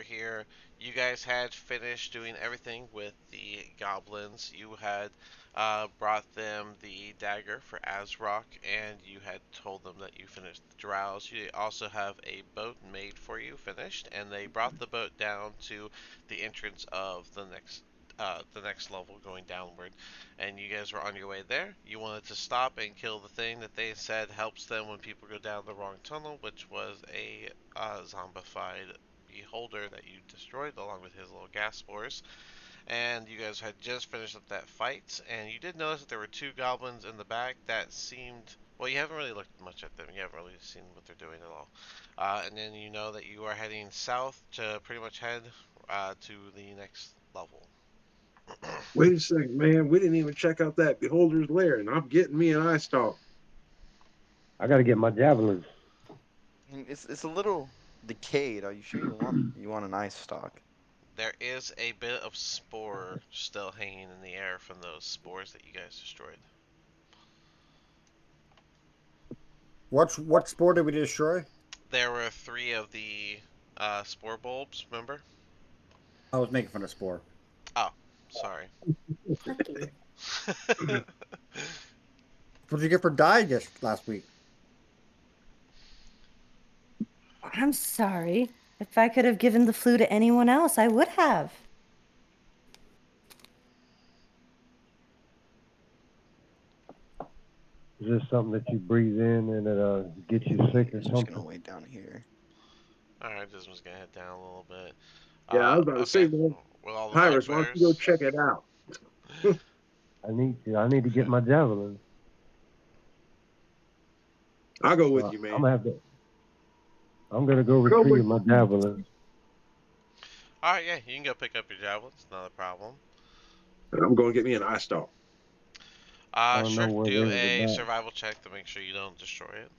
here. You guys had finished doing everything with the goblins. You had brought them the dagger for Azrock, and you had told them that you finished the drows. You also have a boat made for you, finished, and they brought the boat down to the entrance of the next level going downward, and you guys were on your way there. You wanted to stop and kill the thing that they said helps them when people go down the wrong tunnel, which was a zombified beholder that you destroyed along with his little gas spores. And you guys had just finished up that fight, and you did notice that there were two goblins in the back that seemed. Well, you haven't really looked much at them. You haven't really seen what they're doing at all. And then you know that you are heading south to pretty much head to the next level. Wait a second, man. We didn't even check out that beholder's lair, and I'm getting me an eye stalk. I gotta get my javelins. It's a little decayed. Are you sure you want an ice stock? There is a bit of spore still hanging in the air from those spores that you guys destroyed. What spore did we destroy? There were three of the spore bulbs, remember? I was making fun of spore. Oh, sorry. What did you get for dye just last week? I'm sorry. If I could have given the flu to anyone else, I would have. Is this something that you breathe in and it gets you sick or It's just something? gonna wait down here. Alright, this one's gonna head down a little bit. Yeah, I was about to say, Okay. man, With all the Pyrus, why don't you go bugbears. check it out? I need to get my javelins. I'll go with you, man. I'm gonna have to. I'm gonna go Go retrieve with- my javelins. Alright, yeah, you can go pick up your javelins, not a problem. I'm going to get me an eye stalk. don't Sure, know where do they a was at. survival check to make sure you don't destroy it.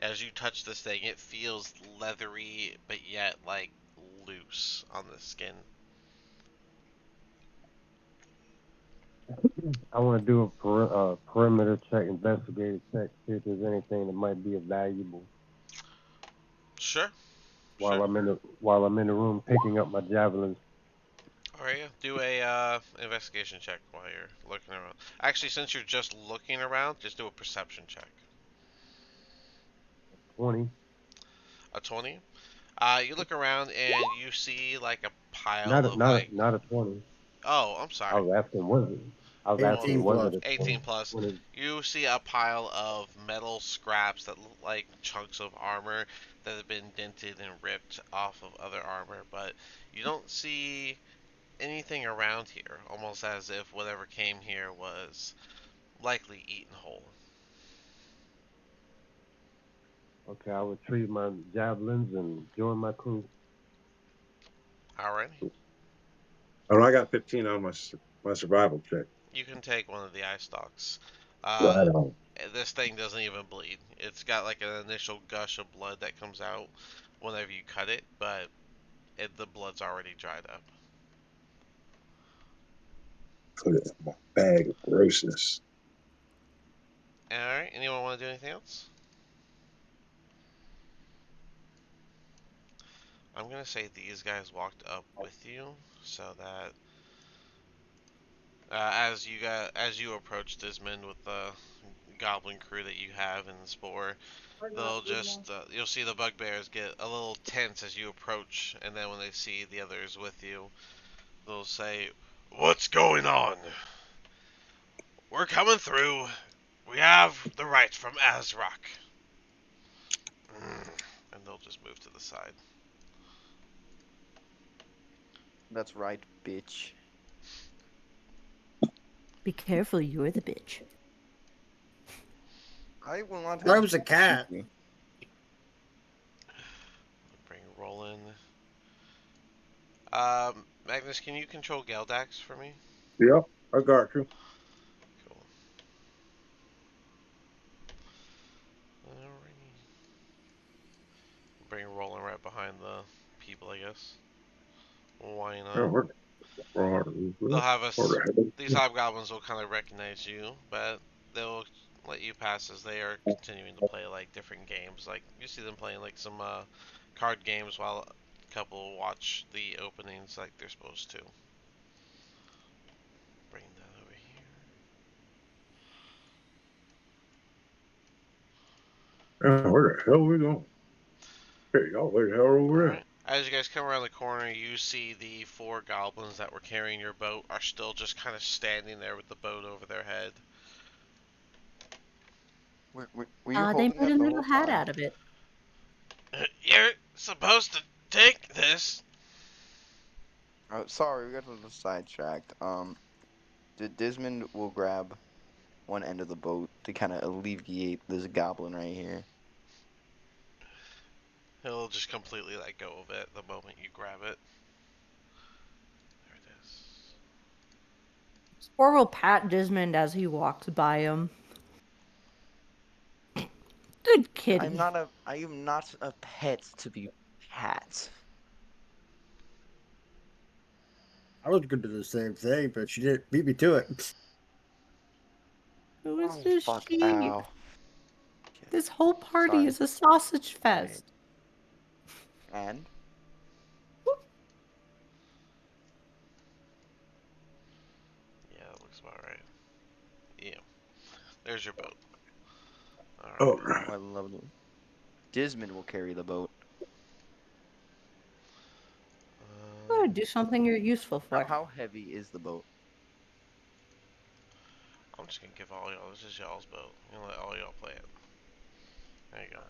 As you touch this thing, it feels leathery, but yet, like, loose on the skin. I want to do a perimeter check, investigative check, see if there's anything that might be valuable Sure. while Sure. I'm in the room picking up my javelins. Alright, yeah. Do a investigation check while you're looking around. Actually, since you're just looking around, just do a perception check. 20. A 20. You look around and you see like a pile Not of like. not a 20. Oh, I'm I sorry. was asking was it? I was 18 asking was plus. it a 20? 18 plus. You see a pile of metal scraps that look like chunks of armor that have been dented and ripped off of other armor, but you don't see anything around here. Almost as if whatever came here was likely eaten whole. Okay, I would retrieve my javelins and join my crew. Alrighty. Oh, I got 15 on my survival check. You can take one of the eye stalks. Right on. This thing doesn't even bleed. It's got like an initial gush of blood that comes out whenever you cut it, but the blood's already dried up. Put it in my bag of grossness. Alright, anyone want to do anything else? I'm gonna say these guys walked up with you, so that as you approach Dismond with the goblin crew that you have in the spore, they'll just you'll see the bugbears get a little tense as you approach, and then when they see the others with you, they'll say, "What's going on? We're coming through. We have the right from Azrock." And they'll just move to the side. That's right, bitch. Be careful, you're the bitch. I will not. I was a cat. shoot you. Bring Roland. Magnus, can you control Geldax for me? Yep, I got you. Cool. Alrighty. Bring Roland right behind the people, I guess. Why not? They'll have us. These hobgoblins will kind of recognize you, but they'll let you pass as they are continuing to play like different games. Like you see them playing like some card games while couple watch the openings like they're supposed to. Bring that over here. Where the hell are we going? Hey, y'all, where the hell are we at? Alright. As you guys come around the corner, you see the 4 goblins that were carrying your boat are still just kind of standing there with the boat over their head. Were you They holding made that a the little whole hat time? out of it. You're supposed to take this. Sorry, we got a little sidetracked. Desmond will grab one end of the boat to kind of alleviate this goblin right here. He'll just completely let go of it the moment you grab it. There it is. Spore will pat Desmond as he walks by him. Good kitty. I am not a pet to be pat. I was gonna do the same thing, but she didn't beat me to it. Who is Oh, this fuck, sheep? ow. This whole party Sorry. is a sausage fest. And? Yeah, that looks about right. Yeah. There's your boat. Alright. Oh, Oh, I love it. Desmond will carry the boat. Oh, do something you're useful for. How heavy is the boat? I'm just gonna give all y'all. This is y'all's boat. I'm gonna let all y'all play it. There you go.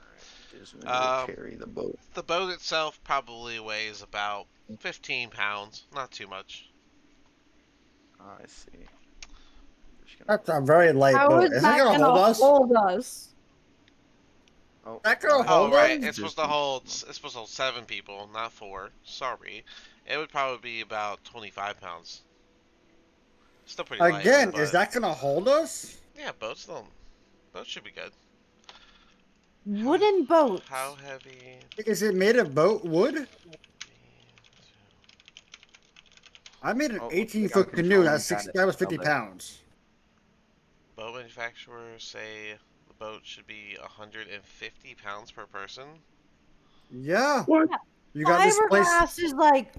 Desmond will Um, carry the boat. the boat itself probably weighs about 15 pounds. Not too much. Oh, I see. Just gonna That's a very light How boat. is Is that that gonna hold us? hold us? Oh, That gonna my Oh, hold right. us? It's supposed to hold. It's supposed to hold 7 people, not 4. Sorry. It would probably be about 25 pounds. Still pretty light, Again, is but that gonna hold us? yeah, boats should be good. Wooden boats. How heavy? Is it made of boat wood? I made an Oh, looks like I'm 18-foot canoe. controlling kind of That was 50 of it. pounds. Boat manufacturers say the boat should be 150 pounds per person. Yeah. what? You got this place. Fiberglass is like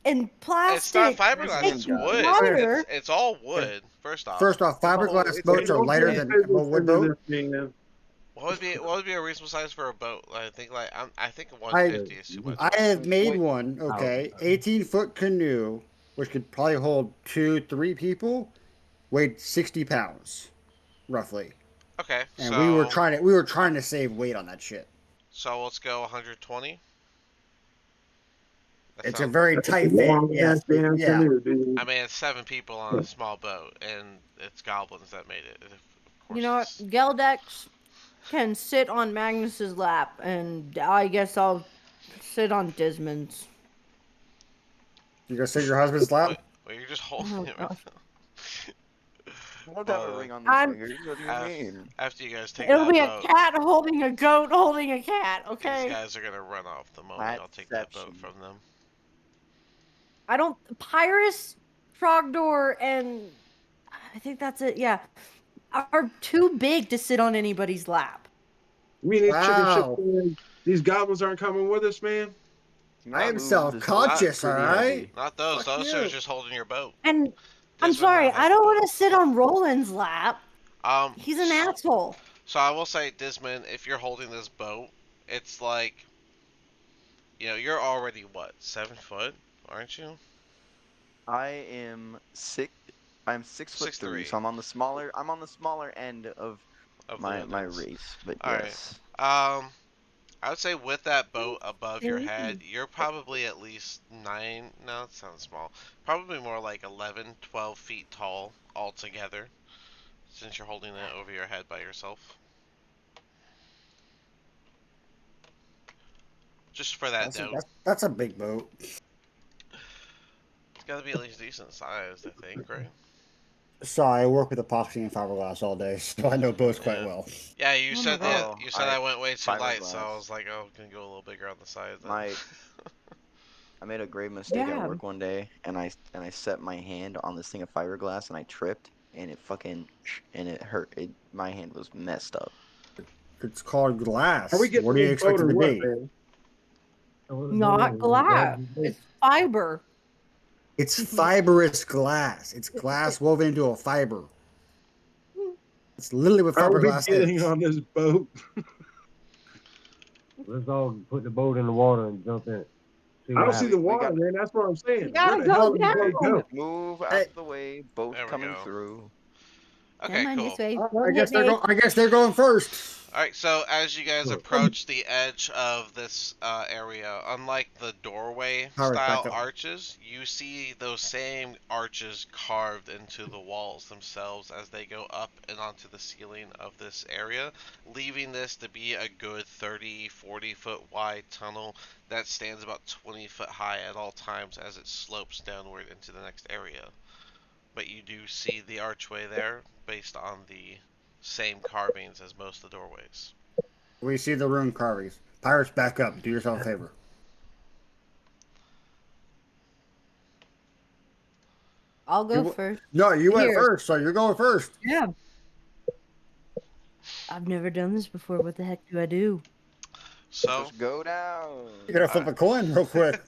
in It's not plastic. fiberglass. It's It's wood. wood. Lighter. It's all wood. First off, First off, fiberglass it's boats are Don't lighter get than business a wood into boat. this, man. what would be a reasonable size for a boat? I think I think I 150 is too much. I have made Wait. one. Okay, 18-foot canoe, which could probably hold 2-3 people, weighed 60 pounds, roughly. Okay, And we were so trying to save weight on that shit. let's go 120. That It's a sounds. very That's a tight fit. long Yes, ass damn yeah. canoe, dude. I mean, it's 7 people on a small boat, and it's goblins that made it. Of course, You know what? Geldex can sit on Magnus's lap, and I guess I'll sit on Desmond's. You gonna sit your husband's lap? Wait, you're just holding Oh, it right gosh. I don't have a ring on these I'm- fingers. What do you af- mean? After you guys take It'll that be a boat, cat holding a goat holding a cat, these okay? guys are gonna run off the moment y'all take that boat Platception. from them. I don't. Pyrus, Trogdor, and I think that's it, yeah, are too big to sit on anybody's lap. You mean these chicken shit, Wow. man? These goblins aren't coming with us, man? You I might am move this boat self-conscious, pretty alright? heavy. Not those. Fuck Those you. are just holding your boat. And I'm Desmond sorry, now has I the don't boat. want to sit on Roland's lap. He's an asshole. So I will say, Desmond, if you're holding this boat, it's like, you're already what, 7 foot, aren't you? I am six. I'm 6'3", 6'3". so I'm on the smaller end of Of my Lundin's. race. But All right. yes, I would say with that boat above your Thank head, you're probably at least 9. No, that sounds small. Probably more like 11, 12 feet tall altogether, since you're holding it over your head by yourself. Just for that note. That's a big boat. It's got to be at least decent sized, I think, right? Sorry, I work with epoxy and fiberglass all day, so I know boats quite Yeah. well. Yeah, you Oh my said God. Oh, you said I went way too light, so I fiberglass. was like, oh, I'm gonna go a little bigger on the side. Then. I made a grave mistake Yeah. at work one day, and I set my hand on this thing of fiberglass, and I tripped, and it hurt. My hand was messed up. It's called glass. Are we getting What do a you new expect boat it or to what, be? man? Not glass. It's fiber. It's fibrous glass. It's glass woven into a fiber. It's literally what Are we fiberglass getting is. on this boat? Let's all put the boat in the water and jump in it. See I what don't see happens. the water, man. That's what I'm saying. We Where gotta the hell go did the boat go? now. Move out Hey. of the way. Boat's There we coming go. through. Okay, Come on cool. this way. I Don't guess hit they're me. going. I guess they're going first. Alright, so as you guys Sure. approach the edge of this area, unlike the doorway Power style back up. arches, you see those same arches carved into the walls themselves as they go up and onto the ceiling of this area, leaving this to be a good 30-40 foot wide tunnel that stands about 20 foot high at all times as it slopes downward into the next area. But you do see the archway there based on the same carvings as most of the doorways. We see the rune carvings. Pirates, back up. Do yourself a favor. I'll go You- first. No, you went Here. first, so you're going first. Yeah. I've never done this before. What the heck do I do? So, Just go down. You gotta flip a coin real quick.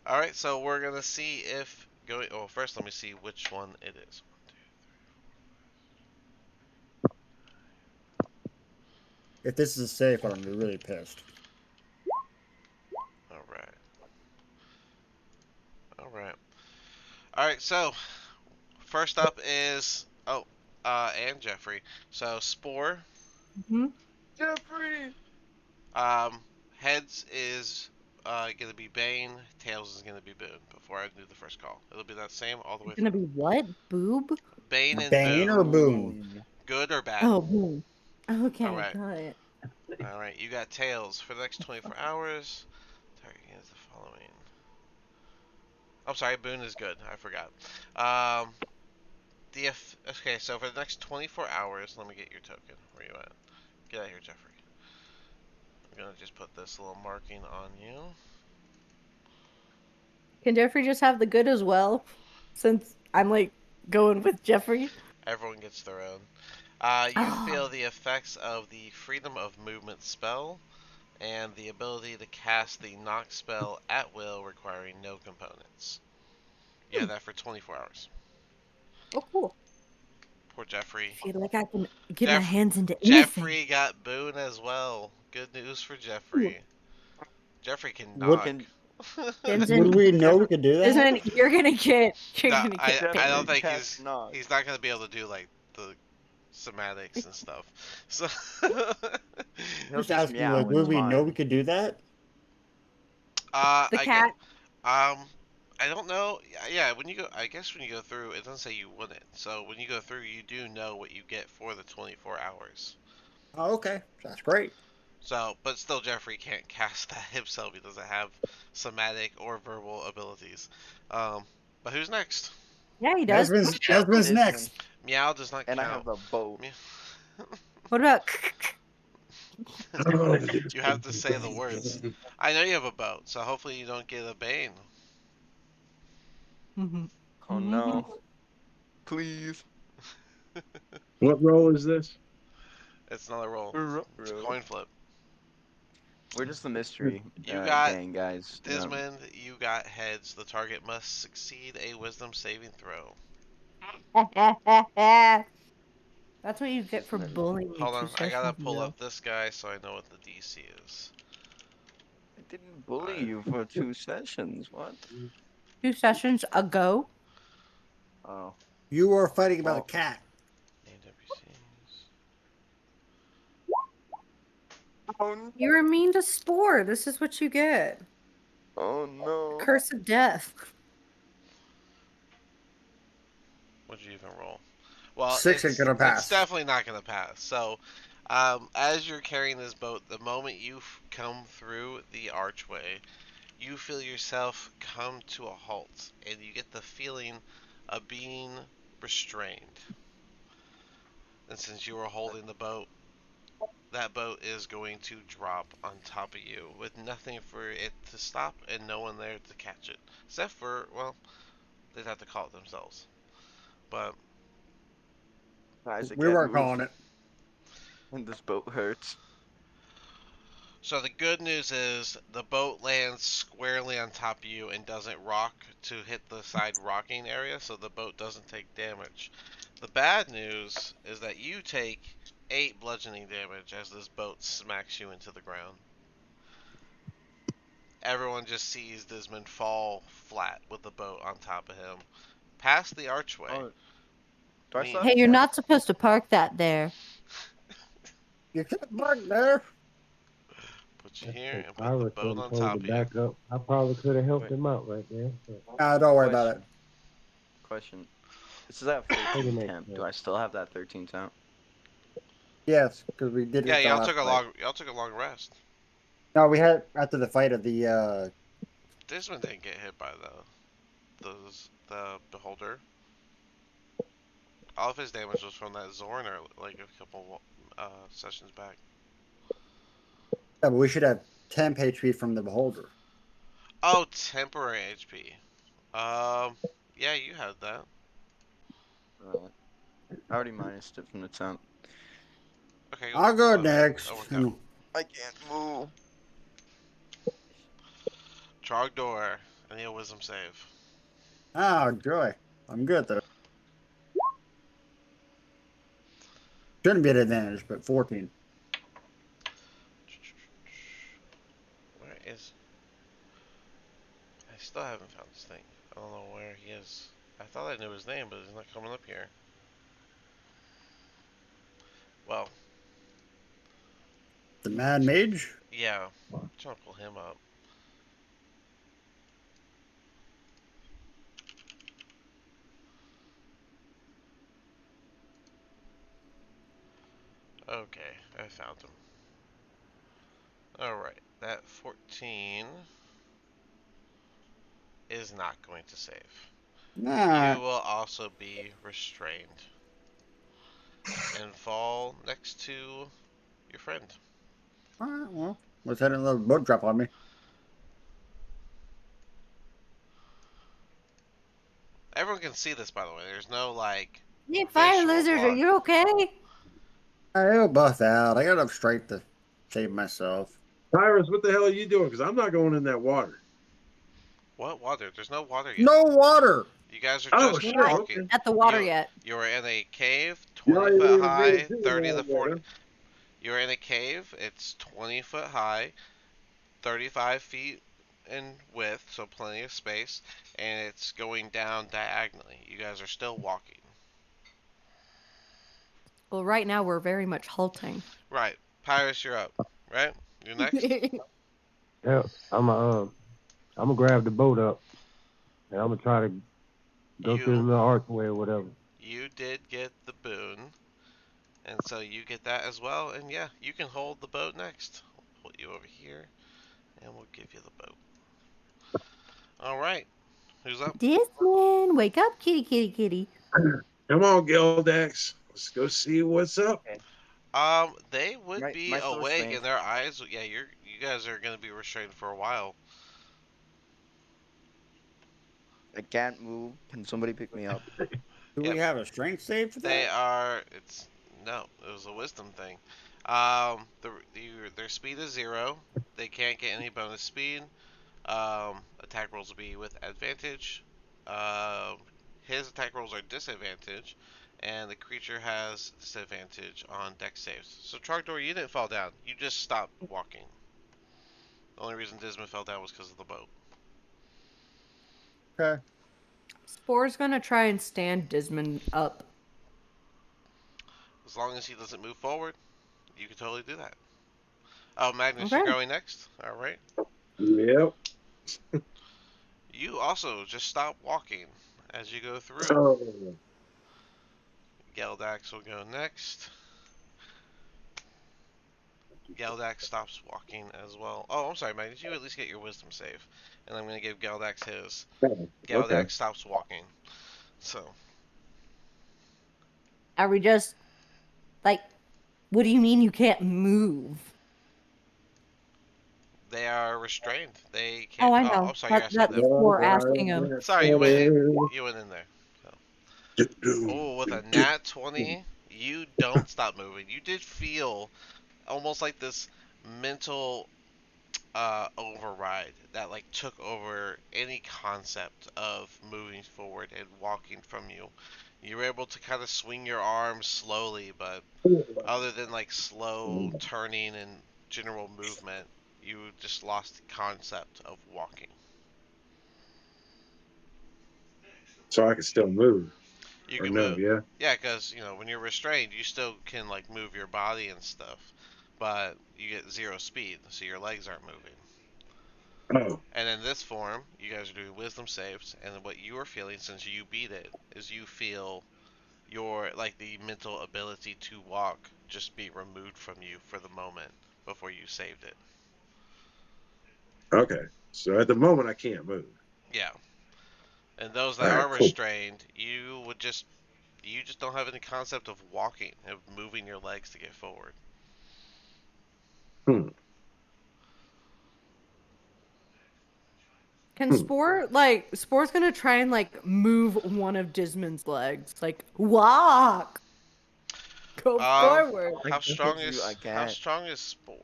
all right. So we're gonna see if going. Oh, first let me see which one it is. If this is safe, I'm gonna be really pissed. All right. All right. All right. So first up is and Jeffrey. So Spore. Hmm? Jeffrey. Heads is gonna be Bane. Tails is gonna be Boone. Before I do the first call, it'll be that same all the way It's gonna through. be what? Boob? Bane and Bane Boone. or Boone? Good or bad? Oh, boom. Okay, All right. got it. All right. You got Tails for the next 24 hours. Targeting is the following. I'm sorry, Boone is good. I forgot. Okay, so for the next 24 hours, let me get your token. Where you at? Get out of here, Jeffrey. I'm gonna just put this little marking on you. Can Jeffrey just have the good as well? Since I'm like going with Jeffrey. Everyone gets their own. You feel the effects of the Freedom of Movement spell and the ability to cast the knock spell at will, requiring no components. You have that for 24 hours. Oh, cool. Poor Jeffrey. I feel like I can get my hands into anything. Jeffrey got Boone as well. Good news for Jeffrey. Jeffrey can What- knock. Denson, Would we know we could do that? Denson, you're gonna get No, paid. I don't think Cast knock. he's not gonna be able to do like the somatics and stuff. So He'll Just just asking, meow, like, would it's we know fine. we could do that? The cat. I don't know. Yeah, when you go, I guess when you go through, it doesn't say you wouldn't. So when you go through, you do know what you get for the 24 hours. Oh, okay. That's great. So, but still, Jeffrey can't cast that himself. He doesn't have somatic or verbal abilities. But who's next? Yeah, he does. Desmond's next. Meow does not And I count. have the boat. What about? You have to say the words. I know you have a boat, so hopefully you don't get a bane. Oh no. Please. What role is this? It's another roll. It's a coin flip. We're just the mystery You got gang, guys. Desmond, you got heads. The target must succeed a wisdom saving throw. That's what you get for bullying me Hold on, 2 I gotta sessions pull ago. up this guy so I know what the DC is. I didn't bully you for 2 sessions. What? 2 sessions ago. Oh. You were fighting about Well- a cat. AWCs. You were mean to Spore. This is what you get. Oh no. Curse of death. What'd you even roll? Well, 6 ain't gonna pass. It's definitely not gonna pass. So, as you're carrying this boat, the moment you come through the archway, you feel yourself come to a halt, and you get the feeling of being restrained. And since you were holding the boat, that boat is going to drop on top of you with nothing for it to stop and no one there to catch it. Except for, well, they'd have to call it themselves. But Isaac, We weren't calling it. And this boat hurts. So the good news is the boat lands squarely on top of you and doesn't rock to hit the side rocking area, so the boat doesn't take damage. The bad news is that you take 8 bludgeoning damage as this boat smacks you into the ground. Everyone just sees Desmond fall flat with the boat on top of him, past the archway. Oh, do I still Me, have Hey, you're tech? not supposed to park that there. You can't park there. put you That's here so and put the Pyrus boat wasn't on told to top of you. back up. I probably could have helped Wait. him out right there. Don't worry about it. Question. This is at Pretty 14 makes temp. Do sense. I still have that 13 temp? Yes, because we did Yeah, it the last fight. y'all took a long rest. No, we had after the fight of the. Desmond didn't get hit by the beholder. All of his damage was from that Zorn like a couple sessions back. Yeah, but we should have temp HP from the beholder. Oh, temporary HP. Yeah, you had that. Right. I already minused it from the temp. Okay, I'll go well, next. that worked out. I can't move. Trogdor, I need a wisdom save. Oh, joy. I'm good though. Shouldn't be an advantage, but 14. Where is? I still haven't found this thing. I don't know where he is. I thought I knew his name, but he's not coming up here. Well, The Mad Mage? yeah. I'm trying to pull him up. Okay, I found him. Alright, that 14 is not going to save. Nah. You will also be restrained and fall next to your friend. Alright, well, let's have another boat drop on me. Everyone can see this, by the way. There's no, like, Hey, fire visual lizard, are block. you okay? I'll buff out. I got enough strength to save myself. Tyrus, what the hell are you doing? Because I'm not going in that water. What water? There's no water yet. No water! You guys are Oh, just shit. We're not walking. Okay. at the water You yet. you are in a cave, Y'all 20 ain't foot even made high, it to the 30 to water. 40. You're in a cave. It's 20 foot high, 35 feet in width, so plenty of space, and it's going down diagonally. You guys are still walking. Well, right now we're very much halting. Right. Pyrus, you're up. Right? You're next? Yeah, I'm gonna grab the boat up and I'm gonna try to go through the You little archway or whatever. you did get the boon, and so you get that as well, and yeah, you can hold the boat next. We'll put you over here, and we'll give you the boat. Alright. Who's up? Desmond, wake up, kitty, kitty, kitty. Come on, Gildax. Let's go see what's up. They would Am be I still awake restrained? and their eyes. Yeah, you guys are gonna be restrained for a while. I can't move. Can somebody pick me up? Do we Yep, have a strength save for they that? are. It's no, it was a wisdom thing. Their speed is 0. They can't get any bonus speed. Attack rolls will be with advantage. His attack rolls are disadvantage, and the creature has disadvantage on dex saves. So Trogdor, you didn't fall down. You just stopped walking. The only reason Dismon fell down was because of the boat. Okay. Spore's gonna try and stand Desmond up. As long as he doesn't move forward, you can totally do that. Oh, Magnus, Okay. you're going next? Alright. Yep. You also just stop walking as you go through. Oh, Geldax will go next. Geldax stops walking as well. Oh, I'm sorry, Magnus. You at least get your wisdom save. And I'm going to give Geldax his. Geldax okay. stops walking. So, Are we just like? What do you mean you can't move? they are restrained. They Oh, can't. I Oh, know. I'm sorry, you're asking That's them. Spore asking him. Sorry, you went in there. Oh, with a nat 20, you don't stop moving. You did feel almost like this mental override that like took over any concept of moving forward and walking from you. You were able to kind of swing your arms slowly, but other than like slow turning and general movement, you just lost the concept of walking. So I can still move, You or can no? move, Yeah. yeah, because when you're restrained, you still can like move your body and stuff, but you get zero speed, so your legs aren't moving. Oh, And in this form, you guys are doing wisdom saves, and what you are feeling since you beat it is you feel your like the mental ability to walk just be removed from you for the moment before you saved it. okay. So at the moment, I can't move. Yeah. And those All that right, are cool. restrained, you just don't have any concept of walking, of moving your legs to get forward. Hmm. Can Hmm. Spore's gonna try and like move one of Dismond's legs. Like, walk! Go Um, forward. I told you I how can't. strong is Spore?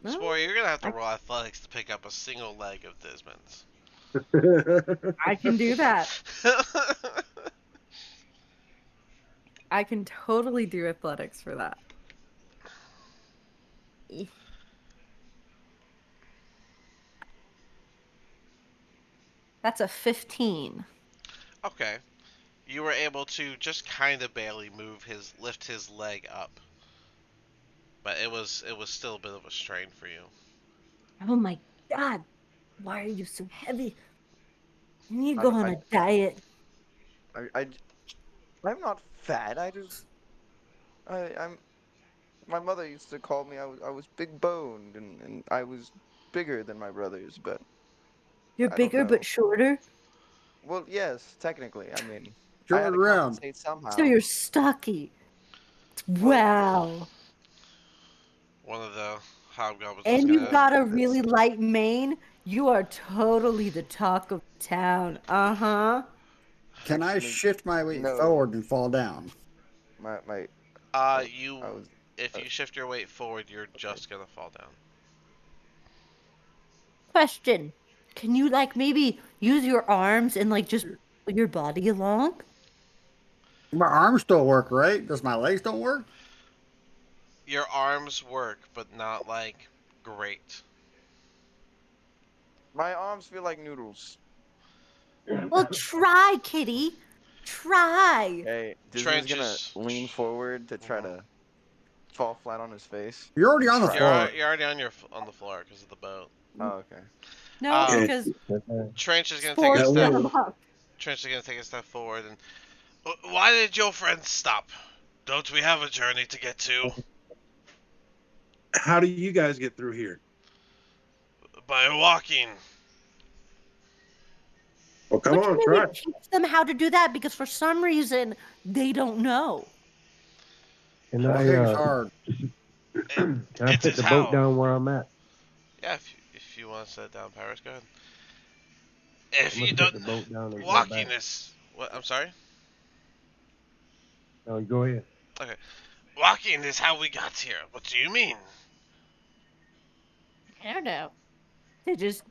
Spore, Oh, you're gonna have to I, roll athletics to pick up a single leg of Desmond's. I can do that. I can totally do athletics for that. Eh. That's a 15. Okay, you were able to just kind of barely lift his leg up, but it was still a bit of a strain for you. Oh my god, why are you so heavy? You need to I go don't. on a diet. I. I'm not fat. I just. I'm. My mother used to call me. I was big boned and I was bigger than my brothers, but You're I don't bigger but know. shorter, Well, yes, technically. I mean, I had Short to around. compensate so somehow. you're stocky. Well, Wow. One of the hobgoblins is And you've gonna. um, got a it's really light mane. You are totally the talk of town. Uh-huh. Can I actually shift my weight no. forward and fall down? My Uh, oh, I you was if uh, you shift your weight forward, you're okay. just gonna fall down. Question. Can you like maybe use your arms and like just pull your body along? My arms still work, right? Does my legs don't work? Your arms work, but not like great. My arms feel like noodles. Well, try, kitty. Try. Hey, Disman's Trench gonna is. lean forward to try Mhm. to fall flat on his face You're already and on the try. floor. You're already on the floor because of the boat. Oh, okay. No, Um, Yeah. because Trench is gonna take a Spore's That step. little. stuck. Trench is gonna take a step forward and. Why did your friends stop? Don't we have a journey to get to? How do you guys get through here? By walking. Well, come What do on, you mean try. we teach them how to do that? Because for some reason they don't know. Can Walking's hard. It, can I it set is the boat how. down where I'm at? Yeah, if you want to set down Paris, go ahead. I'm If gonna you set don't, the boat down and go walking back. is what? I'm sorry. No, go ahead. Okay, walking is how we got here. What do you mean? I don't know. They just,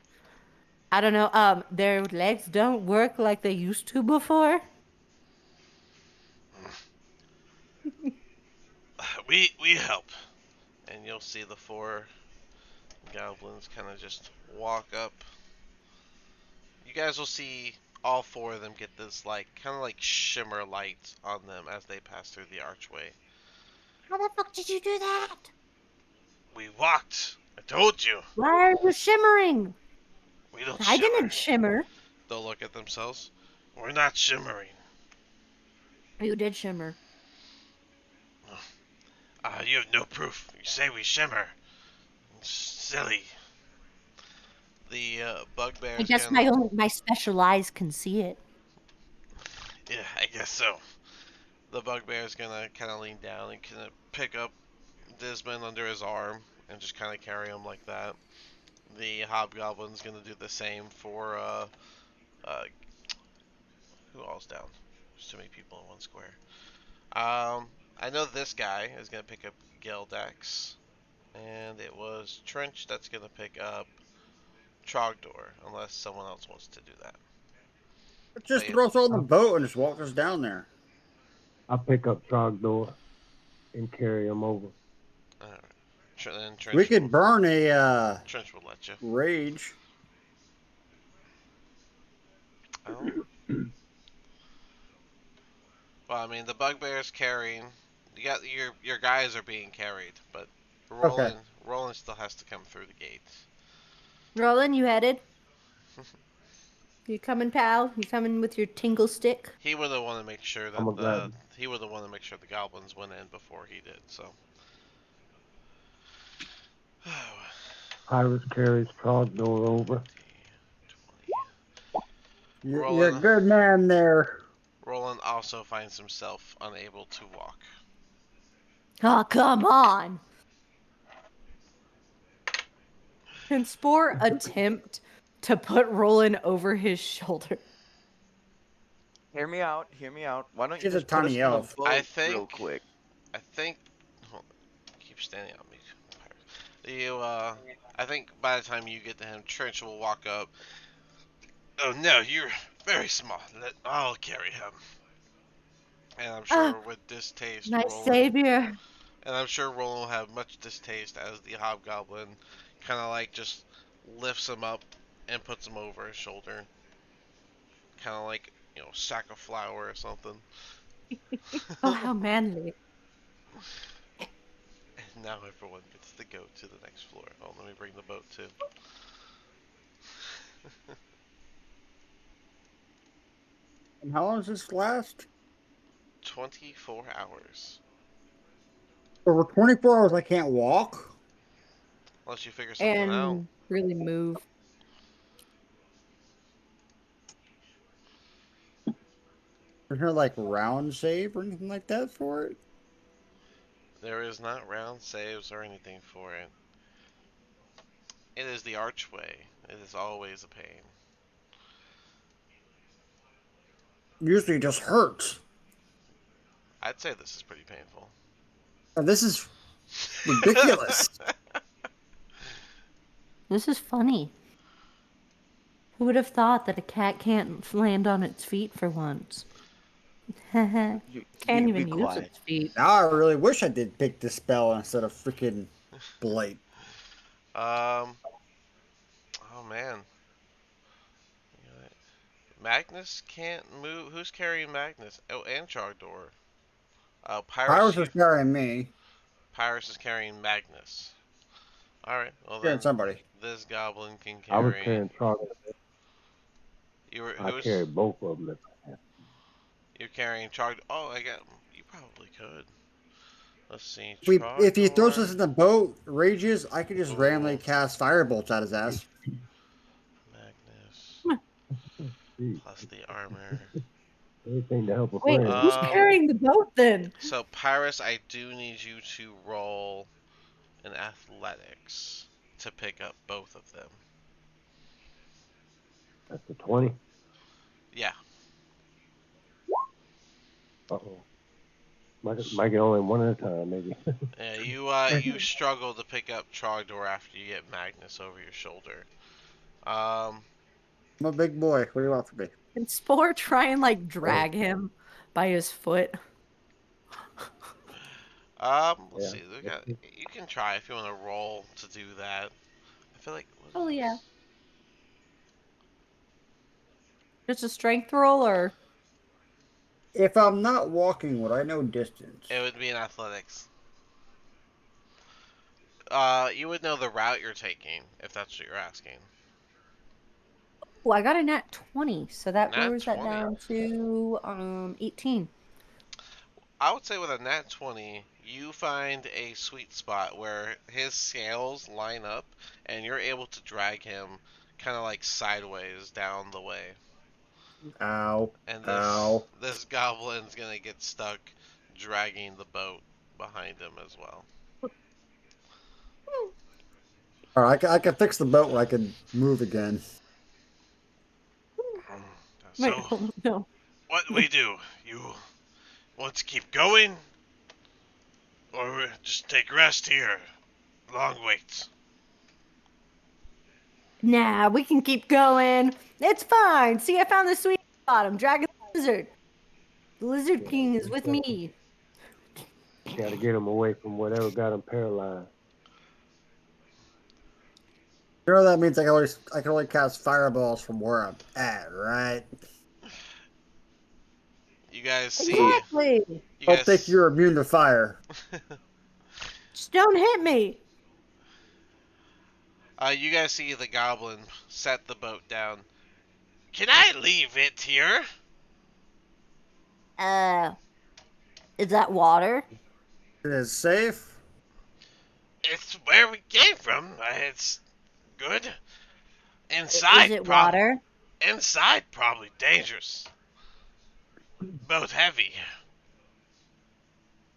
I don't know. Their legs don't work like they used to before. We help, and you'll see the four goblins kind of just walk up. You guys will see all four of them get this like kind of like shimmer light on them as they pass through the archway. How the fuck did you do that? We walked. I told you. Why are you shimmering? We don't I shimmer. didn't shimmer. They'll look at themselves. We're not shimmering. You did shimmer. You have no proof. You say we shimmer. Silly. The I bugbear's guess gonna. my special eyes can see it. Yeah, I guess so. The bugbear's gonna kind of lean down and kind of pick up Dismon under his arm and just kind of carry him like that. The hobgoblin's gonna do the same for uh who all's down? There's too many people in one square. I know this guy is gonna pick up Geldex. And it was Trench that's gonna pick up Trogdor, unless someone else wants to do that. Just But yeah, throw us all in the boat and just walk us down there. I'll pick up Trogdor and carry him over. alright. Then We could burn a Trench will let you. rage. Oh. Well, I mean, the bugbear's carrying. You got your guys are being carried, but Okay. Roland still has to come through the gates. Roland, you headed? You coming, pal? You coming with your tingle stick? He would have wanted to make sure I'm that gonna grab him. he would have wanted to make sure the goblins went in before he did. So. Pyrus carries Trogdor over. You're a good man there. Roland also finds himself unable to walk. Oh, come on! Can Spore attempt to put Roland over his shoulder? Hear me out. Hear me out. Why don't you She's a just put us tiny in the elf. boat I think. real quick? Hold on, keep standing on me. I think by the time you get to him, Trench will walk up. Oh no, you're very small. I'll carry him. And I'm sure with distaste, My Roland. savior. And I'm sure Roland will have much distaste as the hobgoblin kind of like just lifts him up and puts him over his shoulder. Kind of like, sack of flour or something. Oh, how manly. And now everyone gets to go to the next floor. Oh, let me bring the boat too. And how long does this last? 24 hours. Over 24 hours I can't walk? Unless you figure something out. And really move. Is there like round save or anything like that for it? There is not round saves or anything for it. It is the archway. It is always a pain. Usually it just hurts. I'd say this is pretty painful. This is ridiculous. This is funny. Who would have thought that a cat can't land on its feet for once? Can't even use quiet. its feet. Now I really wish I did pick this spell instead of freaking Blight. Oh man. Magnus can't move. Who's carrying Magnus? Oh, and Trogdor. Pyrus is carrying me. Pyrus is carrying Magnus. Alright, well Carrying then somebody. this goblin can I was carry. carrying Trogdor. I Who's carried both of them. you're carrying Trogdor? Oh, you probably could. Let's see. If he throws Trogdor, us in the boat, rages, I could just randomly Ooh. cast firebolts at his ass. Magnus plus the armor. Anything to help a Wait, friend. who's carrying the boat then? So Pyrus, I do need you to roll an athletics to pick up both of them. That's a 20. Yeah. Uh-oh. Might get only one at a time, maybe. Yeah, you struggle to pick up Trogdor after you get Magnus over your shoulder. I'm a big boy. What do you want from me? Can Spore try and like drag him by his foot? Let's see. You can try if you want to roll to do that. I feel like. Oh yeah. Just a strength roll, or If I'm not walking, would I know distance? It would be in athletics. You would know the route you're taking if that's what you're asking. oh, I got a nat 20, so that Nat lowers that 20. down to 18. I would say with a nat 20, you find a sweet spot where his scales line up and you're able to drag him kind of like sideways down the way. Ow. And Ow. this goblin's gonna get stuck dragging the boat behind him as well. Alright, I can fix the boat where I can move again. So, Wait, no. what do we do? You want to keep going? Or just take rest here? long wait. Nah, we can keep going. It's fine. See, I found the sweet spot. I'm dragging the lizard. The lizard king is with me. Got to get him away from whatever got him paralyzed. You know that means I can only cast fireballs from where I'm at, right? You guys see. Exactly. You I'll think guys. you're immune to fire. Just don't hit me. You guys see the goblin set the boat down. Can I leave it here? Uh, is that water? It is safe. It's where we came from. It's good. Is Inside, it water? Inside, probably dangerous. Boat heavy.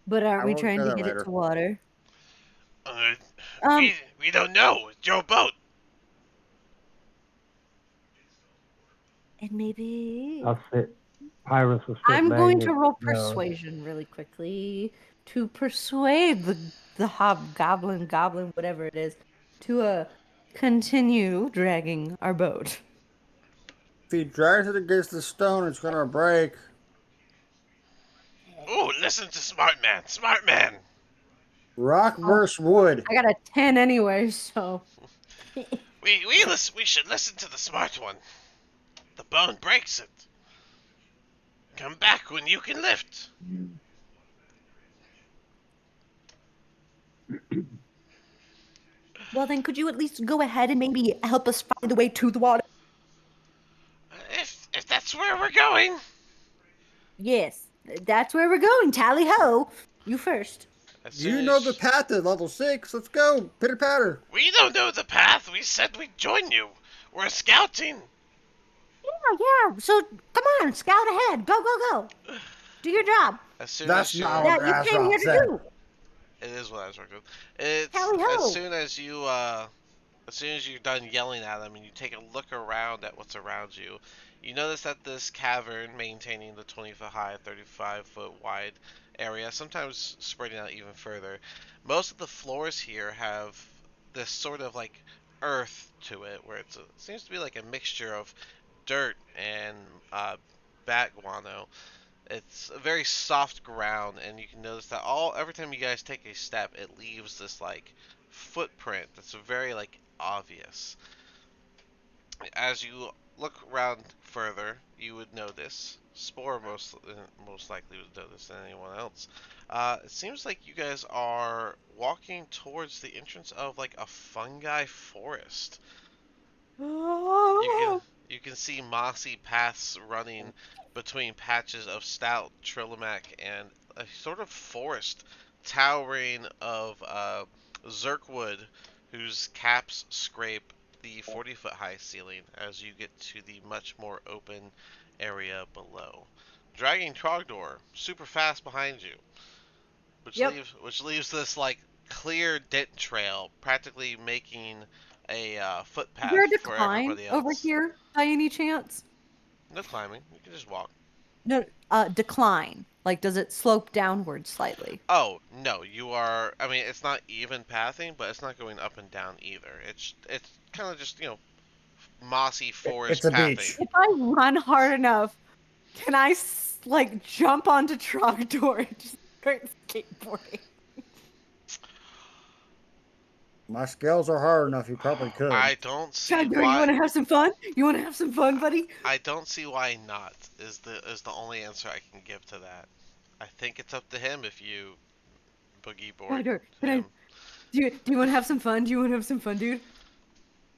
But aren't I we will trying do to that get it later. to water? Uh, Um, we don't know. It's your boat. and maybe I'll sit. Pyrus will sit I'm back going next to roll to John. persuasion really quickly to persuade the hobgoblin, goblin, whatever it is, to continue dragging our boat. If he drags it against the stone, it's gonna break. Ooh, listen to Smart Man. Smart Man. Rock Oh, versus wood. I got a 10 anyway, so We should listen to the smart one. The bone breaks it. Come back when you can lift. well then could you at least go ahead and maybe help us find the way to the water? If that's where we're going. Yes, that's where we're going. Tally ho! You first. As You soon know the as path to level 6. Let's go. Pitter patter. we don't know the path. We said we'd join you. We're scouting. Yeah. So come on, scout ahead. Go, go, go. Do your job. As soon That's as not you're, what That you came Razrock here to said. do. it is what I was working with. It's Tally as ho! soon as as soon as you're done yelling at them and you take a look around at what's around you, you notice that this cavern, maintaining the 20-foot high, 35-foot wide area, sometimes spreading out even further, most of the floors here have this sort of like earth to it, where it seems to be like a mixture of dirt and bat guano. It's a very soft ground, and you can notice that every time you guys take a step, it leaves this like footprint that's very like obvious. As you look around further, you would notice Spore most likely would notice than anyone else. It seems like you guys are walking towards the entrance of like a fungi forest. You can you can see mossy paths running between patches of stout trillimac and a sort of forest towering of zirkwood whose caps scrape the 40-foot high ceiling as you get to the much more open area below. Dragging Trogdor super fast behind you, Yep. which leaves this like clear dent trail, practically making a Is there footpath a for decline everybody over else. here by any chance? No climbing, you can just walk. No, decline. Like, does it slope downward slightly? Oh no, you are. I mean, it's not even pathing, but it's not going up and down either. It's kind of just mossy It's forest a pathing. beach. If I run hard enough, can I like jump onto Trogdor and just start skateboarding? My skills are hard enough. You probably could. I don't see Trogdor, you why. want to have some fun? You want to have some fun, buddy? I don't see why not. Is the only answer I can give to that. I think it's up to him if you boogie board Trogdor, can I? him. Do you want to have some fun? Do you want to have some fun, dude?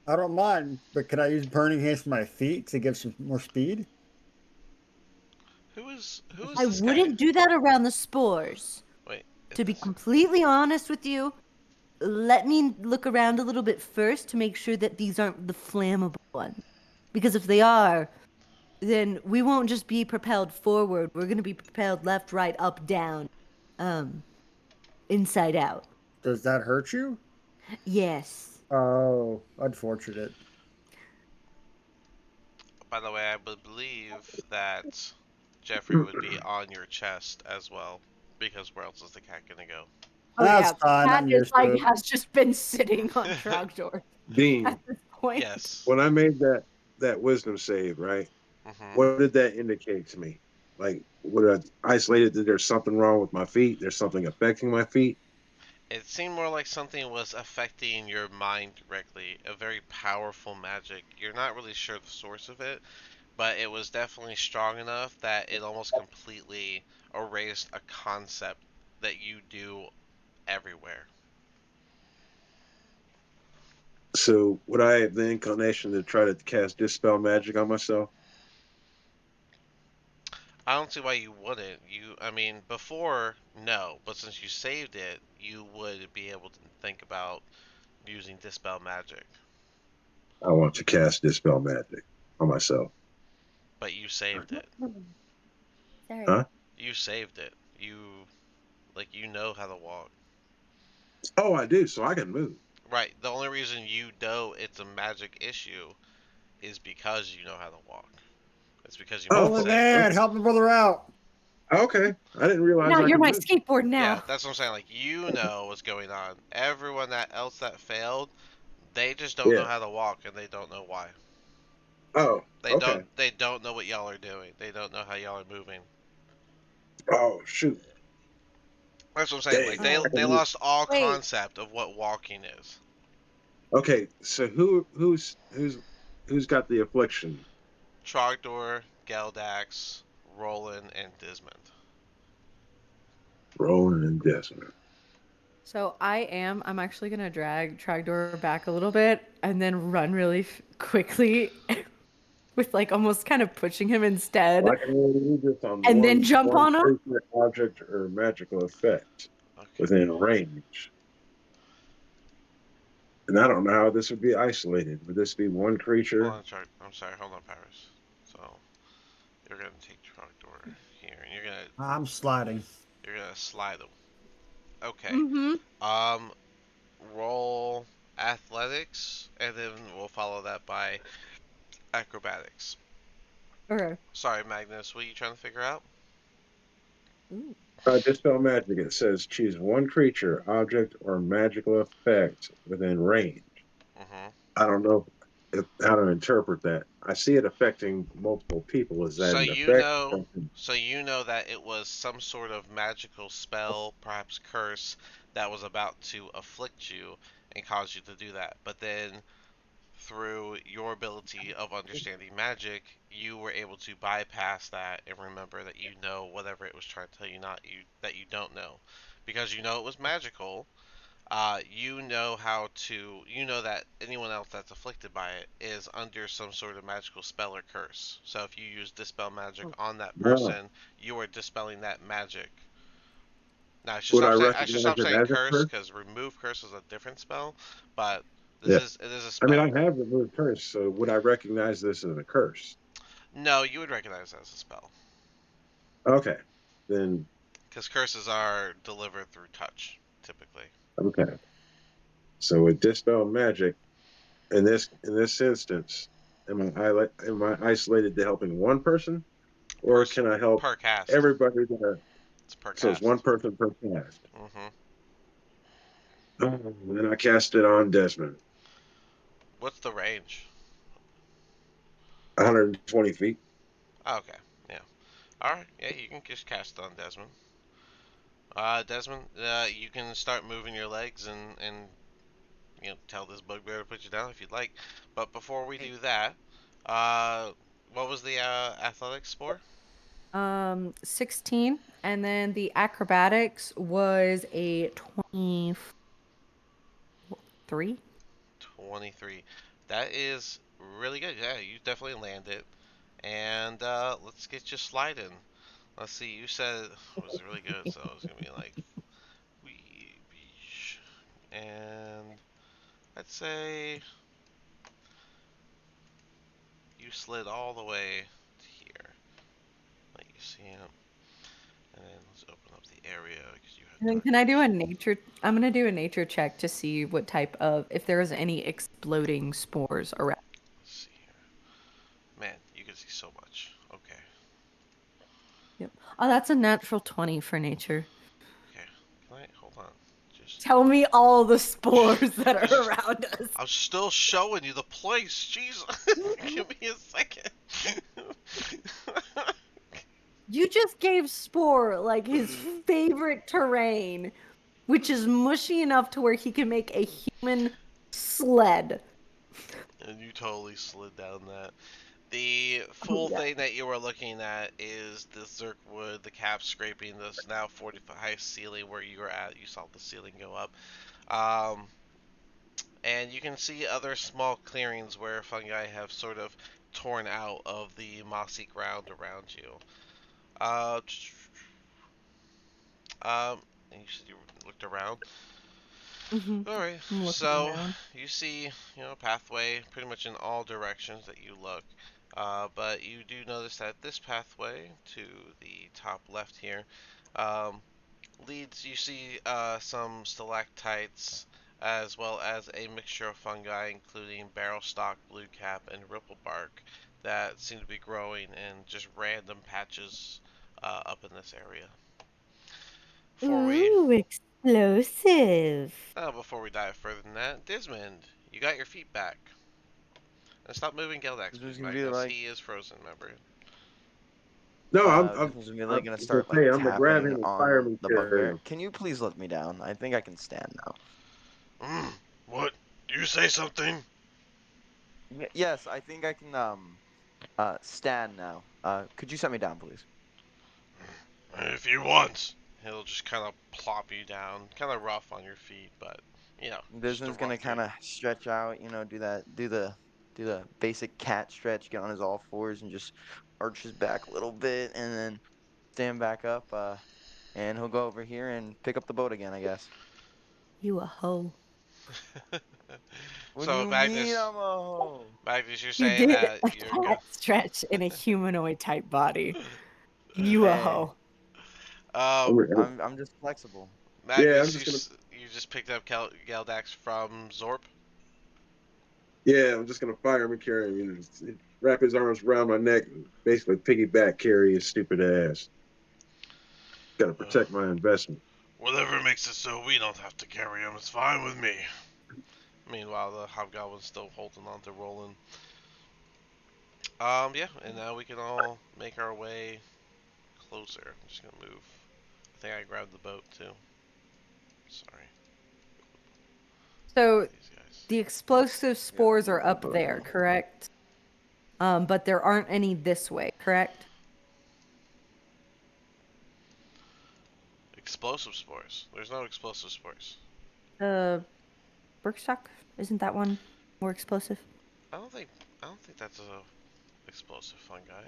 I don't mind, but can I use burning hands for my feet to give some more speed? Who is I this wouldn't guy? do that around the spores. Wait, To be completely honest with you, let me look around a little bit first to make sure that these aren't the flammable ones. Because if they are, then we won't just be propelled forward. We're going to be propelled left, right, up, down, inside out. Does that hurt you? Yes. Oh, unfortunate. by the way, I would believe that Jeffrey would be on your chest as well, because where else is the cat gonna go? Oh That's yeah, fine. Cat I'm is used like to it. has just been sitting on Trogdor Dean, at this point. Yes. when I made that wisdom save, right? Hmm. What did that indicate to me? Like, would I isolated that there's something wrong with my feet? There's something affecting my feet? It seemed more like something was affecting your mind directly. A very powerful magic. You're not really sure the source of it, but it was definitely strong enough that it almost completely erased a concept that you do everywhere. So would I have the inclination to try to cast dispel magic on myself? I don't see why you wouldn't. I mean, before, no, but since you saved it, you would be able to think about using dispel magic. I want to cast dispel magic on myself. But you saved it. Sorry. Huh? You saved it. You know how to walk. Oh, I do, so I can move. Right. The only reason you know it's a magic issue is because you know how to walk. It's because you made Oh, the Oh save. man, help my brother out. okay. I didn't realize Now I you're could my move. skateboard Yeah, now. that's what I'm saying. Like, you know what's going on. Everyone else that failed, they just don't know Yeah. how to walk and they don't know why. Oh, They okay. don't know what y'all are doing. They don't know how y'all are moving. Oh, shoot. That's what I'm saying. Like, Dang. they Oh. I can they move. lost all Wait. concept of what walking is. Okay, so who's got the affliction? Trogdor, Geldax, Roland, and Dismond. Roland and Desmond. So I'm actually gonna drag Trogdor back a little bit and then run really quickly with like almost kind of pushing him Well, instead I can only do this on and then jump one on him. creature, object, or magical effect Okay. within range. And I don't know how this would be isolated. Would this be one Hold creature? on, I'm sorry. Hold on, Paris. So you're gonna take Trogdor here, and I'm sliding. you're gonna slide him. Okay. Mm-hmm. Um, roll athletics, and then we'll follow that by acrobatics. Okay. Sorry, Magnus. What are you trying to figure out? Ooh. Dispel magic. It says choose one creature, object, or magical effect within range. Mm-hmm. I don't know how to interpret that. I see it affecting multiple people. Is that So an you effect? know, so you know that it was some sort of magical spell, perhaps curse, that was about to afflict you and cause you to do that. But then, through your ability of understanding magic, you were able to bypass that and remember that you know whatever it was trying to tell you not you that you don't know, because you know it was magical. You know that anyone else that's afflicted by it is under some sort of magical spell or curse. So if you use dispel magic on that No. person, you are dispelling that magic. Now I should Would I stop saying I should recognize stop it saying as a curse curse? because remove curse is a different spell, but Yeah. it is a I mean, I spell. have removed curse, so would I recognize this as a curse? No, you would recognize that as a spell Okay. Then, because curses are delivered through touch typically. okay. So with dispel magic, in this instance, am I isolated to helping one person, or Per can I help per cast. everybody that? It's per So it's one cast. person per cast. Mhm. Then I cast it on Desmond, What's the range? 120 feet. Oh, okay. Yeah. All right. Yeah, you can just cast on Desmond. Desmond, you can start moving your legs and tell this bugbear to put you down if you'd like. But before we do that, uh, what was the athletics score? 16, and then the acrobatics was a 23. 23. That is really good. Yeah, you definitely landed. And let's get you sliding. Let's see. You said it was really good, so it's gonna be like wee beach, and I'd say you slid all the way to here. Like you see him, and then let's open up the area because you And had then dark can I do a vision. nature? I'm gonna do a nature check to see what type of if there is any exploding spores around. Let's see here. Man, you can see so much. Okay, Yep. Oh, that's a natural 20 for nature. okay. Can I hold on? Tell me all the spores that are around us. I'm still showing you the place. Jeez. Give me a second. You just gave Spore like his favorite terrain, which is mushy enough to where he can make a human sled. And you totally slid down that. The full yeah. thing that you were looking at is the Zerkwood, the cap scraping this now 40-foot high ceiling where you were at. You saw the ceiling go up. And you can see other small clearings where fungi have sort of torn out of the mossy ground around you. Uh, and you said you looked around. All right, I'm looking so around. you see, a pathway pretty much in all directions that you look. But you do notice that this pathway to the top left here um, leads. You see some stalactites as well as a mixture of fungi, including barrel stalk, blue cap, and ripple bark, that seem to be growing in just random patches up in this area. Before we Ooh, explosive. Before we dive further than that, Dismond, you got your feet back. And stop moving Geldax This feet was gonna back, be as like, he is frozen, remember? No, this was gonna be like I'm gonna gonna start say like I'm gonna grab tapping him and fire on him the carry bugbear. him. Can you please let me down? I think I can stand now. What? You say something? Yes, I think I can stand now. Could you set me down, please? If you want. He'll just kind of plop you down, kind of rough on your feet, but, This just a one's gonna rough kind dude. of stretch out, do the basic cat stretch, get on his all fours and just arch his back a little bit, and then stand back up. And he'll go over here and pick up the boat again, I guess. You a hoe. What do So, you mean Magnus, I'm a hoe? Magnus, you're You saying did that a you're good. cat stretch in a humanoid type body. You a Hey, hoe. Um, I'm just flexible. Yeah, I'm Magnus, just gonna. you just picked up Geldax from Zorp? Yeah, I'm just gonna fire him and carry him. Wrap his arms around my neck and basically piggyback carry his stupid ass. Gotta Uh, protect my investment. Whatever makes it so we don't have to carry him is fine with me. Meanwhile, the hobgoblin's still holding on to Roland. Yeah, and now we can all make our way closer. I'm just gonna move. I think I grabbed the boat too. Sorry, So these guys. the explosive Yeah, spores no are up there, problem. correct? But there aren't any this way, correct? Explosive spores. There's no explosive spores. Uh, Berkstock, isn't that one more explosive? I don't think. I don't think that's a explosive fungi.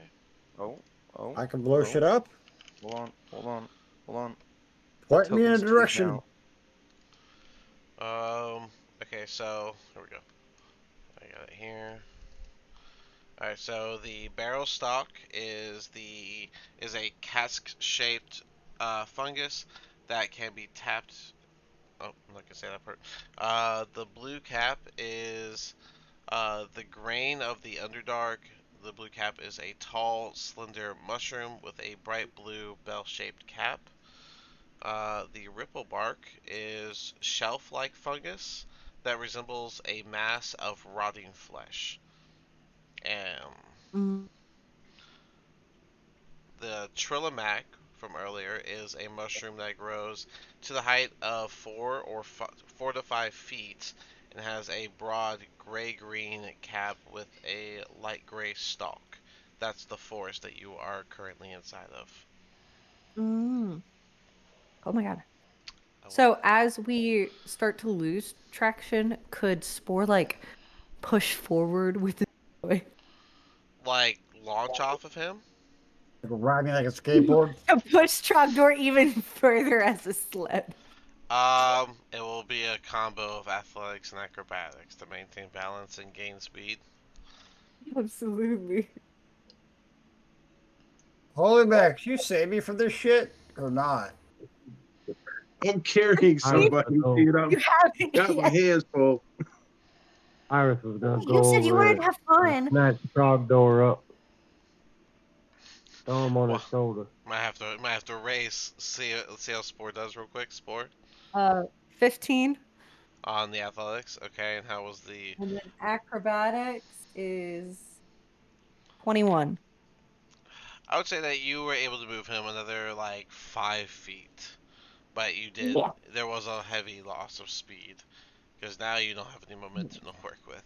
Oh, oh, I can blow oh. shit up. Hold on, hold on, hold on. The Point me in a token's tweaking direction. out. Okay, so here we go. I got it here. All right, so the barrel stalk is a cask-shaped fungus that can be tapped. Oh, I'm not gonna say that part. The blue cap is the grain of the Underdark. The blue cap is a tall, slender mushroom with a bright blue bell-shaped cap. The ripple bark is shelf-like fungus that resembles a mass of rotting flesh. And Mm. the Trillimac from earlier is a mushroom that grows to the height of 4 to 5 feet and has a broad gray-green cap with a light gray stalk. That's the forest that you are currently inside of. Mm. Oh my god. I will, So as we start to lose traction, could Spore like push forward with the like launch off of him. Ride me like a skateboard. to push Trogdor even further as a sled? It will be a combo of athletics and acrobatics to maintain balance and gain speed. Absolutely. Holy Max, you save me from this shit or not? I'm carrying Iris somebody, would go. dude. I'm You haven't got my yet. hands full. Iris was gonna You go said you over wanted to and have fun. snatch Trogdor up, throw him on Well, his shoulder. might have to race. See how Spore does real quick. Spore. Uh, 15. On the athletics. Okay, and how was the? And then acrobatics is 21. I would say that you were able to move him another like 5 feet, but you did. Yeah. There was a heavy loss of speed because now you don't have any momentum to work with.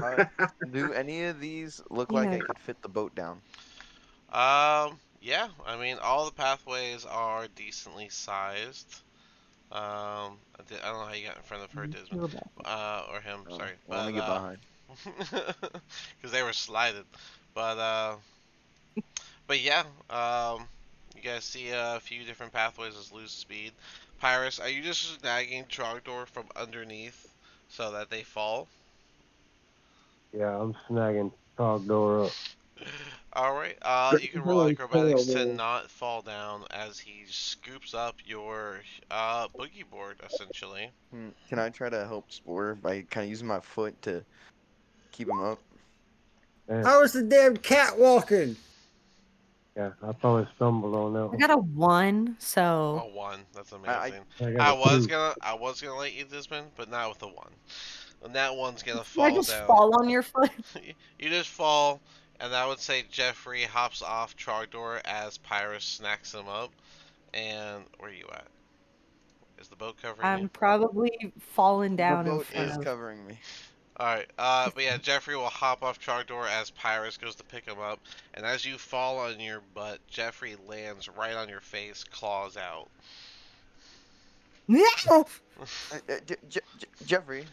Uh, do any of these look like Yeah. I could fit the boat down? Yeah. I mean, all the pathways are decently sized. I don't know how you got in front of her, Dismon, or him. Oh, Sorry, well, let me but get behind. because they were slided, but yeah. You guys see a few different pathways as lose speed. Pyrus, are you just snagging Trogdor from underneath so that they fall? Yeah, I'm snagging Talk Door up. All right. You can roll Really acrobatics to terrible. not fall down as he scoops up your boogie board, essentially. Can I try to help Spore by kind of using my foot to keep him up? And How is the damn cat walking? yeah, I probably stumbled on that I one. got a 1, so A one. That's I amazing. I got I a was 2. gonna I was gonna let you Dismon, but not with a one. And that one's gonna I fall just down. fall on your foot. You just fall, and I would say Jeffrey hops off Trogdor as Pyrus snacks him up. And where are you at? Is the boat covering you? I'm probably falling the down in boat front is of. covering me. Alright, but yeah, Jeffrey will hop off Trogdor as Pyrus goes to pick him up, and as you fall on your butt, Jeffrey lands right on your face, claws out. Jeffrey,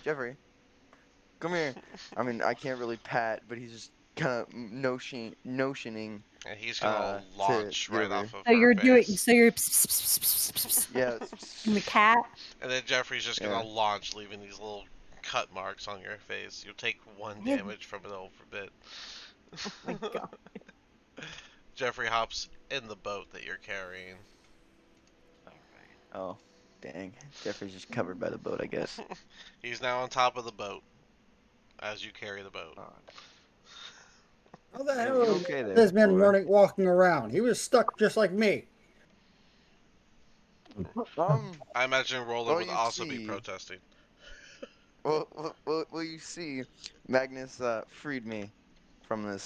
come here. I mean, I can't really pat, but he's just kind of notioning And he's gonna to launch get right over. off of So her you're doing. face. So you're. Yeah, And the cat. And then Jeffrey's just yeah. gonna launch, leaving these little cut marks on your face. You'll take one Oh damage from it over bit. my god. Jeffrey hops in the boat that you're carrying. All right. Oh, dang. Jeffrey's just covered by the boat, I guess. He's now on top of the boat as you carry the boat. How the You hell is okay there, this man Spore? walking around? He was stuck just like me. I imagine Roland Well, would you also be see, protesting. well, you see, Magnus freed me from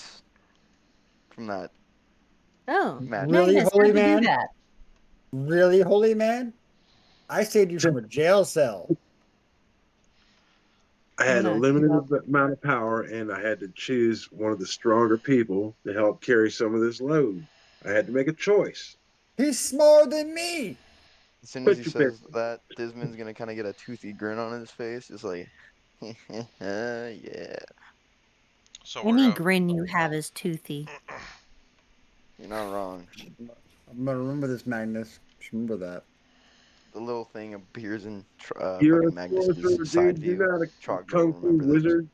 from that Oh, magic. Really, Magnus, holy how'd you do man? that? Really, holy man? I saved you from a jail cell. I I'm had a gonna give up. limited amount of power, and I had to choose one of the stronger people to help carry some of this load. I had to make a choice. He's smaller than me. As soon as he But you pick. says that, Disman's gonna kind of get a toothy grin on his face, just like, yeah, So we're Any going. grin you have is toothy. you're not wrong. I'm gonna remember this, Magnus. Just remember that. The little thing appears in You're a fucking Magnus's sorcerer, side dude. You're view. not a Trogdor will kung fu remember this. wizard.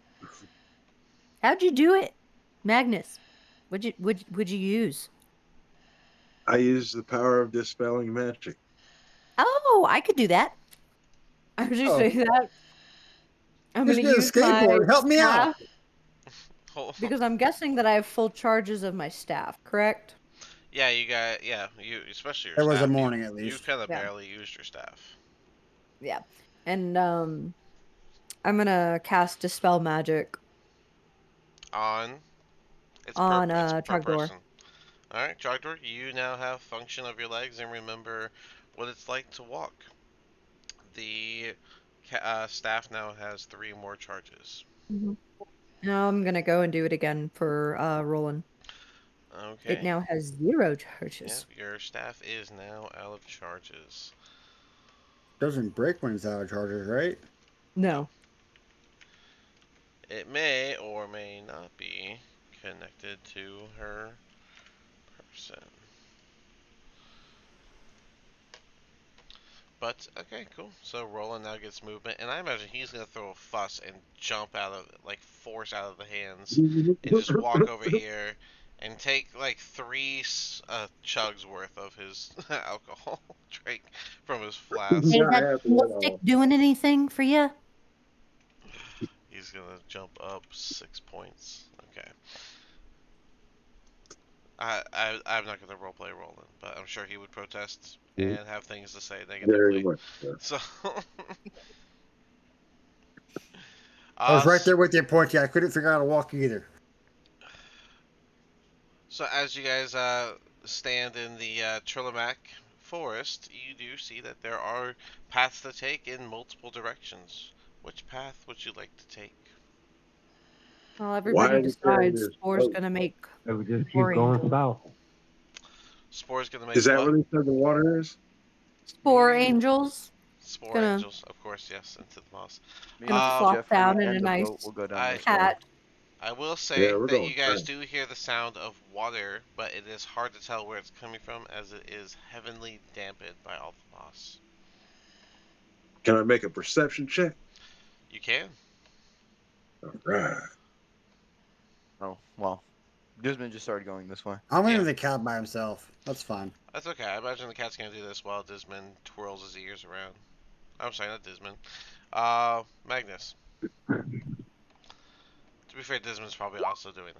How'd you do it, Magnus? Would you use? I use the power of dispelling magic. Oh, I could do that. I was just Oh, saying that. I'm just gonna get a use my skateboard. Help me out. staff because I'm guessing that I have full charges of my staff, correct? Yeah, you got. Yeah, you especially your There was a staff. morning at You least. kind of Yeah. barely used your staff. Yeah. And I'm gonna cast Dispel Magic On. on It's per Trogdor. person. All right, Trogdor, you now have function of your legs and remember what it's like to walk. The staff now has 3 more charges. Mhm. Now I'm gonna go and do it again for Roland. It Okay. now has 0 Yep, charges. your staff is now out of charges. Doesn't break when it's out of charges, right? No. No. It may or may not be connected to her person. But okay, cool. So Roland now gets movement, and I imagine he's gonna throw a fuss and jump out of, like, force out of the hands, and just walk over here and take like 3 chugs worth of his alcohol drink from his flask. Hey, is Not that happy cool at stick all. doing anything for you? He's gonna jump up 6 points. Okay. I'm not gonna roleplay Roland, but I'm sure he would protest and have things to say Very negatively. much. So. So, I was right s- there with you, Pointy. I couldn't figure out how to walk either. so as you guys stand in the Trillimac forest, you do see that there are paths to take in multiple directions. Which path would you like to take? Well, Why everybody is it carrying decides this Spore's boat? gonna make And we just keep Spore going Angels. south. Spore's gonna make Is that what? what he said the water is? Spore Me, Angels Spore gonna angels, of course, yes, into the moss. me, gonna Um, flop Jeffrey, down in a and the nice boat will go down I this way. patch. I will Yeah, say we're that going you guys fast. do hear the sound of water, but it is hard to tell where it's coming from as it is heavily dampened by all the moss. Can I make a perception check? You can. All right. Oh, well, Desmond just started going this way. I'm Yeah, leaving the cat by himself. That's fine. that's okay. I imagine the cat's gonna do this while Dismon twirls his ears around. I'm sorry, not Dismon. Magnus. To be fair, Dismon's probably also doing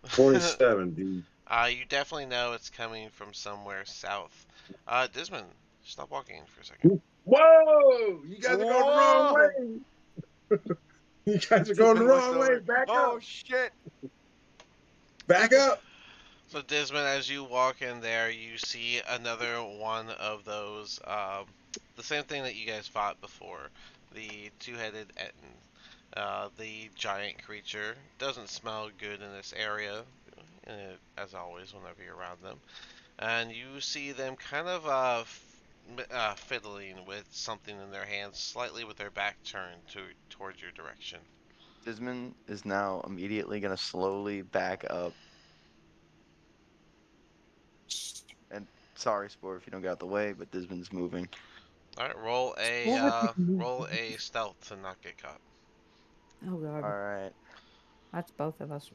that. 27, dude. You definitely know it's coming from somewhere south. Dismon, stop walking for a second. Whoa! You guys are going the wrong Whoa! way. You guys are going the Desmond looks wrong way. over. Back Oh up. shit! Back up. So Dismon, as you walk in there, you see another one of those, the same thing that you guys fought before, the two-headed Etten. The giant creature doesn't smell good in this area, as always whenever you're around them. And you see them kind of fiddling with something in their hands, slightly with their back turned towards your direction. Desmond is now immediately gonna slowly back up. And sorry, Spore, if you don't get out the way, but Desmond's moving. All right, roll a Spore would be roll a stealth to not get caught. Oh god, All right. that's both of us.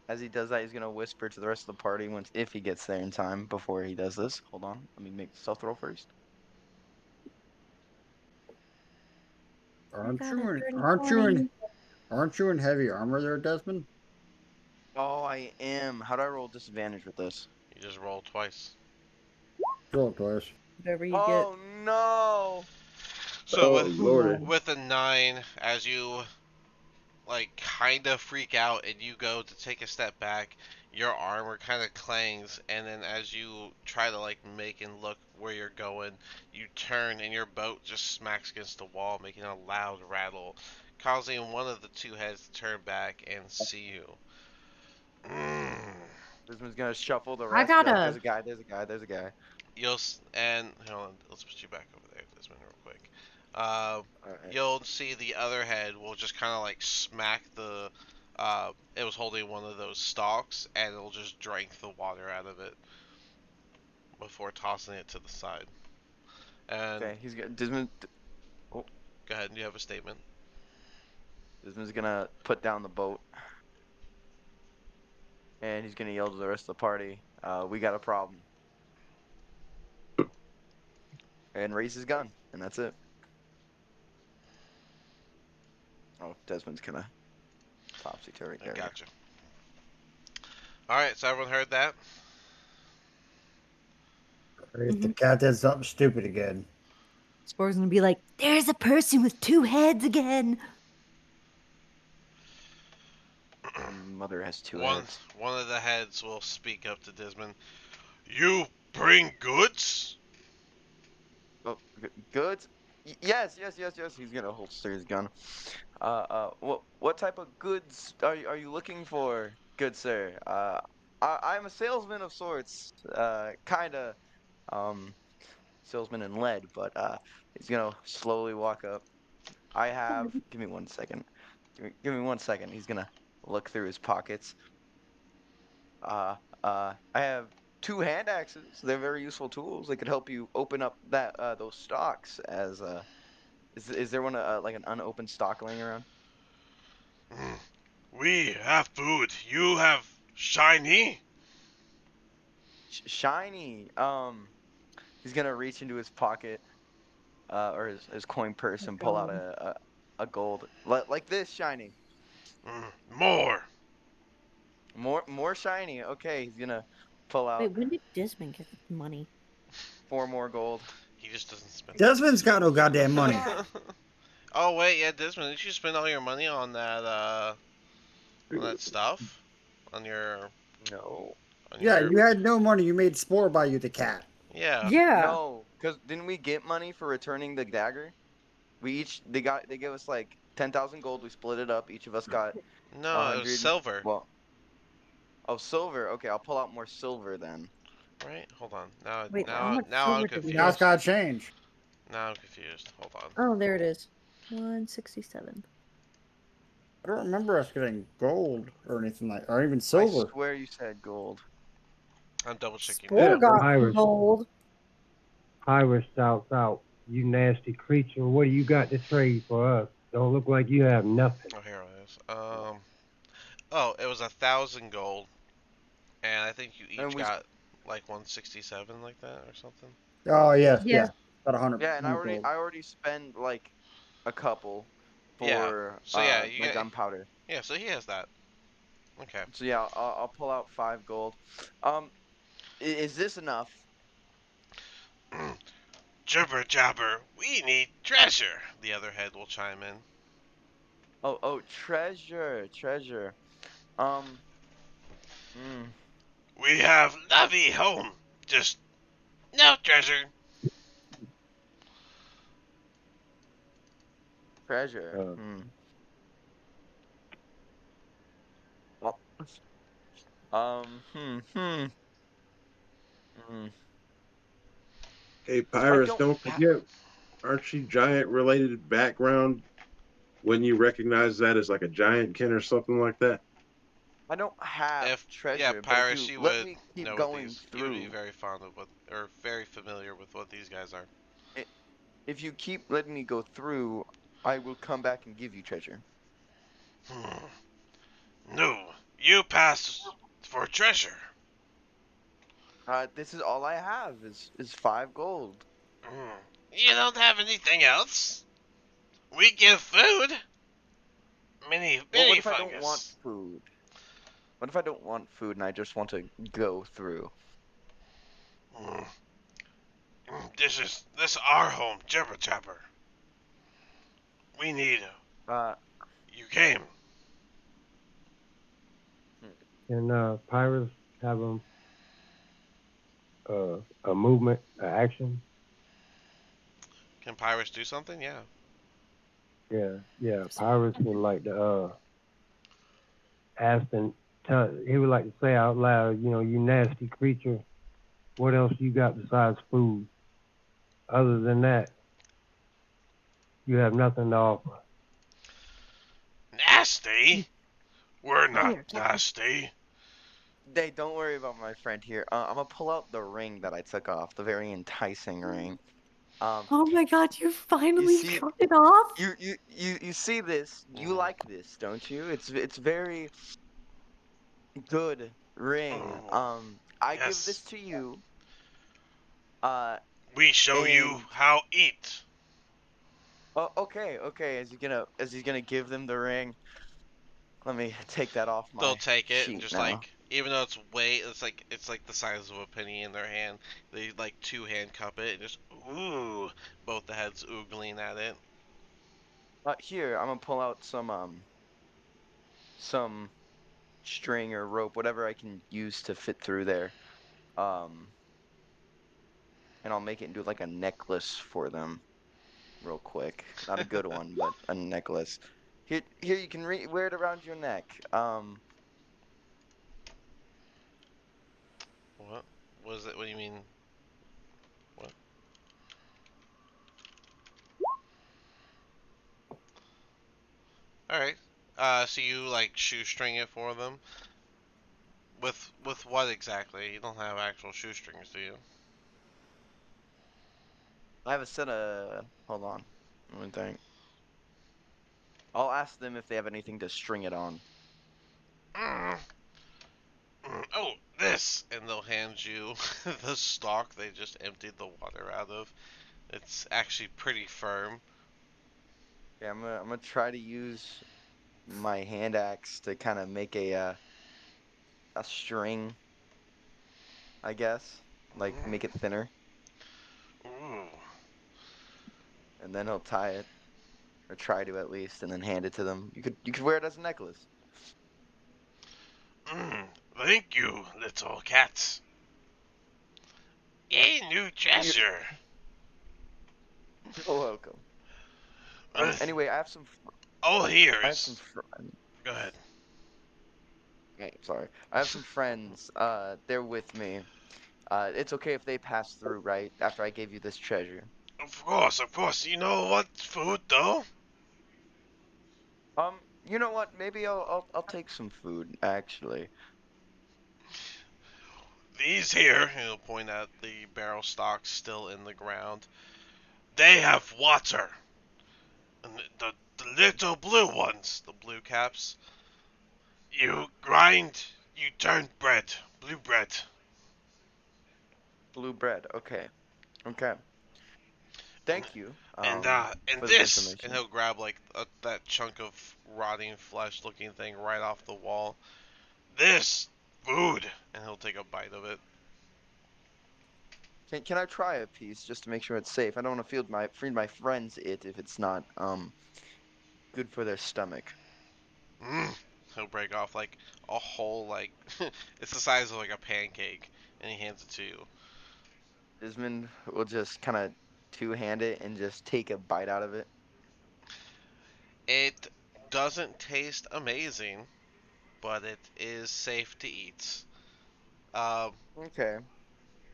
As he does that, he's gonna whisper to the rest of the party once if he gets there in time before he does this. Hold on, let me make the stealth roll first. I Aren't got you a in? dirty Aren't you 20. in? Aren't you in heavy armor there, Desmond? Oh, I am. How do I roll disadvantage with this? You just roll twice. Roll it twice. Whatever you get. Oh no! So Oh, with Lordy. with a 9, as you like kind of freak out and you go to take a step back, your armor kind of clangs, and then as you try to like make and look where you're going, you turn and your boat just smacks against the wall, making a loud rattle, causing one of the two heads to turn back and see you. Mm. Desmond's gonna shuffle the I rest. Be got like, there's a. a guy. There's a guy. There's a guy. And hold on, let's put you back over there, Desmond, real quick. Uh, All right. you'll see the other head will just kind of like smack the. It was holding one of those stalks, and it'll just drink the water out of it before tossing it to the side. And Okay. He's gonna Desmond. Oh, go ahead, you have a statement. Desmond's gonna put down the boat, and he's gonna yell to the rest of the party, "We got a problem!" And raise his gun, and that's it. Oh, Desmond's gonna topsy turvy. I There we go. gotcha. All right, so everyone heard that. If the cat did something stupid again. Spore's gonna be like, there's a person with two heads again. My mother has two one heads. one of the heads will speak up to Desmond. You bring goods? Oh, goods? Yes, yes, yes, yes. He's gonna holster his gun. What type of goods are you looking for, good sir? I'm a salesman of sorts. Kinda, um, salesman in lead, but he's gonna slowly walk up. I have. Give me 1 second. Give me 1 second. He's gonna look through his pockets. I have two hand axes. They're very useful tools. They could help you open up that those stocks. As is there one like an unopened stock laying around? Mm. We have food. You have shiny? Shiny. He's gonna reach into his pocket, or his coin purse and pull out a gold like this shiny. More. More shiny. Okay, he's gonna pull out. Wait, when did Desmond get the money? 4 more gold. He just doesn't spend. Desmond's got no goddamn money. Oh wait, yeah, Desmond, did you spend all your money on that stuff? On your No. on Yeah, your you had no money. You made Spore buy you the cat. yeah. Yeah. No, because didn't we get money for returning the dagger? They gave us like 10,000 gold. We split it up. Each of us got a No, it was hundred. silver. Well, oh, silver. Okay, I'll pull out more silver then. Right? Hold on. Now Wait, how now much now I'm silver did we Now it's confused. get? got to change. Now I'm confused. Hold on. Oh, there it is. 167. I don't remember us getting gold or anything like, or even I silver. swear you said gold. I'm double checking Spore now. Yeah, got Iris. gold. Iris shouts out, "You nasty creature! What do you got to trade for us? Don't look like you have nothing." Oh, here it is. Oh, it was 1,000 gold, and I think you And each we, got like 167 like that or something. Oh yes, Yeah. yeah, about 100, yeah, and 100 gold. I already spent like a couple Yeah. for So yeah, you my get gunpowder. yeah. So he has that. Okay. So yeah, I'll pull out 5 gold. Is this enough? Jibber jabber, we need treasure. The other head will chime in. Oh, treasure. Um, mm, We have lovely home, just no treasure. treasure. Uh, Well, um, hmm, hmm, hmm. Hey, I Pyrus, don't don't ha forget, aren't you giant related background? Wouldn't you recognize that as like a giant kin or something like that? I don't have If yeah, treasure, but if Pyrus, you you let would me keep know what going these. You would be through, very fond of what, or very familiar with what these guys are. i- if you keep letting me go through, I will come back and give you treasure. Hmm. No, you pass for treasure. This is all I have is 5 gold. Hmm. You don't have anything else? We give food. Mini Well, what mini if I don't want fungus. food? What if I don't want food and I just want to go through? Hmm. This our home, Jibber Jabber. We need Uh, you came. hmm. Can Pyrus have a movement, an action? Can Pyrus do something? Yeah. Yeah. Pyrus would like to ask and he would like to say out loud, you nasty creature. What else you got besides food? Other than that, you have nothing to offer. Nasty? We're not Here, take this. nasty. Hey, don't worry about my friend here. I'm gonna pull out the ring that I took off, the very enticing ring. Um, Oh my god, you you finally see, cut it off? you see this? You Mm. like this, don't you? It's very good ring. Oh, I give this yes. to you. Uh, We show you and how eat. oh, okay. As he's gonna give them the ring, let me take that off They'll my take it and sheet just now. like, even though it's like the size of a penny in their hand. They like two hand cup it and just ooh, both the heads oogling at it. Here, I'm gonna pull out some string or rope, whatever I can use to fit through there. Um, and I'll make it into like a necklace for them real quick. Not a good one, but a necklace. Here you can wear it around your neck. What? What is it? What do you mean? What? All right. So you like shoestring it for them? With what exactly? You don't have actual shoestrings, do you? I have a set of. Hold on. Let me think. I'll ask them if they have anything to string it on. Mm, oh, this, and they'll hand you the stalk they just emptied the water out of. It's actually pretty firm. Yeah, I'm gonna try to use my hand axe to kind of make a string, I guess. Like make it thinner. and then he'll tie it, or try to at least, and then hand it to them. You could wear it as a necklace. Mm, thank you, little cat. A new You're, treasure. you're welcome. Uh, Anyway, all here I have some is. friends. Go ahead. Okay, sorry. I have some friends. They're with me. It's okay if they pass through, right? After I gave you this treasure. Of course, of course. You know what food though? You know what? Maybe I'll take some food, actually. These here, he'll point at the barrel stocks still in the ground. They have water. And the little blue ones, the blue caps, you grind, you turn bread, blue bread. Blue bread. Okay. Okay. And Thank you. and For this this, and information. he'll grab like that chunk of rotting flesh-looking thing right off the wall. This food, and he'll take a bite of it. Can I try a piece just to make sure it's safe? I don't want to feed my friends it if it's not good for their stomach. Mm. He'll break off like a whole like it's the size of like a pancake, and he hands it to you. Desmond will just kind of two-hand it and just take a bite out of it. It doesn't taste amazing, but it is safe to eat. Um, Okay.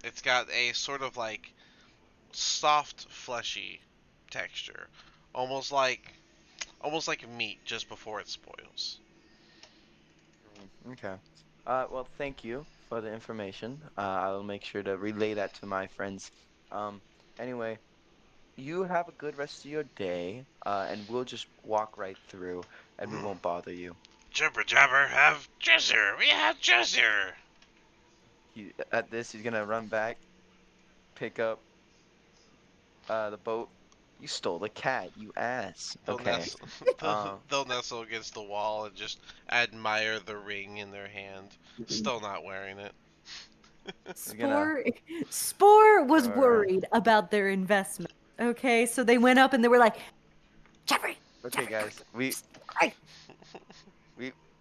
it's got a sort of like soft, fleshy texture, almost like almost like meat just before it spoils. Okay. Well, thank you for the information. I'll make sure to relay that to my friends. Um, anyway, you have a good rest of your day, and we'll just walk right through, and we Mm. won't bother you. Jibber jabber, have treasure. We have treasure. At this, he's gonna run back, pick up the boat. You stole the cat, you ass. They'll Okay. nestle. Uh, They'll nestle against the wall and just admire the ring in their hand. Still not wearing it. he's gonna. Spore was All right. worried about their investment. Okay, so they went up and they were like, Jeffrey, Okay, Jeffrey, guys. Jeffrey.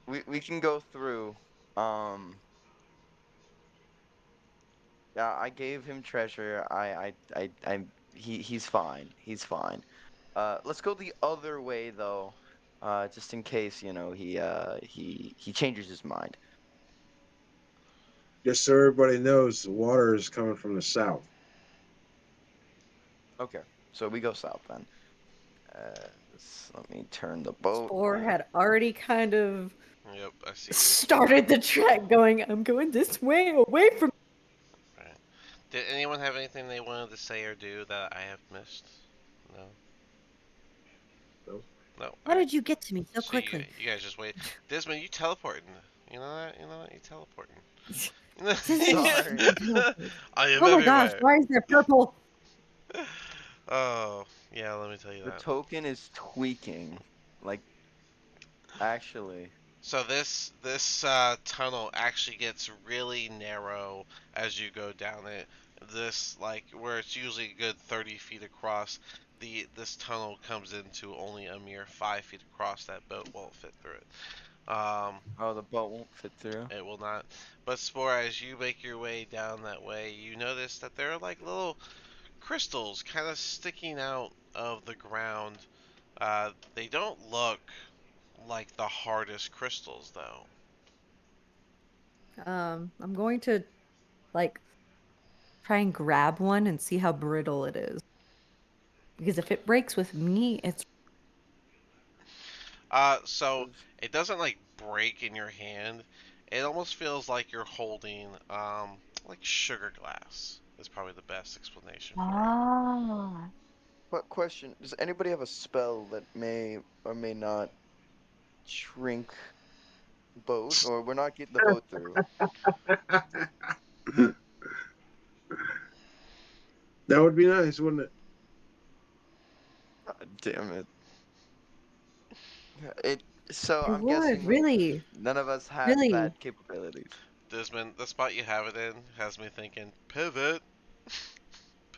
We we can go through. Um. Yeah, I gave him treasure. He's fine. He's fine. Let's go the other way though, just in case, he changes his mind. Just so everybody knows, the water is coming from the south. Okay, so we go south then. Let me turn the boat. Spore had already kind of Yep, I see you. started the trek going, I'm going this way, away from. Right. Did anyone have anything they wanted to say or do that I have missed? No. So, No. How Alright. did you get to me so So you quickly? you guys just wait. Desmond, you teleporting. You know that? You know that? You teleporting. Sorry. I am Oh my gosh, everywhere. why is there purple? Oh, yeah, let me tell you The that. token is tweaking. Like, actually. So this tunnel actually gets really narrow as you go down it. This like where it's usually a good 30 feet across. This tunnel comes into only a mere 5 feet across. That boat won't fit through it. Oh, the boat won't fit through. It will not. But Spore, as you make your way down that way, you notice that there are like little crystals kind of sticking out of the ground. They don't look like the hardest crystals though. I'm going to like try and grab one and see how brittle it is. Because if it breaks with me, it's So it doesn't like break in your hand. It almost feels like you're holding like sugar glass. Is probably the best explanation for it. ah. What question? Does anybody have a spell that may or may not shrink boat, or we're not getting the boat through? that would be nice, wouldn't it? God damn it. It so It I'm would, guessing really, none of us has really. that capabilities. Desmond, the spot you have it in has me thinking pivot,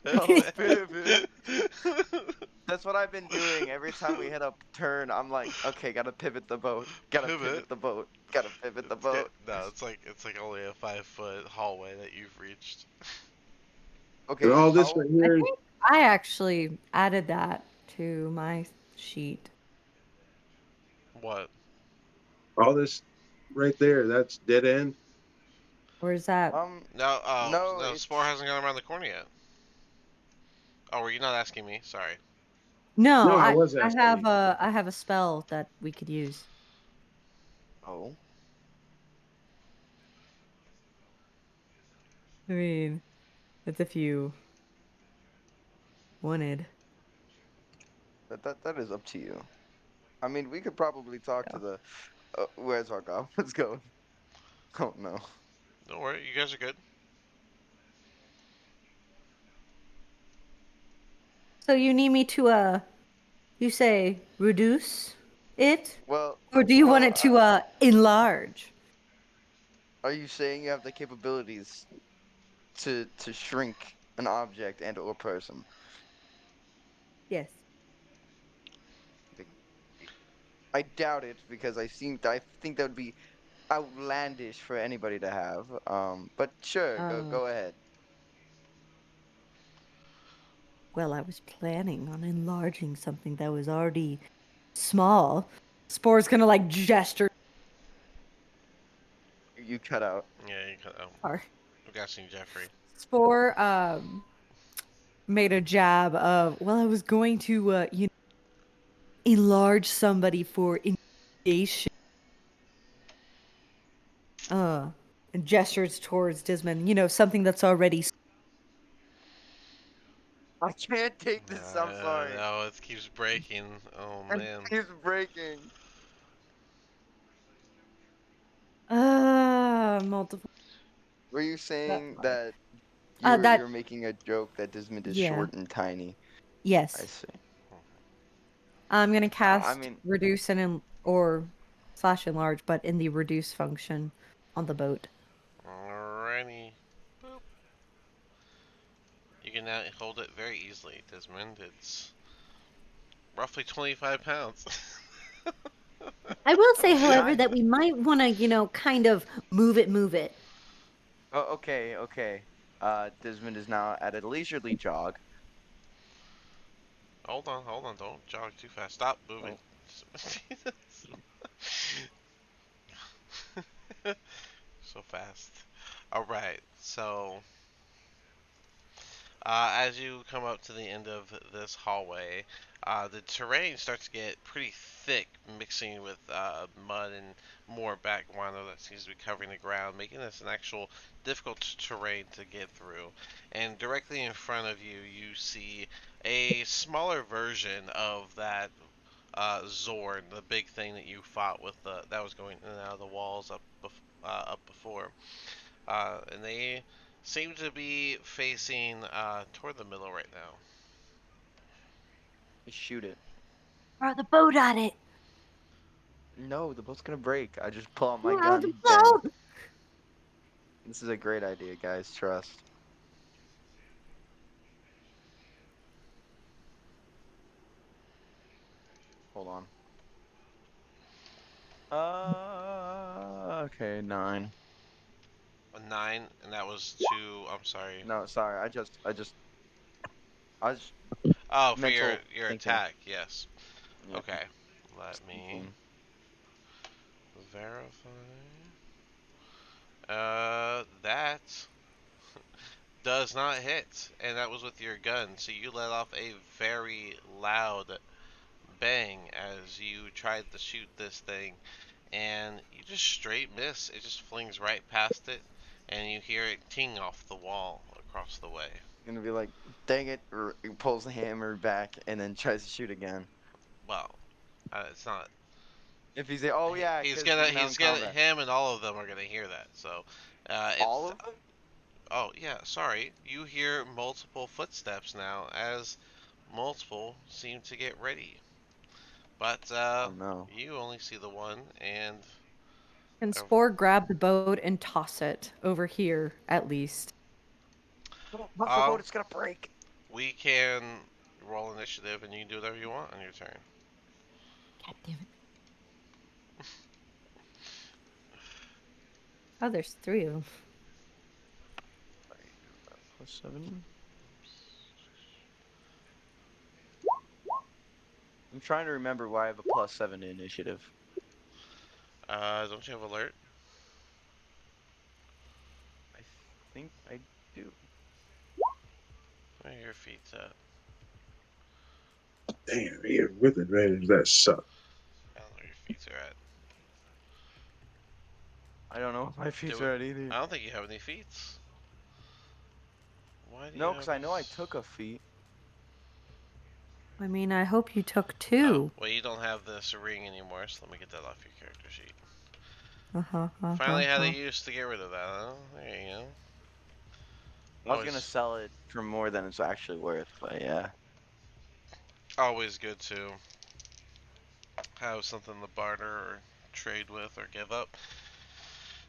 Oh, pivot. pivot. That's what I've been doing. Every time we hit a turn, I'm like, okay, gotta pivot the boat. Gotta Pivot. pivot the boat. Gotta pivot the boat. No, it's like only a 5 foot hallway that you've reached. And Okay, all this how right I here, think I actually added that to my sheet. What? all this right there, that's dead end. Or is that? No, no, no, Spore it's hasn't gone around the corner yet. Oh, were you not asking me? Sorry. No, No, I I was I asking have you. a spell that we could use. oh. I mean, that's if you wanted. That is up to you. I mean, we could probably talk to Yeah. the. Where's our goblins going? Oh no. Don't worry, you guys are good. So you need me to you say reduce it, Well, or do you want well, it to enlarge? are you saying you have the capabilities to shrink an object and or person? Yes. I doubt it because I think that would be outlandish for anybody to have. But sure, Uh, go ahead. well, I was planning on enlarging something that was already small. Spore's gonna like gesture. You cut out. Yeah, you can. Or I'm guessing Jeffrey. Spore made a jab of, well, I was going to enlarge somebody for initiation. And gestures towards Dismond. You know, something that's already. I can't take this. I'm sorry. No, it keeps breaking. Oh It man. keeps breaking. Multiple. Were you That's saying fine. that That you're making a joke that Dismond is yeah. short and tiny? I Yes. see. I'm gonna I cast mean, reduce and or slash enlarge, but in the reduce function on the boat. Alrighty. Boop. You can now hold it very easily, Desmond. It's roughly 25 pounds. I will say, however, nice. that we might want to, kind of move it. Oh, okay, okay. Dismond is now at a leisurely jog. Hold on, don't jog too fast. Stop moving. Oh, So fast. Alright, so as you come up to the end of this hallway, the terrain starts to get pretty thick, mixing with mud and more back guano that seems to be covering the ground, making this an actual difficult terrain to get through. And directly in front of you, you see a smaller version of that Zorn, the big thing that you fought with, that was going in and out of the walls up before. And they seem to be facing toward the middle right now. shoot it. Throw the boat at it. No, the boat's gonna break. I just pull out my Throw the gun. Bang. boat. This is a great idea, guys. Trust. Hold on. Okay, 9. A 9, and that was 2. I'm sorry. No, sorry. I was Oh, for mental your thinking. attack, yes. Yeah, Okay, let me thinking. verify. That does not hit, and that was with your gun. So you let off a very loud bang as you tried to shoot this thing, and you just straight miss. It just flings right past it, and you hear it ting off the wall across the way. Gonna be like, dang it, or he pulls the hammer back and then tries to shoot again. Well, it's not. If he's like, oh yeah, because we're now in He's gonna, combat. him and all of them are gonna hear that. So, All it's, of them? oh yeah, sorry. You hear multiple footsteps now as multiple seem to get ready. But, Oh no. you only see the one, and, Can uh, Spore grab the boat and toss it over here, at least? Run for the uh, boat, it's gonna break. we can roll initiative, and you can do whatever you want on your turn. God damn it. Oh, there's 3 of them. +7. I'm trying to remember why I have a +7 to initiative. Don't you have alert? I think I do. Where are your feet at? Damn, here with advantage, that sucks. I don't know where your feet are at. I don't know if my feet Do are it. at either. I don't think you have any feats. Why do you No, because have I know I this? took a feat. I mean, I hope you took Oh, 2. well, you don't have this ring anymore, so let me get that off your character sheet. Uh-huh, Finally had a use to get rid of that, huh? There you go. I was gonna Always, sell it for more than it's actually worth, but yeah. always good to have something to barter or trade with or give up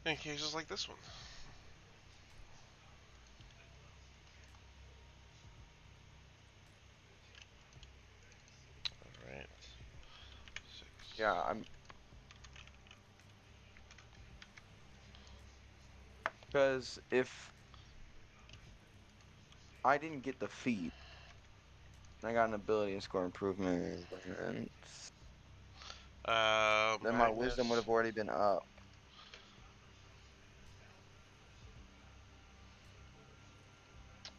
in cases like this one. Alright. 6. Yeah, I'm because if I didn't get the feat, I got an ability and score improvement, and then my wisdom would Magnus. have already been up.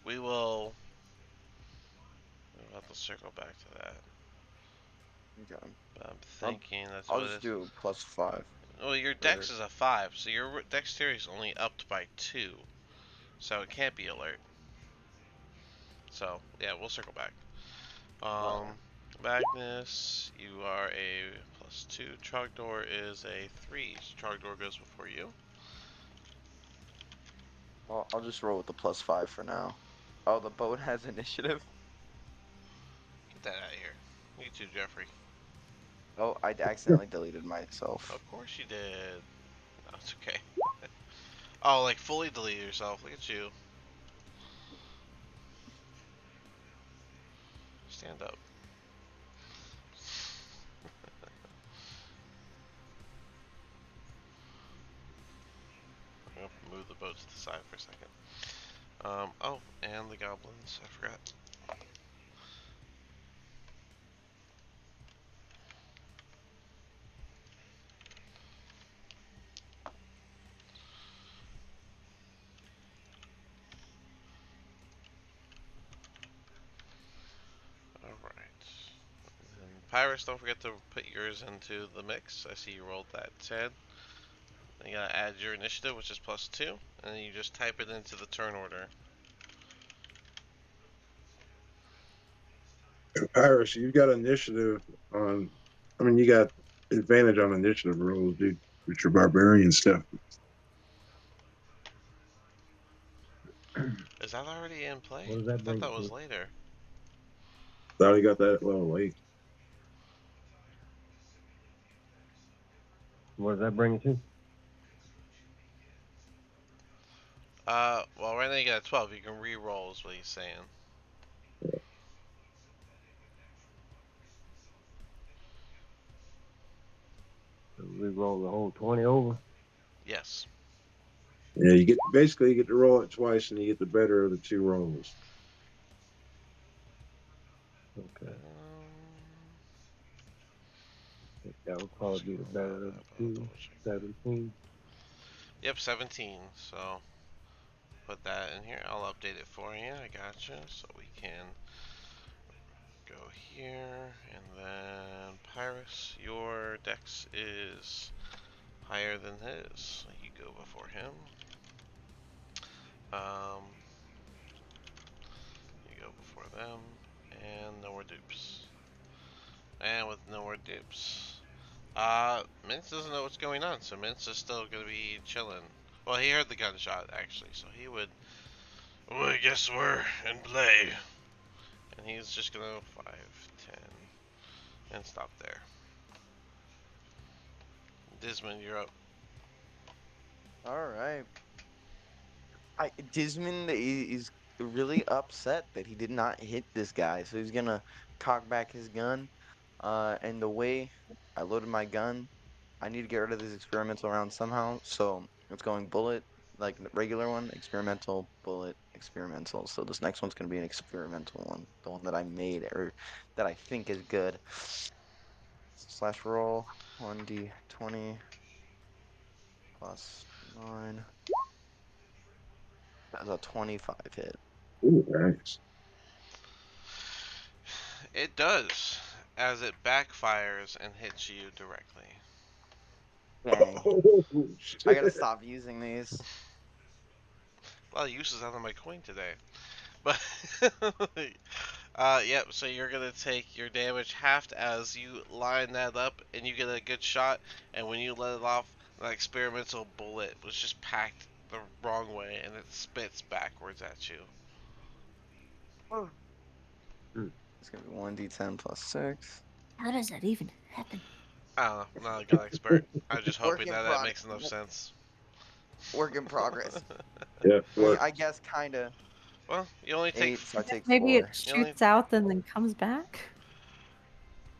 We will. We'll have to circle back to that. Okay. But I'm I'll thinking that's I'll what it just is. do +5. Well, your dex is a 5, so your dexterity is only upped by 2. So it can't be alert. So, yeah, we'll circle back. Alright. Magnus, you are a +2. Trogdor is a 3. So Trogdor goes before you. I'll just roll with the +5 for now. Oh, the boat has initiative. Get that out of here. You too, Jeffrey. Oh, I accidentally deleted myself. Of course you did. No, it's okay. Oh, like fully delete yourself. Look at you. Stand up. I'm gonna move the boat to the side for a second. Oh, and the goblins. I forgot. Alright. And Pyrus, don't forget to put yours into the mix. I see you rolled that 10. Then you gotta add your initiative, which is +2, and then you just type it into the turn order. Pyrus, you got initiative on. I mean, you got advantage on initiative rolls, dude, with your barbarian stuff. Is that already in play? What does I that thought bring that you was to? later. Thought he got that at level 8. What does that bring you to? Well, right now you got a 12. You can re-roll, is what he's saying. We roll the whole 20 over. Yes. Yeah, you get basically you get to roll it twice, and you get the better of the 2 rolls. Okay. That would Let's probably be the scroll that better of the up. I'll two. double check that. 17. Yep, 17. So put that in here. I'll update it for you. I gotcha. So we can go here, and then Pyrus, your dex is higher than his. You go before him. Um, you go before them, and no more dupes. And with no more dupes, Mince doesn't know what's going on, so Mince is still gonna be chilling. Well, he heard the gunshot actually, so he would. Well, I guess we're in play. And he's just gonna 5, 10, and stop there. Dismond, you're up. All right. Dismond is really upset that he did not hit this guy. So he's gonna cock back his gun. And the way I loaded my gun, I need to get rid of this experimental round somehow. So it's going bullet, like the regular one, experimental, bullet, experimental. So this next one's gonna be an experimental one, the one that I made or that I think is good. Slash roll 1d20 plus 9. That's a 25 hit. Ooh, nice. It does, as it backfires and hits you directly. Dang. Oh, I gotta shit. stop using these. A lot of uses out of my coin today. But yep, so you're gonna take your damage halved as you line that up and you get a good shot, and when you let it off, that experimental bullet was just packed the wrong way and it spits backwards at you. Oh. Hmm. It's gonna be 1d10 plus 6. How does that even happen? I don't know, I'm not a gun expert. I'm just Work hoping in that prog makes enough sense. work in progress. Yeah, work. I guess kinda. Well, you only take 8, so I take Maybe it 4. you only shoots out and then comes back.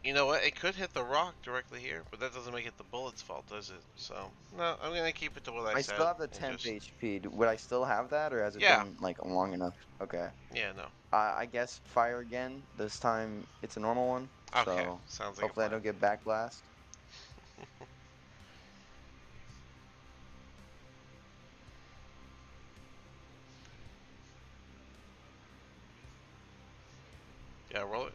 you know what? It could hit the rock directly here, but that doesn't make it the bullet's fault, does it? So no, I'm gonna keep it to what I I said still have the and 10th just HP. Would I still have that, or has it yeah, been like long enough? Okay. yeah, no. I guess fire again. This time it's a normal one, Okay, so sounds like a hopefully I plan. don't get backblast. Yeah, roll it.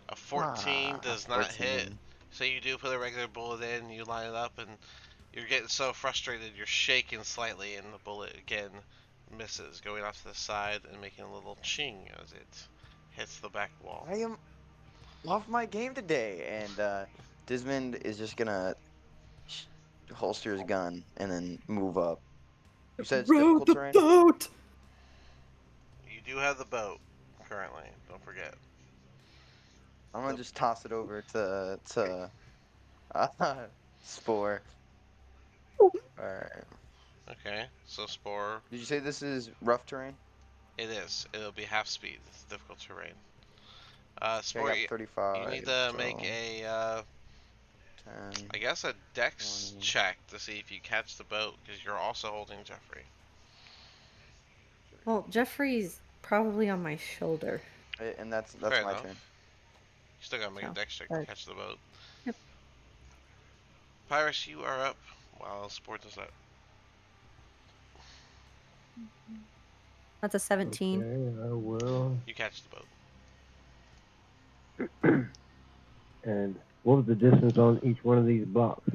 A 14 Ah, does not hit. 14. So you do put a regular bullet in, you line it up, and you're getting so frustrated you're shaking slightly, and the bullet again misses, going off to the side and making a little ching as it hits the back wall. I am off my game today, and Desmond is just gonna holster his gun and then move up. You said it's Row difficult the terrain? boat. You do have the boat currently, don't forget. I'm gonna The, just toss it over to Spore. Alright. okay, so Spore, Did you say this is rough terrain? it is. It'll be half speed. It's difficult terrain. Okay, I Spore, got you 35, need to make so a, 10, I guess a dex 20. check to see if you catch the boat, because you're also holding Jeffrey. Well, Jeffrey's probably on my shoulder. And that's Fair my turn. enough. You still gotta make a So, dex check to but catch the boat. yep. Pyrus, you are up while Sport does that. That's a 17. Okay, I will. You catch the boat. And what was the distance on each one of these blocks?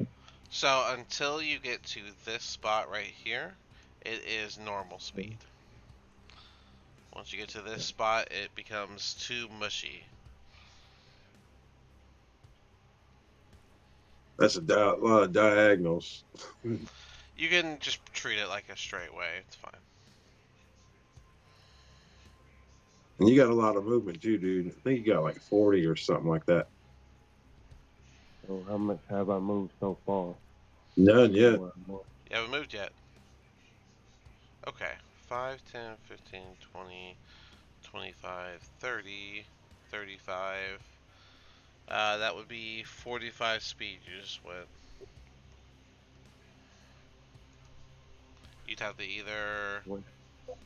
So until you get to this spot right here, it is normal speed. Once you get to this spot, it becomes too mushy. That's a lot of diagonals. You can just treat it like a straight way. It's fine. And you got a lot of movement too, dude. I think you got like 40 or something like that. So how much have I moved so far? None yet. You haven't moved yet. Okay. 5, 10, 15, 20, 25, 30, 35. That would be 45 speed you just went. You'd have to either What?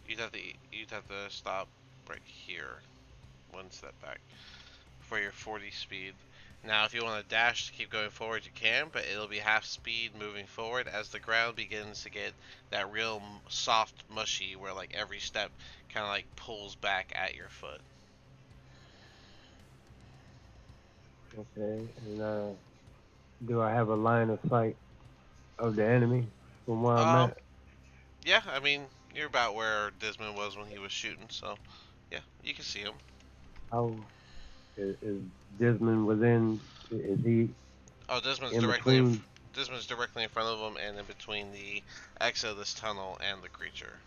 you'd have to stop right here, one step back for your 40 speed. Now, if you want to dash to keep going forward, you can, but it'll be half speed moving forward as the ground begins to get that real soft mushy, where like every step kind of like pulls back at your foot. Okay, and do I have a line of sight of the enemy from where I'm Um, at? yeah, I mean you're about where Desmond was when he was shooting, so yeah, you can see him. How is Desmond within? Is he Oh, in between? Desmond's directly in front of him and in between the exit of this tunnel and the creature.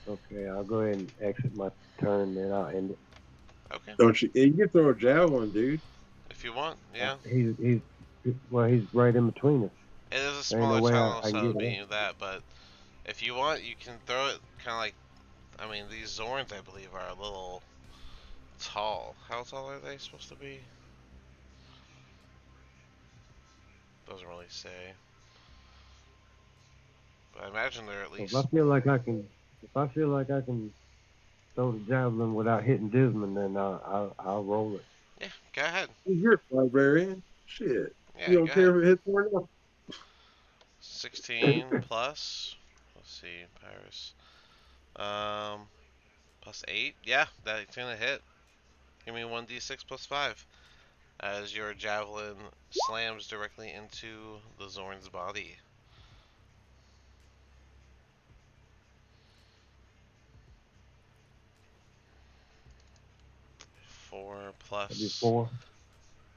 Okay, I'll go ahead and exit my turn, then I'll end it. Okay, Don't you? You can throw a javelin, dude. if you want, yeah. He's right in between us. It is a There ain't no smaller way tunnel, I can so it'll get away. be that, but If you want, you can throw it kind of like. I mean, these Zorns, I believe, are a little tall. How tall are they supposed to be? Doesn't really say. But I imagine they're at So if I least. feel like I can throw the javelin without hitting Dismond, then I'll roll it. Yeah, go ahead. You're a barbarian. Shit. Yeah, You don't go ahead. care if it hits or not? 16 plus. Let's see, Pyrus. Plus 8. Yeah, that's gonna hit. Give me 1d6 plus 5. As your javelin slams directly into the Zorn's body. 4 That'd be plus 4.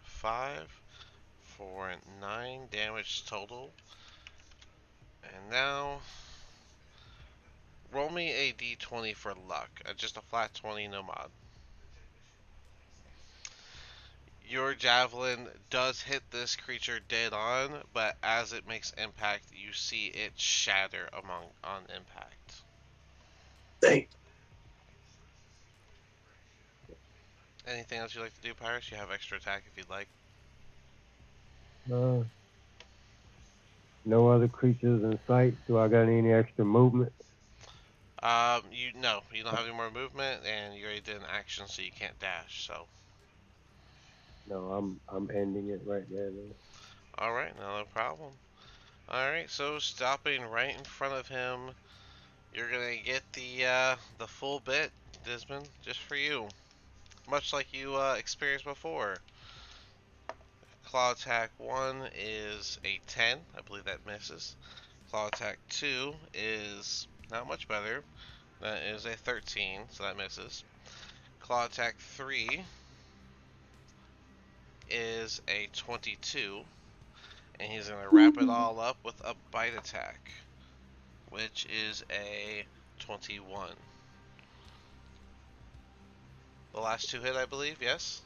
5 for 9 damage total. And now, roll me a d20 for luck. Just a flat 20, no mod. Your javelin does hit this creature dead on, but as it makes impact, you see it shatter on impact. Dang. Anything else you'd like to do, Pyrus? You have extra attack if you'd like. No other creatures in sight. Do I got any extra movement? You don't have any more movement, and you already did an action, so you can't dash. So, No, I'm ending it right there. Then. all right, no problem. All right, so stopping right in front of him, you're gonna get the full bit, Dismond, just for you, much like you experienced before. Claw attack 1 is a 10. I believe that misses. Claw attack 2 is not much better. That is a 13, so that misses. Claw attack 3 is a 22. And he's going to wrap it all up with a bite attack, which is a 21. The last two hit, I believe, yes?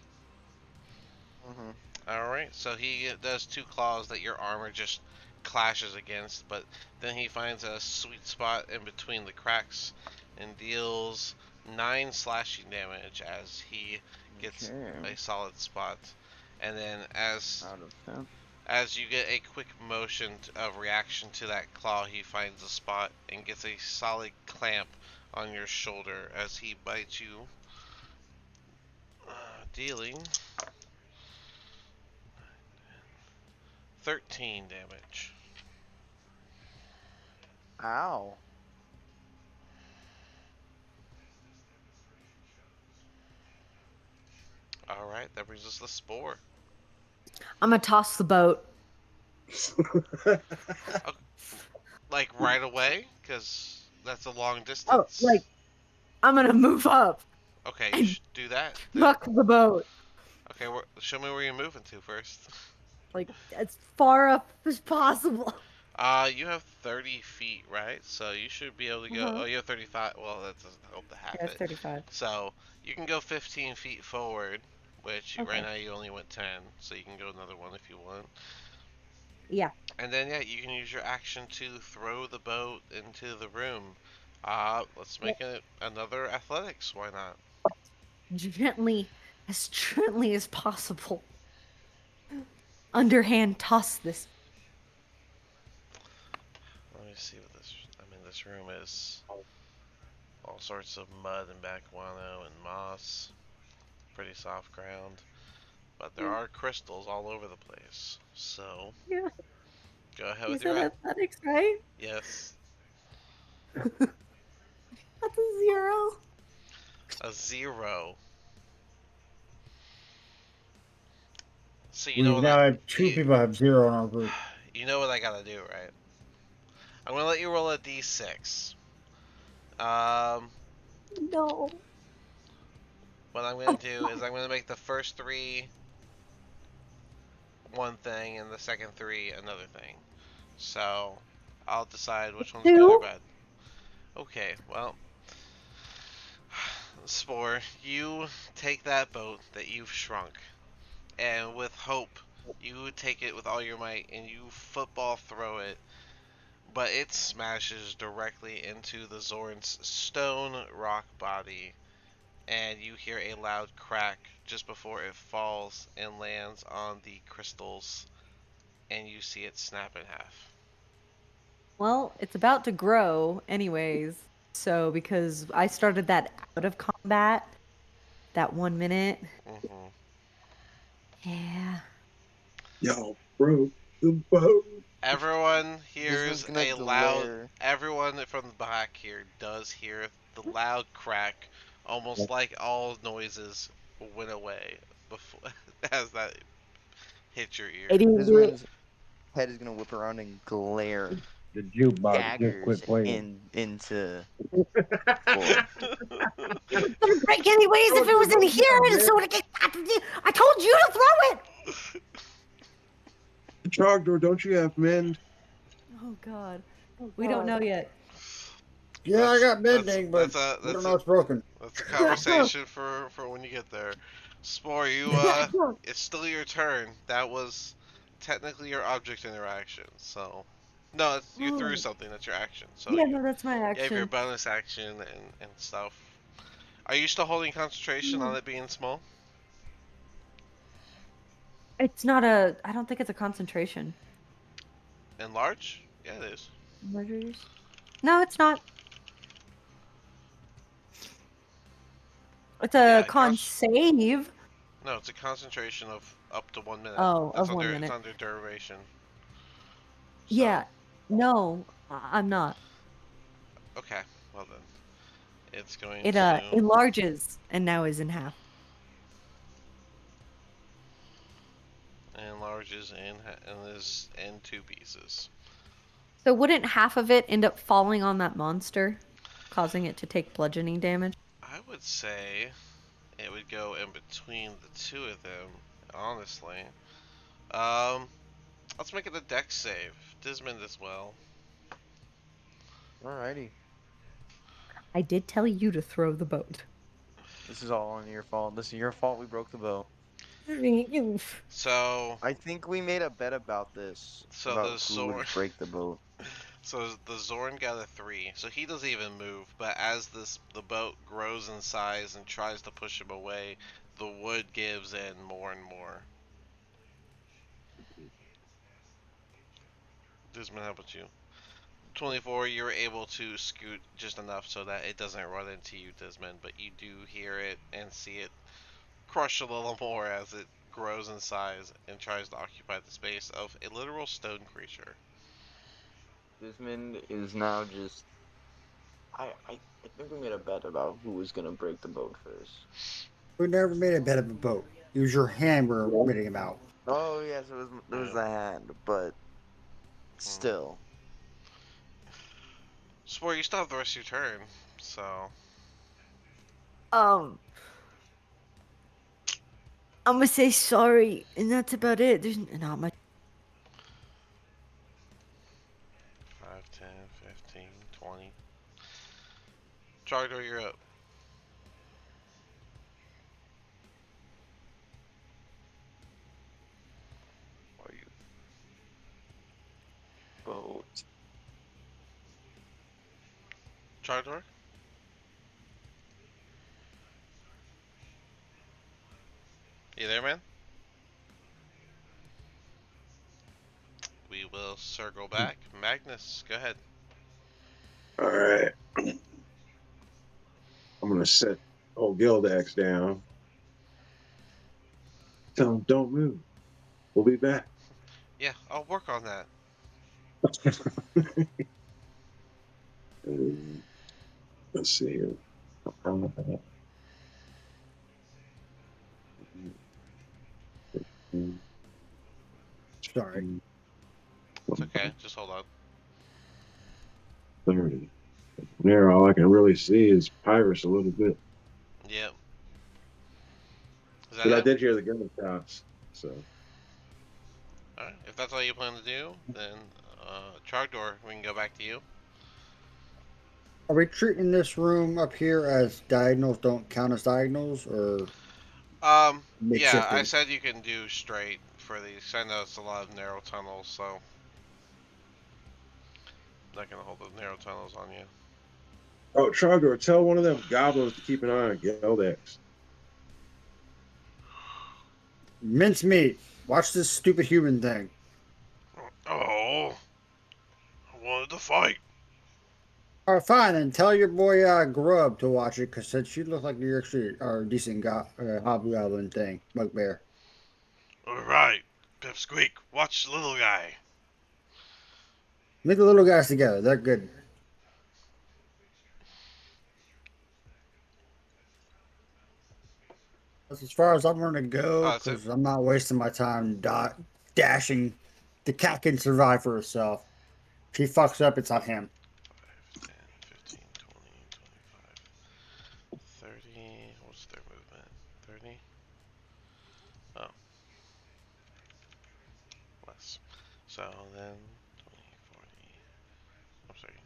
Mm-hmm. Alright, so he does 2 claws that your armor just clashes against, but then he finds a sweet spot in between the cracks and deals 9 slashing damage as he gets Okay. a solid spot. And then Out of 10. as you get a quick motion of reaction to that claw, he finds a spot and gets a solid clamp on your shoulder as he bites you, dealing 13 damage. Ow. Alright, that brings us to the Spore. I'm gonna toss the boat. Like right away? Because that's a long Oh, distance. like I'm gonna move up Okay, and do that. Then. truck the boat Okay, show me where you're moving to first. like as far up as possible. You have 30 feet, right? So you should be able to go. Uh-huh. Oh, you have 35. Well, that doesn't help to half Yeah, it's it. 35. So you can go 15 feet forward, which Okay. right now you only went 10. So you can go another one if you want. Yeah. And then yeah, you can use your action to throw the boat into the room. Let's make it another athletics. Why not? Gently as possible. Underhand toss this. Let me see what this. I mean, this room is all sorts of mud and back guano and moss. Pretty soft ground. But there are crystals all over the place. So, Yeah. go ahead You with said your. athletics, right? Yes. That's a 0. A 0. So you We know what now have two people have 0 in our group. you know what I gotta do, right? I'm gonna let you roll a d6. No. What I'm gonna do is I'm gonna make the first 3 one thing and the second 3 another thing. So I'll decide which one's good or 2. bad. Okay, well, Spore, you take that boat that you've shrunk, and with hope, you take it with all your might and you football throw it. but it smashes directly into the Zorn's stone rock body, and you hear a loud crack just before it falls and lands on the crystals, and you see it snap in half. Well, it's about to grow anyways. So because I started that out of combat, that 1 minute. Hmm. Yeah. Y'all broke the boat. Everyone Disman's hears gonna a loud. glare. Everyone from the back here does hear the loud crack, almost like all noises went away before as that hit your I ear. didn't do it. Disman's head is gonna whip around and glare The jukebox just daggers quit playing. into the floor. It was gonna break anyways if it was in here, and so I told you to throw it. Trogdor, don't you have mend? Oh God, we don't know yet. Yeah, I got That's mending, but that's a we don't that's know a it's broken. that's a conversation for when you get there. Spore, you it's still your turn. That was technically your object interaction. So, no, you threw Oh, something. That's your action. So yeah, no, that's my you have your action. bonus action and stuff. Are you still holding concentration on it being small It's not a. I don't think it's a concentration. and large? Yeah, it is. Measures. No, it's not. It's a Yeah, con save. no, it's a concentration of up to 1 minute. Oh, That's of under one it's minute. under duration. So Yeah. No, I'm not. okay, well then it's going It to enlarges and now is in half. enlarges and is in two pieces. So wouldn't half of it end up falling on that monster, causing it to take bludgeoning damage? I would say it would go in between the two of them, honestly. Um, let's make it a dex save. Dismond as well. Alrighty. I did tell you to throw the boat. This is all on your fault. This is your fault we broke the boat. So, I think we made a bet about this, so the about who Zorn, would break the boat. so the Zorn got a 3. So he doesn't even move. But as the boat grows in size and tries to push him away, the wood gives in more and more. Dismond, how about you? 24, you're able to scoot just enough so that it doesn't run into you, Dismond, but you do hear it and see it crush a little more as it grows in size and tries to occupy the space of a literal stone creature. Dismond is now just. I think we made a bet about who was gonna break the boat first. We never made a bet of a boat. It was your hand we were bidding about. Oh yes, it was Yeah. the hand, but Hmm. still. Spore, you still have the rest of your turn, so Um, I'm gonna say sorry, and that's about it. There's not much. 5, 10, 15, 20. Trogdor, you're up. Are you boat? Trogdor? You there, man? We will circle back. Magnus, go ahead. All right. I'm gonna set old Gildax down. Tell him don't move. We'll be back. Yeah, I'll work on that. Let's see here. Sorry. It's okay, just hold on. 30. There, all I can really see is Pyrus a little bit. Yep. Is that But I it? did hear the gunshots, so. Alright, if that's all you plan to do, then Trogdor, we can go back to you. Are we treating this room up here as diagonals don't count as diagonals, or Yeah, I makeshifted? said you can do straight for these. I know it's a lot of narrow tunnels, so not gonna hold the narrow tunnels on you. Oh, Trogdor, tell one of them goblins to keep an eye on Geldex. Mincemeat. Watch this stupid human thing. Oh, I wanted to fight. All right, fine, and tell your boy Grub to watch it, because since you look like you're actually a decent hobgoblin thing, bugbear. All right, Pipsqueak, watch the little guy. Make the little guys together. They're good. That's as far as I'm going to Oh, go, that's it. because I'm not wasting my time dashing. The cat can survive for herself. If she fucks up, it's on him. 5, 10, 15, 20, 25, 30. What's their movement? 30? Oh, less. So then 20, 40. I'm sorry.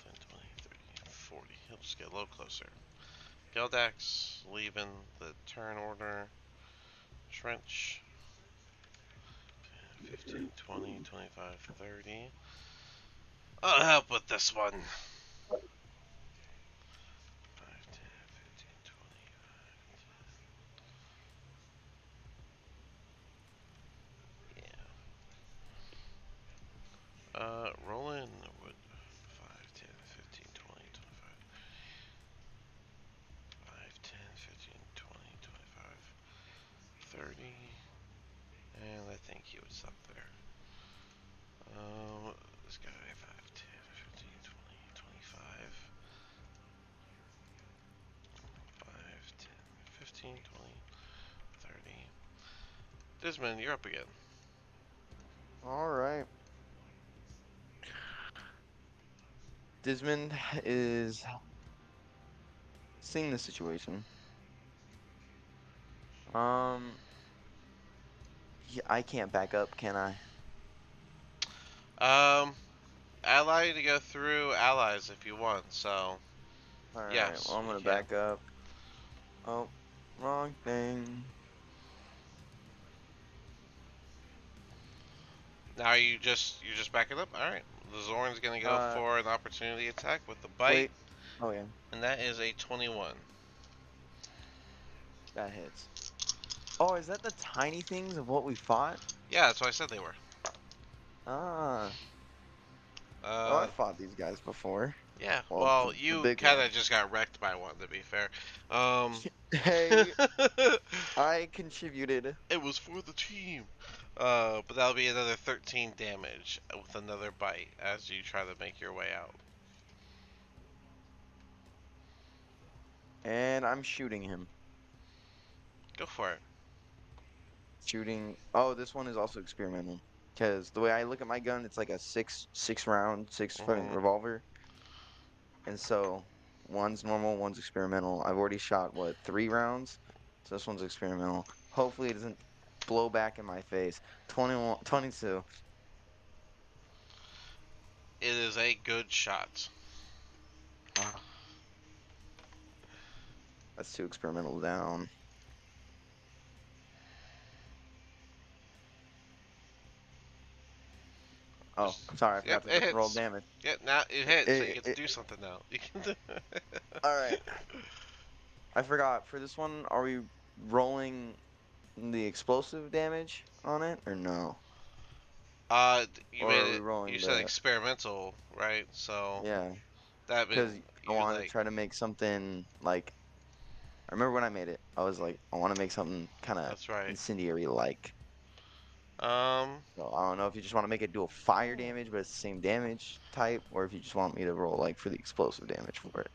10, 20, 30, 40. He'll just get a little closer. Geldax leaving the turn order. Trench. 10, 15, 20, 25, 30. I'll help with this one. 5, 10, 15, 20. Yeah. Rolling wood. 5, 10, 15, 20, 25. 5, 10, 15, 20, 25, 30. And I think he would stop there. This guy, 5, 10, 15, 20, 25. 5, 10, 15, 20, 30. Desmond, you're up again. All right. Desmond is seeing the situation. Yeah, I can't back up, can I? Um, ally to go through allies if you want, so All right. Well, yes, I'm you gonna can. back up. Oh, wrong thing. Now you're just backing up? Alright. The Zorn's gonna go Uh, for an opportunity attack with the bite, wait. Oh yeah, and that is a 21. that hits. Oh, is that the tiny things of what we fought? Yeah, that's what I said they were. Ah. Oh, I Uh fought these guys before. yeah, Well, well, the you big kinda one. just got wrecked by one to be fair. Um Hey, I contributed. It was for the team. But that'll be another 13 damage with another bite as you try to make your way out. And I'm shooting him. Go for it. Shooting. Oh, this one is also experimental. Because the way I look at my gun, it's like a six round, 6 foot Hmm. revolver. And so one's normal, one's experimental. I've already shot, what, 3 rounds? So this one's experimental. Hopefully it doesn't blow back in my face. 21, 22. It is a good shot. Ah, that's 2 experimental down. Oh, Just sorry, I yep, forgot to it roll hits. damage. Yep, now it hits, so you It, get to it, do something now. You can all right. I forgot. For this one, are we rolling the explosive damage on it or no? You Or made are we it. You rolling said the experimental, right? So yeah? that meant Because I you want to like. try to make something like I remember when I made it. I was like, I want to make something kind of That's right. incendiary like. Um, So I don't know if you just want to make it do a fire damage, but it's the same damage type, or if you just want me to roll like for the explosive damage for it.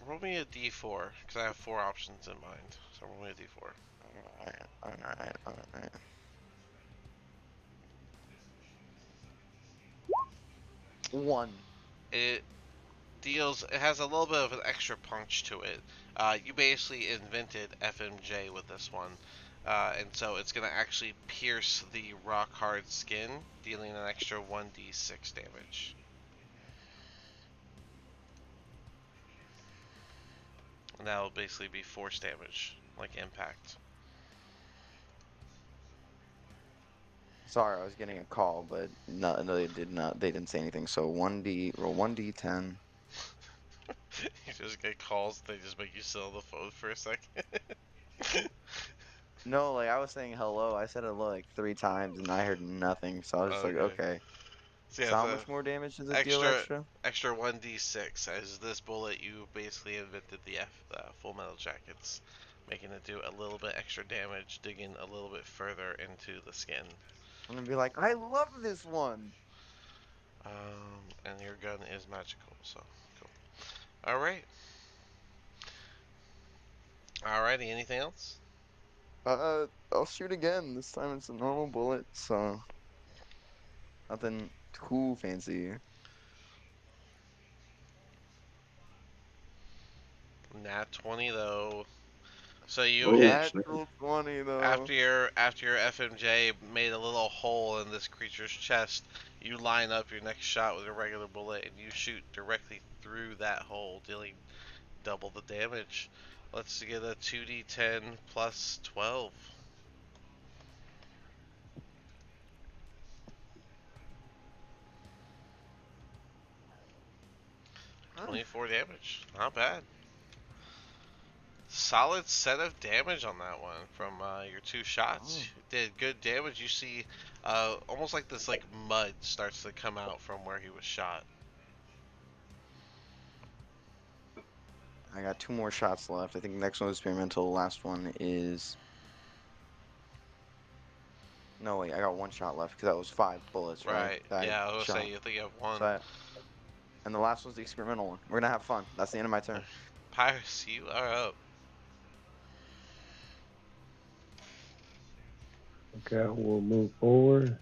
roll me a d4 because I have four options in mind. So roll me a d4. Alright, alright, alright. 1. It deals. It has a little bit of an extra punch to it. You basically invented FMJ with this one, and so it's gonna actually pierce the rock hard skin, dealing an extra 1d6 damage. And that'll basically be force damage, like impact. Sorry, I was getting a call, but no, they did not. They didn't say anything. So 1d, roll 1d10. You just get calls, they just make you sit on the phone for a second. No, like I was saying hello. I said hello like 3 times and I heard nothing. So I was just like, Okay. okay. So yeah, So how the much more damage does it deal extra extra? extra 1d6 as this bullet you basically invented the full metal jackets, making it do a little bit extra damage, digging a little bit further into the skin. I'm gonna be like, I love this one. And your gun is magical, so cool. All right. Alrighty. Anything else? I'll shoot again. This time it's a normal bullet, so nothing too fancy. Nat 20 though. So you Oh, hit snap. Natural 20 though. after your FMJ made a little hole in this creature's chest. You line up your next shot with a regular bullet and you shoot directly through that hole, dealing double the damage. Let's get a 2d10 plus 12. Huh. 24 damage. Not bad. Solid set of damage on that one from your two shots. Oh. Did good damage. You see, almost like this like mud starts to come out from where he was shot. I got 2 more shots left. I think the next one is experimental. The last one is. No, wait, I got 1 shot left because that was 5 bullets, right? Right. That I Yeah, I was gonna shot. say you think you have one. So and the last one's the experimental one. We're gonna have fun. That's the end of my turn. Pyrus, you are up. Okay, we'll move forward.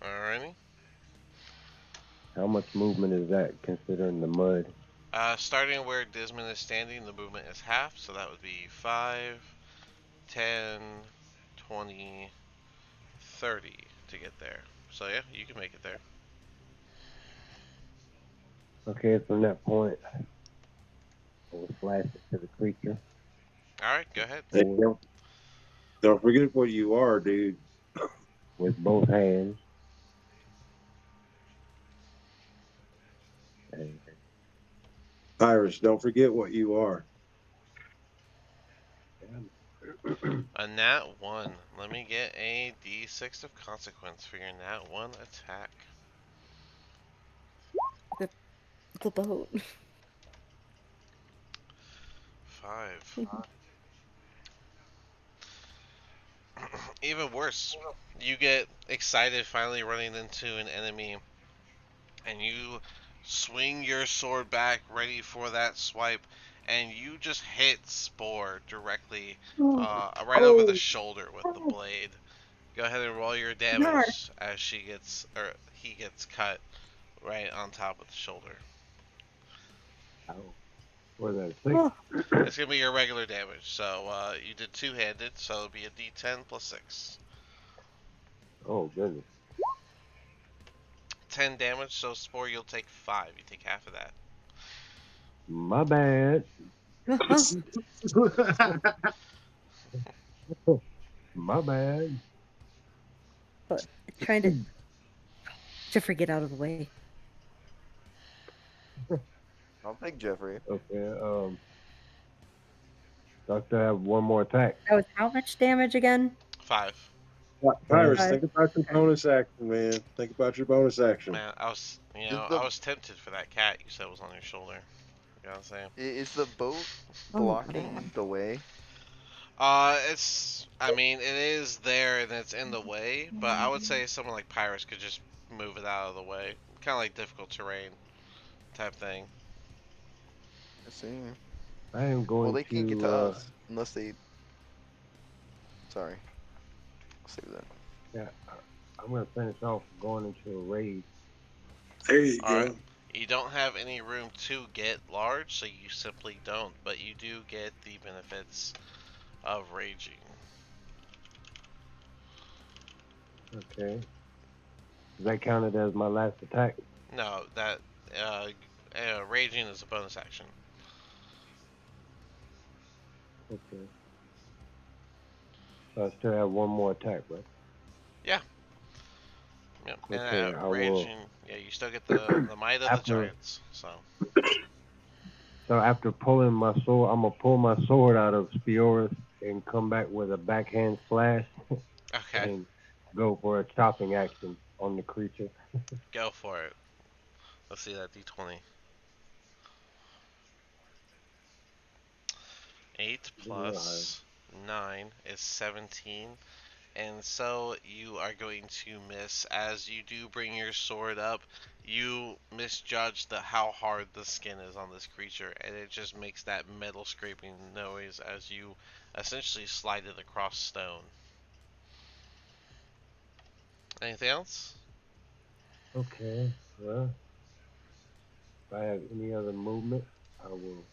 Alrighty. How much movement is that considering the mud? Starting where Dismon is standing, the movement is half, so that would be 5, 10, 20, 30 to get there. So yeah, you can make it there. Okay, from that point, we'll flash it to the creature Alright, go ahead. Hey, don't forget what you are, dude. with both hands. And Iris, don't forget what you are. A nat 1. Let me get a d6 of consequence for your nat 1 attack. The boat. 5. Even worse, you get excited finally running into an enemy and you swing your sword back ready for that swipe and you just hit Spore directly right over the shoulder with the blade. Go ahead and roll your damage as he gets cut right on top of the shoulder. oh, what did I say? It's gonna be your regular damage. So you did two-handed, so it'll be a d10 plus 6. Oh, goodness. 10 damage, so Spore, you'll take 5. You take half of that. My bad. My bad. Trying to Jeffrey, get out of the way. I'll take Jeffrey. Okay, Doctor, have one more attack. That was how much damage again? 5. Iris, Five. think about your bonus action, man. Think about your bonus action. Man, I was, Is the I was tempted for that cat you said was on your shoulder. You know what I'm saying? is the boat Oh, blocking the way? I mean, it is there and it's in the way, but I would say someone like Pyrus could just move it out of the way. Kind of like difficult terrain type thing. I see. I am Well, going they can't get to to, us unless they. Sorry. I'll save that. yeah, I'm going to finish off going into a raid. There you Alright. go. You don't have any room to get large, so you simply don't, but you do get the benefits of raging. Okay. Is that counted as my last attack? No, that raging is a bonus action. Okay. So I still have one more attack, right? Yeah. Yep. And Okay, I will. raging. Yeah, you still get the might of the After giants. So. so after pulling my sword, I'm gonna pull my sword out of Spioris and come back with a backhand slash Okay. and go for a chopping action on the creature. Go for it. Let's see that d20. 8 Right. plus 9 is 17. And so you are going to miss as you do bring your sword up. You misjudge how hard the skin is on this creature, and it just makes that metal scraping noise as you essentially slide it across stone. Anything else? Okay. Well, if I have any other movement, I will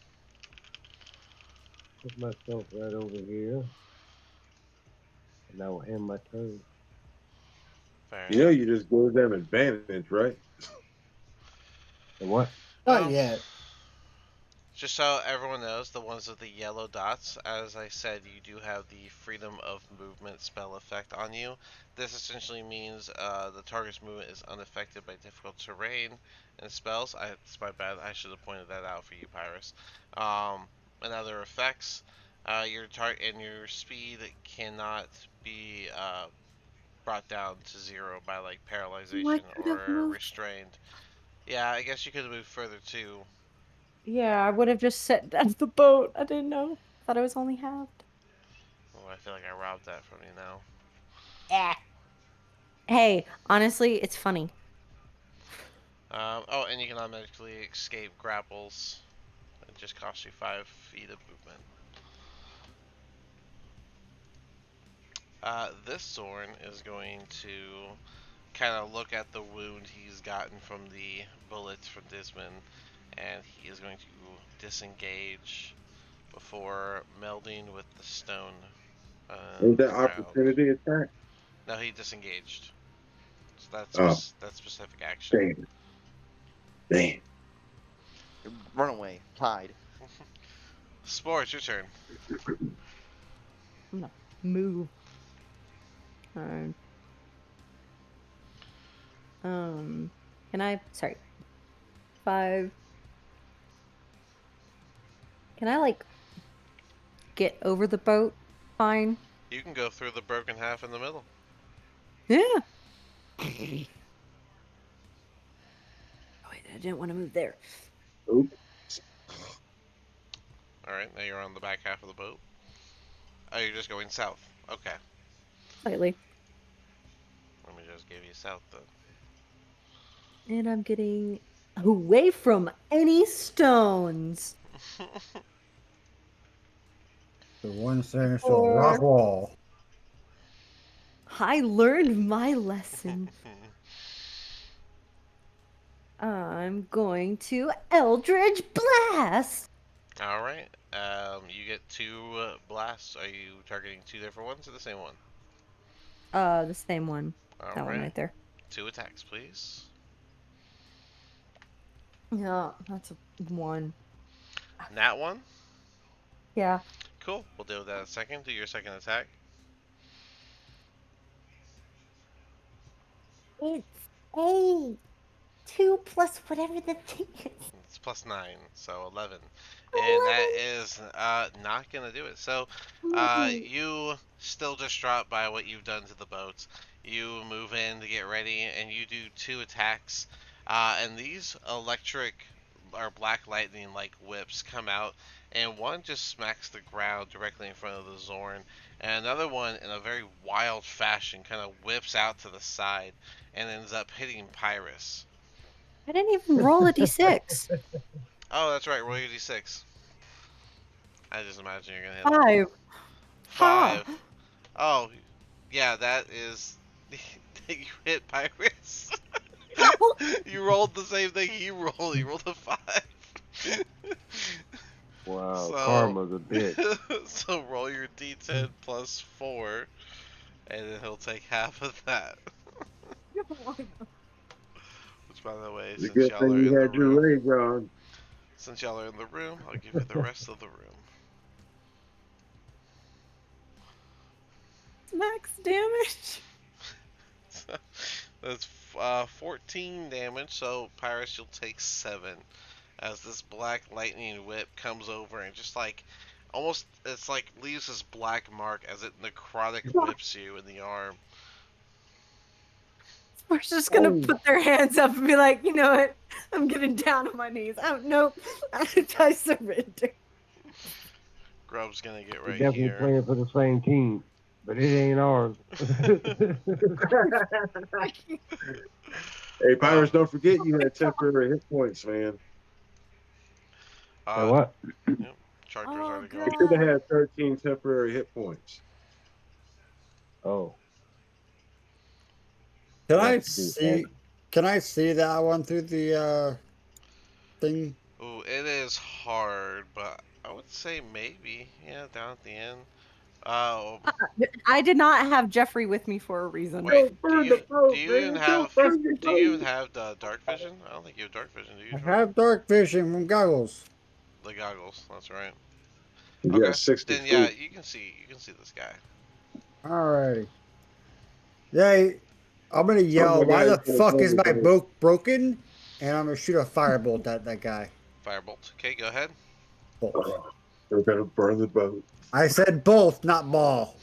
put myself right over here, and I will end my turn. Fair You know, enough. you just gave them advantage, right? And what? Not Well, yet. just so everyone knows, the ones with the yellow dots, as I said, you do have the freedom of movement spell effect on you. This essentially means the target's movement is unaffected by difficult terrain and spells. It's my bad. I should have pointed that out for you, Pyrus. And other effects, your target and your speed cannot be brought down to 0 by like Oh, I paralyzation could have or moved. restrained. Yeah, I guess you could have moved further too. Yeah, I would have just set down the boat. I didn't know. Thought it was only halved. Oh, I feel like I robbed that from you now. Eh. Hey, honestly, it's funny. Oh, and you can automatically escape grapples. It just costs you 5 feet of movement. This Zorn is going to kind of look at the wound he's gotten from the bullets from Disman, and he is going to disengage before melding with the stone Ain't that ground. opportunity attack? No, he disengaged. So Oh, that's specific action. damn. Damn. Run away. Hide. Spore, it's your turn. I'm gonna move. Turn. Can I? Sorry. 5. Can I like get over the boat? Fine. You can go through the broken half in the middle. Yeah. Oh wait, I didn't want to move there. Oops. Alright, now you're on the back half of the boat. Oh, you're just going south. Okay. Slightly. Let me just give you south then. And I'm getting away from any stones. The one standing to a rock Or wall. I learned my lesson. I'm going to Eldridge Blast. Alright. You get 2 blasts. Are you targeting 2 different ones or the same one? The same one. That one Alright. right there. 2 attacks, please. Yeah, that's a 1. Nat 1? Yeah. Cool. We'll deal with that in a second. Do your second attack. It's a 2 plus whatever the thing is. It's plus 9, so 11. And that 11. is not going to do it. So Mm-mm. you, still distraught by what you've done to the boats, you move in to get ready, and you do 2 attacks. And these electric or black lightning like whips come out, and one just smacks the ground directly in front of the Zorn, and another one, in a very wild fashion, kind of whips out to the side and ends up hitting Pyrus. I didn't even roll a d6. Oh, that's right. Roll your d6. I just imagine you're gonna hit him. 5. Ha! 5. Oh, yeah, that is. You hit Pyrus. You rolled the same thing he rolled. He rolled a 5. Wow, So, karma's a bitch. so roll your d10 plus 4, and then he'll take half of that. Which, by the way, It's a good thing you had your rage on. since y'all are in the room, I'll give you the rest of the room. max damage? That's 14 damage, so Pyrus, you'll take 7. As this black lightning whip comes over and just like almost it's like leaves this black mark as it necrotic whips you in the arm. We're just gonna Oh. put their hands up and be like, you know what? I'm getting down on my knees. Oh nope, I surrender. Grub's gonna get We're right definitely here. playing for the same team, but it ain't ours. Hey, Uh, Pirates, don't forget you had temporary hit points, man. So uh, what? yep, Charger's Oh already You going. should have god. had 13 temporary hit points. Oh, Can we I have to do X. see? Can I see that one through the thing? Ooh, it is hard, but I would say maybe. Yeah, down at the end. Uh, I did not have Jeffrey with me for a reason. wait, Don't burn the do boat, you even man. Don't have burn the do you even boat. have the dark vision? I don't think you have dark vision, do you, I Jordan? have dark vision from goggles. The goggles, that's right. You got Okay, 60 then yeah, feet. you can see this guy. Alrighty. Yay. I'm gonna Some yell, of the why guys the gonna fuck burn is the my boat. boat broken? And I'm gonna shoot a firebolt at that guy. Firebolt. Okay, go ahead. Bolt. Oh, they're gonna burn the boat. I said both, not ball.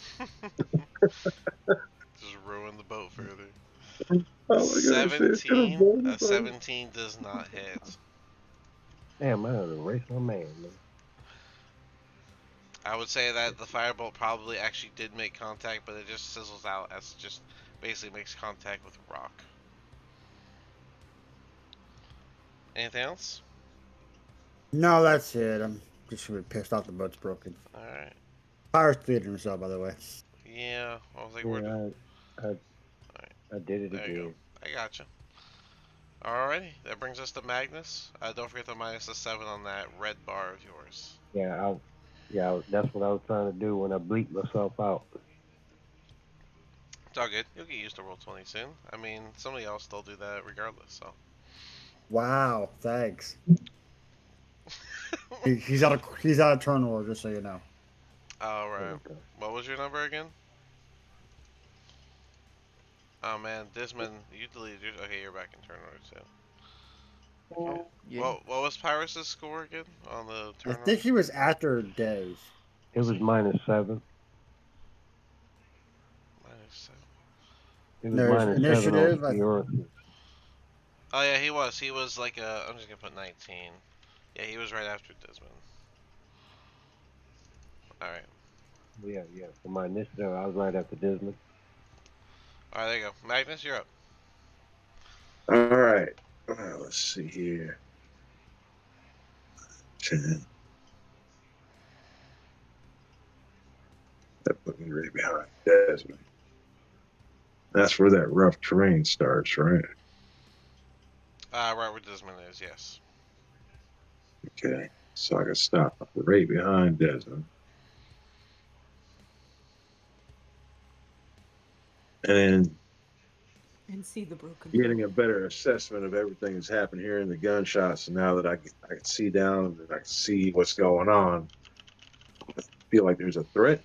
Just ruin the boat further. Oh my gosh, they're gonna 17. burn the A boat. 17 does not hit. Damn, I had to erase my man, man. I would say that the firebolt probably actually did make contact, but it just sizzles out as just basically makes contact with rock. Anything else? No, that's it. I'm just really pissed off the boat's broken. Alright. Pirate's bleeding himself, by the way. Yeah, I was like, where did. Yeah, Alright, I did it there you go. again. I gotcha. Alrighty, that brings us to Magnus. Don't forget to minus the 7 on that red bar of yours. That's what I was trying to do when I bleeped myself out. It's all good. You'll get used to roll 20 soon. I mean, somebody else still do that regardless, so. Wow, thanks. He's out of turn order, just so you know. There Alright. we go. What was your number again? Oh man, Disman, you deleted yours. Okay, you're back in turn order too. Oh, yeah. What was Pyrus' score again on the I turn order? think he was after days. It was -7. -7. It was There's -7 on initiative. Theorsis. Oh yeah, he was. He was like I'm just gonna put 19. Yeah, he was right after Disman. All right. Yeah. For my initiative, I was right after Dismond. All right, there you go. Magnus, you're up. All right. Let's see here. 10. That put me right behind Desmond. That's where that rough terrain starts, right? Right where Disman is. Yes. Okay. So I can stop right behind Desmond. And And see the broken getting a better assessment of everything that's happened here in the gunshots. And now that I can see down and I can see what's going on, I feel like there's a threat.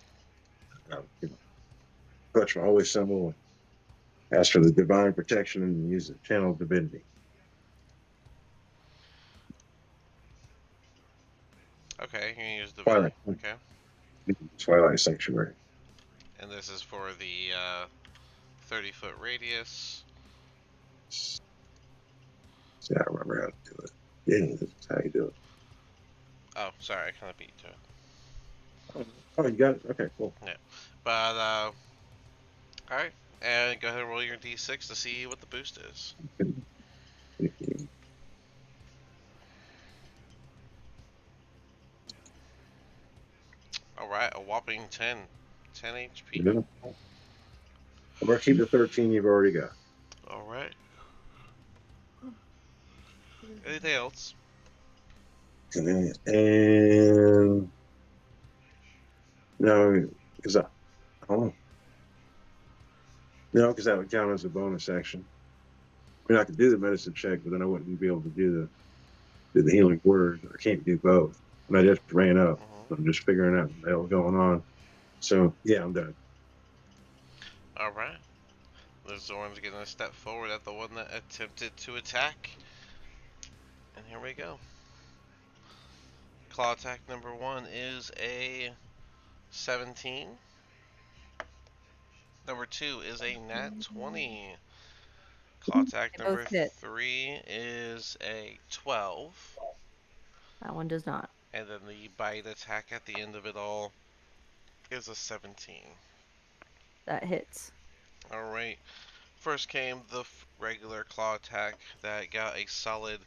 Clutch my holy symbol, ask for the divine protection, and use the channel of divinity. Okay, you can use divinity. Twilight, Okay. Twilight Sanctuary. And this is for the 30-foot radius. See, I remember how to do it. Yeah, this is how you do it. Oh, sorry, I kind of beat you to it. Oh, you got it? Okay, cool. Yeah. But all right, and go ahead and roll your d6 to see what the boost is. All right, a whopping 10 HP. I'm going to keep the 13 you've already got. All right. Anything else? And no, because I don't know. No, because that would count as a bonus action. I mean, I could do the medicine check, but then I wouldn't be able to do the healing word. I can't do both. And I just ran up. Mm-hmm. I'm just figuring out what the hell's going on. So yeah, I'm done. Alright. The Zorn's gonna step forward at the one that attempted to attack. And here we go. Claw attack number 1 is a 17. Number 2 is a nat 20. Claw attack They both number hit. 3 is a 12. That one does not. And then the bite attack at the end of it all is a 17. That hits. Alright. First came the regular claw attack that got a solid,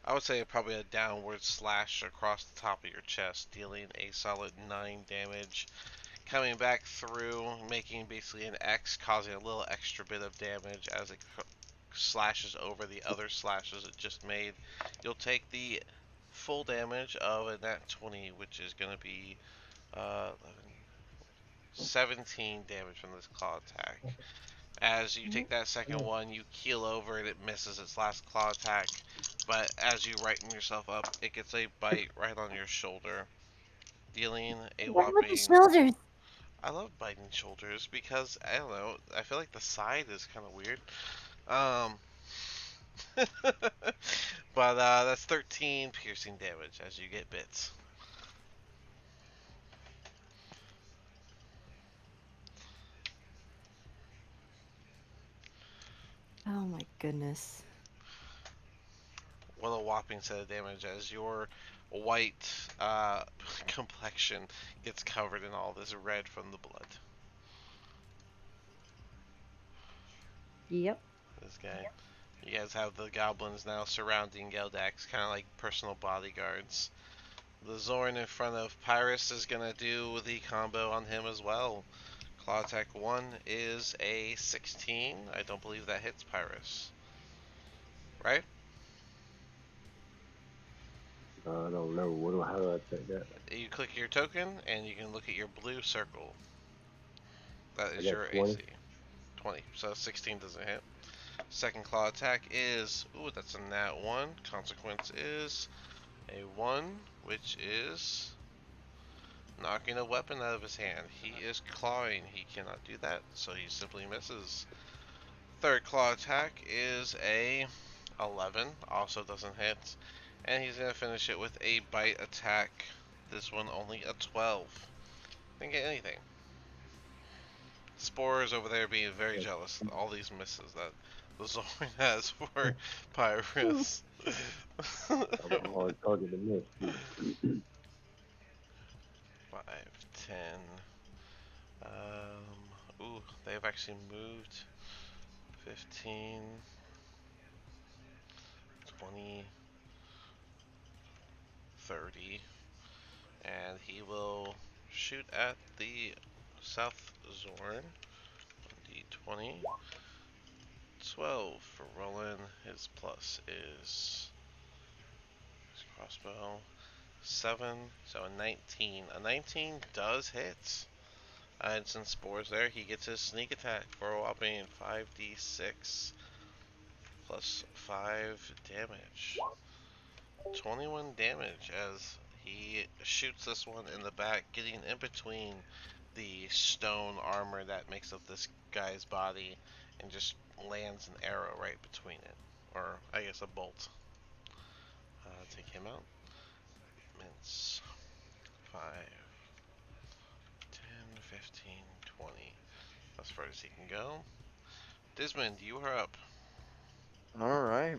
I would say probably a downward slash across the top of your chest, dealing a solid 9 damage. Coming back through, making basically an X, causing a little extra bit of damage as it slashes over the other slashes it just made. You'll take the full damage of a nat 20, which is going to be 17 damage from this claw attack. As you take that second one, you keel over and it misses its last claw attack. But as you righten yourself up, it gets a bite right on your shoulder, dealing a What with the whopping. shoulders? I love biting shoulders because I don't know. I feel like the side is kind of weird. Um, but that's 13 piercing damage as you get bits. Oh my goodness. What a whopping set of damage as your white complexion gets covered in all this red from the blood. Yep. This guy. You guys have the goblins now surrounding Geldax, kind of like personal bodyguards. The Zorn in front of Pyrus is going to do the combo on him as well. Claw attack 1 is a 16. I don't believe that hits Pyrus. Right? I don't know. How do I take that? You click your token and you can look at your blue circle. That is got your 20. AC. 20. So 16 doesn't hit. Second claw attack is, ooh, that's a nat 1. Consequence is a 1, which is knocking a weapon out of his hand. He is clawing. He cannot do that, so he simply misses. Third claw attack is a 11. Also doesn't hit. And he's going to finish it with a bite attack. This one only a 12. Didn't get anything. Spore is over there being very jealous of all these misses that the Zorn has for Pyrus. I'm a hard target to miss. 5, 10. Ooh, they've actually moved. 15, 20, 30. And he will shoot at the South Zorn. D20. 12 for Roland. His plus is his crossbow. 7, so a 19. A 19 does hit. And since Spore's there, he gets his sneak attack for a whopping 5d6 plus 5 damage. 21 damage as he shoots this one in the back, getting in between the stone armor that makes up this guy's body and just lands an arrow right between it. Or, I guess, a bolt. Take him out. Mince. 5, 10, 15, 20. As far as he can go. Desmond, you are up. Alright.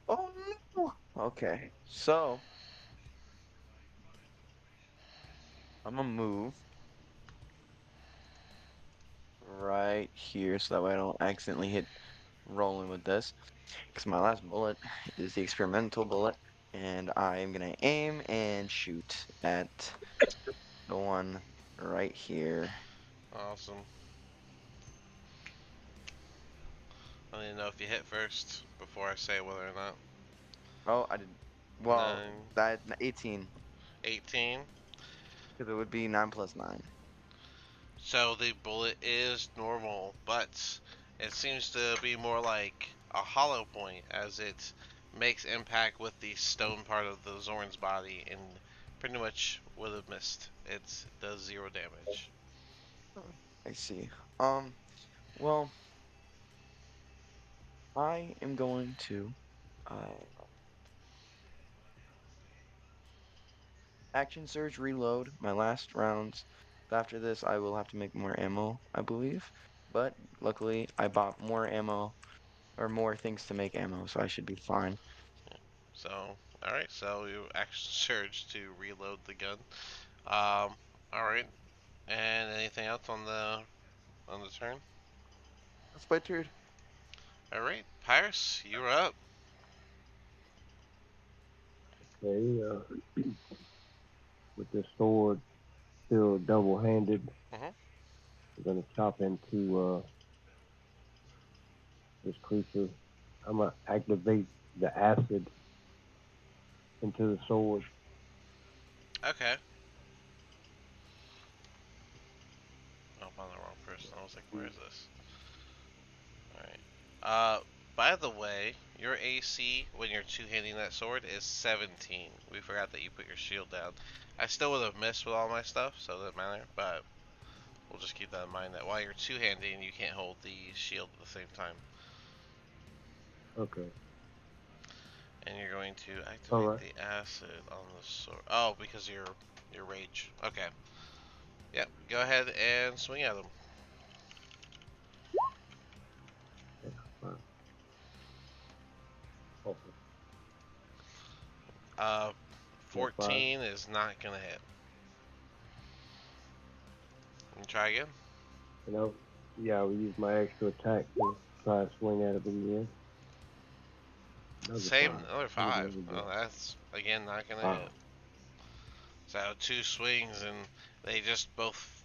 Oh no! Okay, so I'm gonna move right here so that way I don't accidentally hit rolling with this. Because my last bullet is the experimental bullet, and I am gonna aim and shoot at the one right here. Awesome. I need to know if you hit first before I say whether or not. Oh, I didn't. Well, 9, that 18, 18. because it would be 9 plus 9. So the bullet is normal, but it seems to be more like a hollow point as it makes impact with the stone part of the Zorn's body and pretty much would have missed. It does 0 damage. I see. Well, I am going to uh action surge reload my last rounds. After this, I will have to make more ammo, I believe. But luckily, I bought more ammo or more things to make ammo, so I should be fine. So, all right. So you action surge to reload the gun. Um, all right. And anything else on the turn? That's my turn. All right, Pyrus, you're up. Okay, with this sword still double-handed, Mhm. we're gonna chop into this creature. I'm gonna activate the acid into the sword. Okay. Oh, I'm on the wrong person. I was like, where is this? All right. By the way, your AC when you're two-handing that sword is 17. We forgot that you put your shield down. I still would have missed with all my stuff, so it doesn't matter. But we'll just keep that in mind that while you're two-handing, you can't hold the shield at the same time. Okay. And you're going to All activate right. the acid on the sword. Oh, because your rage. Okay. Yep. Go ahead and swing at him. Yeah, fine. Okay. Uh, Yeah, fine. 14 is not gonna hit. And try again. And I'll use my extra attack to try to swing at it again. Another Same, five. another What did 5. I Oh, get? that's again not gonna Wow. hit. So two swings, and they just both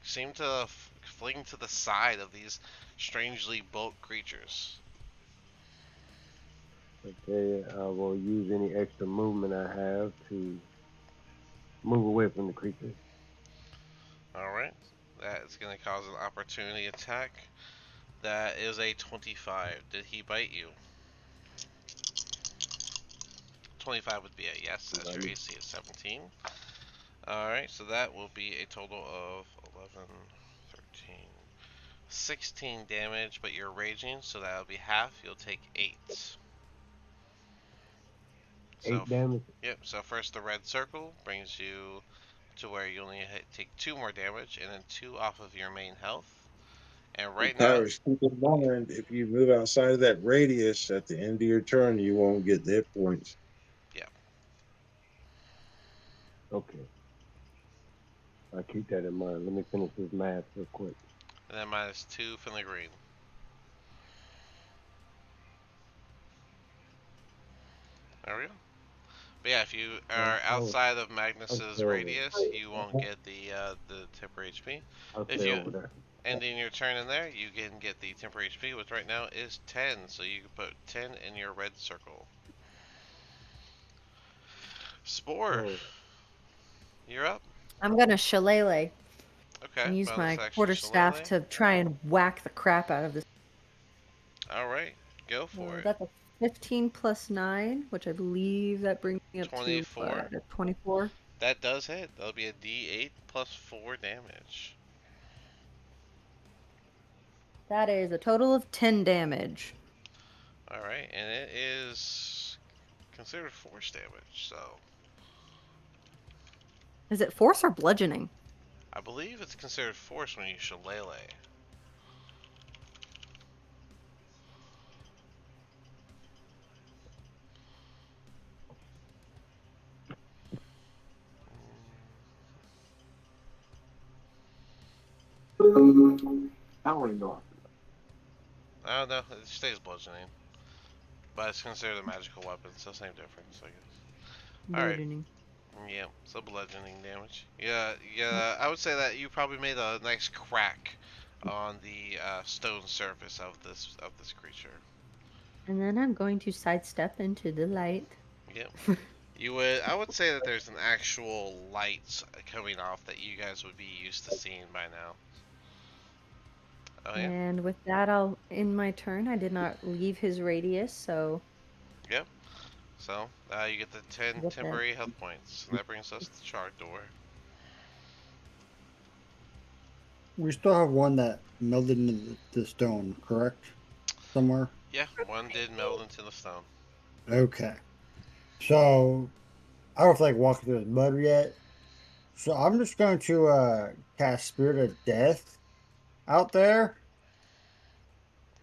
seem to fling to the side of these strangely bulked creatures. Okay, I will use any extra movement I have to move away from the creature. All right, that is gonna cause an opportunity attack. That is a 25. Did he bite you? 25 would be a yes, as your AC is 17. Alright, so that will be a total of 11, 13, 16 damage, but you're raging, so that'll be half. You'll take 8. So, 8 damage. yep, so first the red circle brings you to where you only take 2 more damage, and then 2 off of your main health. And And right now, Pyrus, keep in mind, if you move outside of that radius at the end of your turn, you won't get the hit points. yeah, Okay, I'll keep that in mind. Let me finish this math real quick. and then minus 2 from the green. There we go. But yeah, if you Well, are outside of Magnus's stay over there. radius, you won't get the temporary HP. I'll If stay you over there. ending your turn in there, you can get the temporary HP, which right now is 10. So you can put 10 in your red circle. Spore, Oh, you're up. I'm gonna shillelagh Okay, and use bonus my action quarterstaff shillelagh. to try and whack the crap out of this. All right, go for it. That's a 15 plus 9, which I believe that brings me up to 24. 24. That does hit. That'll be a D8 plus 4 damage. That is a total of 10 damage. All right, and it is considered force damage. So Is it force or bludgeoning? I believe it's considered force when you shillelagh. powering off. I don't know. It stays bludgeoning, but it's considered a magical weapon, so same difference, I guess. All right. Bludgeoning. Yeah, so bludgeoning damage. Yeah, yeah. I would say that you probably made a nice crack on the stone surface of this creature. And then I'm going to sidestep into the light. Yep. You would. I would say that there's an actual light coming off that you guys would be used to seeing by now. Oh yeah. And with that, I'll in my turn. I did not leave his radius, so Yep. So you get the 10 get that. temporary health points, and that brings us to Trogdor. We still have one that melted into the stone, correct? Somewhere. Yeah, one did meld into the stone. Okay. So I don't feel like walking through this mud yet. So I'm just going to cast Spirit of Death out there.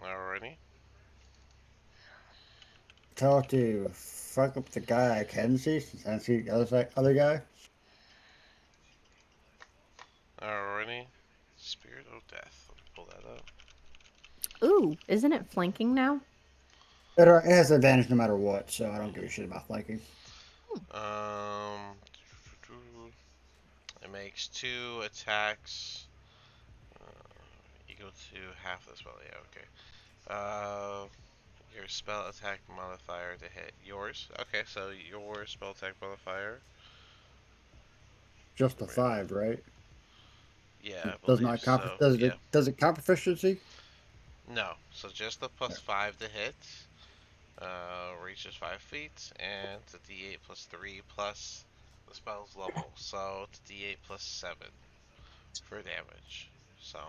Alrighty. Tell it to fuck up the guy I can see since I see the other guy. Alrighty. Spirit of Death. Let me pull that up. Ooh, isn't it flanking now? It has advantage no matter what, so I don't give a shit about flanking. Um, it makes 2 attacks. Equal to half the spell. Yeah, okay. Your spell attack modifier to hit yours. Okay, so your spell attack modifier. Just a 5, right? Yeah, I Does believe not comp so. does Yeah. it count proficiency? No, so just the +5 to hit. Reaches 5 feet, and it's a D8 plus 3 plus the spell's level. So it's D8 plus 7 for damage. So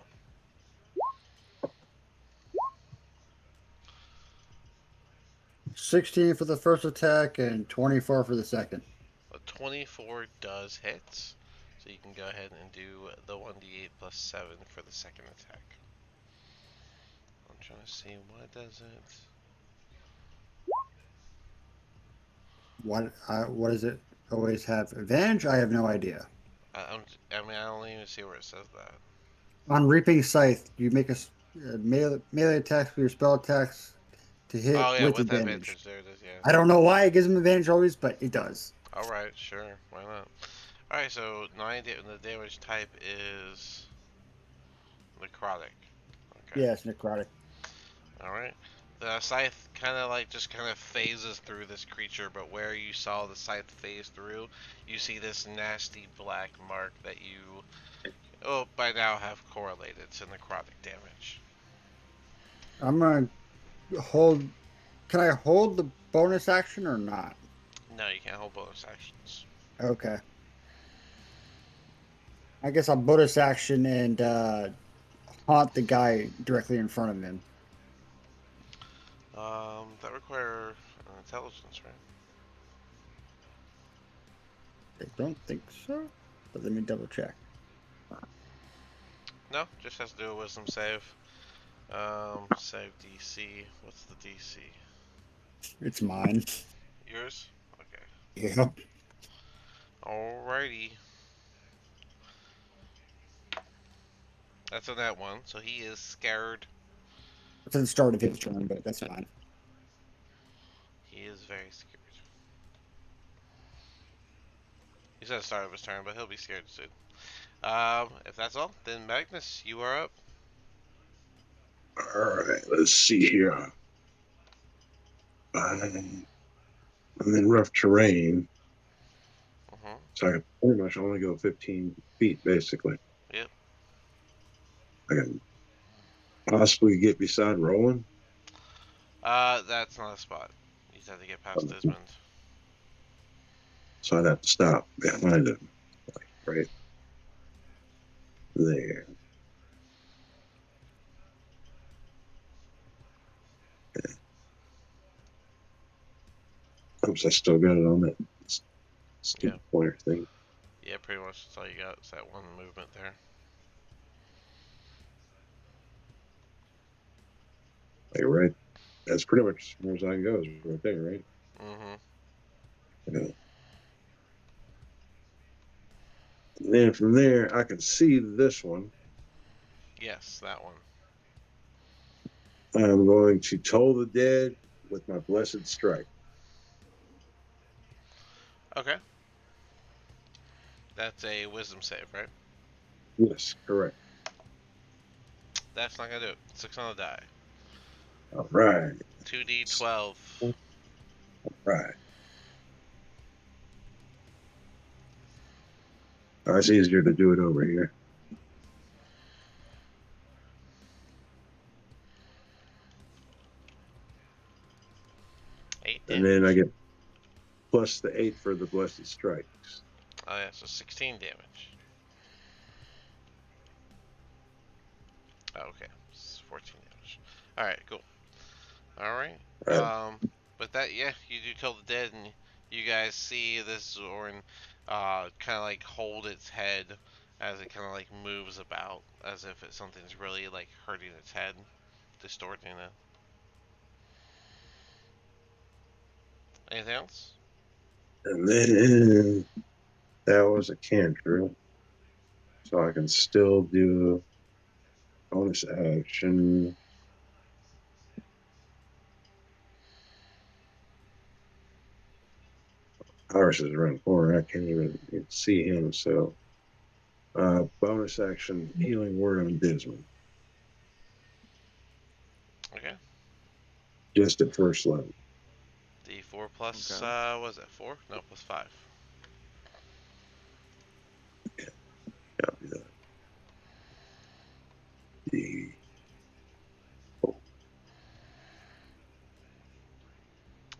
16 for the first attack and 24 for the second. a 24 does hit. So you can go ahead and do the 1d8 plus 7 for the second attack. I'm trying to see what does it. What does it always have advantage? I have no idea. I mean, I don't even see where it says that. On Reaping Scythe, you make a melee attacks for your spell attacks to hit Oh yeah, with with advantage. advantage. There it is. Yeah. I don't know why it gives him advantage always, but it does. All right, sure. Why not? All right, so 9 the damage type is necrotic. Okay. Yeah, it's necrotic. All right. The scythe kind of like just kind of phases through this creature, but where you saw the scythe phase through, you see this nasty black mark that you, oh, by now have correlated to necrotic damage. I'm gonna hold. Can I hold the bonus action or not? No, you can't hold bonus actions. Okay. I guess I'll bonus action and haunt the guy directly in front of him. That require intelligence, right? I don't think so, but let me double check. No, just has to do a wisdom save. Save DC. What's the DC? It's mine. Yours? Okay. Yeah. Alrighty. That's on that one. So he is scared. It's at the start of his turn, but that's fine. He is very scared. He's at the start of his turn, but he'll be scared soon. If that's all, then Magnus, you are up. All right, let's see here. I'm in rough terrain, so I can pretty much only go 15 feet, basically. Yep. I can possibly get beside Roland. That's not a spot. You have to get past Desmond. So I'd have to stop behind him, like right there. Oops, I still got it on that stupid pointer thing. Yeah, pretty much that's all you got. Is that one movement there. Like right, that's pretty much as far as I can go. Is right there, right? Yeah. And then from there, I can see this one. Yes, that one. I'm going to toll the dead with my blessed strike. Okay. That's a wisdom save, right? Yes, correct. That's not gonna do it. 6 on the die. All right. 2d12. All right. Oh, it's easier to do it over here. And then I get plus the 8 for the blessed strikes. Oh yeah, so 16 damage. Okay, 14 damage. All right, cool. All right. Right. But that, yeah, you do kill the dead, and you guys see this Zorn, kind of like hold its head as it kind of like moves about, as if something's really like hurting its head, distorting it. Anything else? And then that was a cantrip. So I can still do bonus action. Iris is around the corner. I can't even see him. So bonus action healing word on Dismal. Okay. Just at first level. D4 plus, Okay. was it 4? No, plus 5. Copy that. The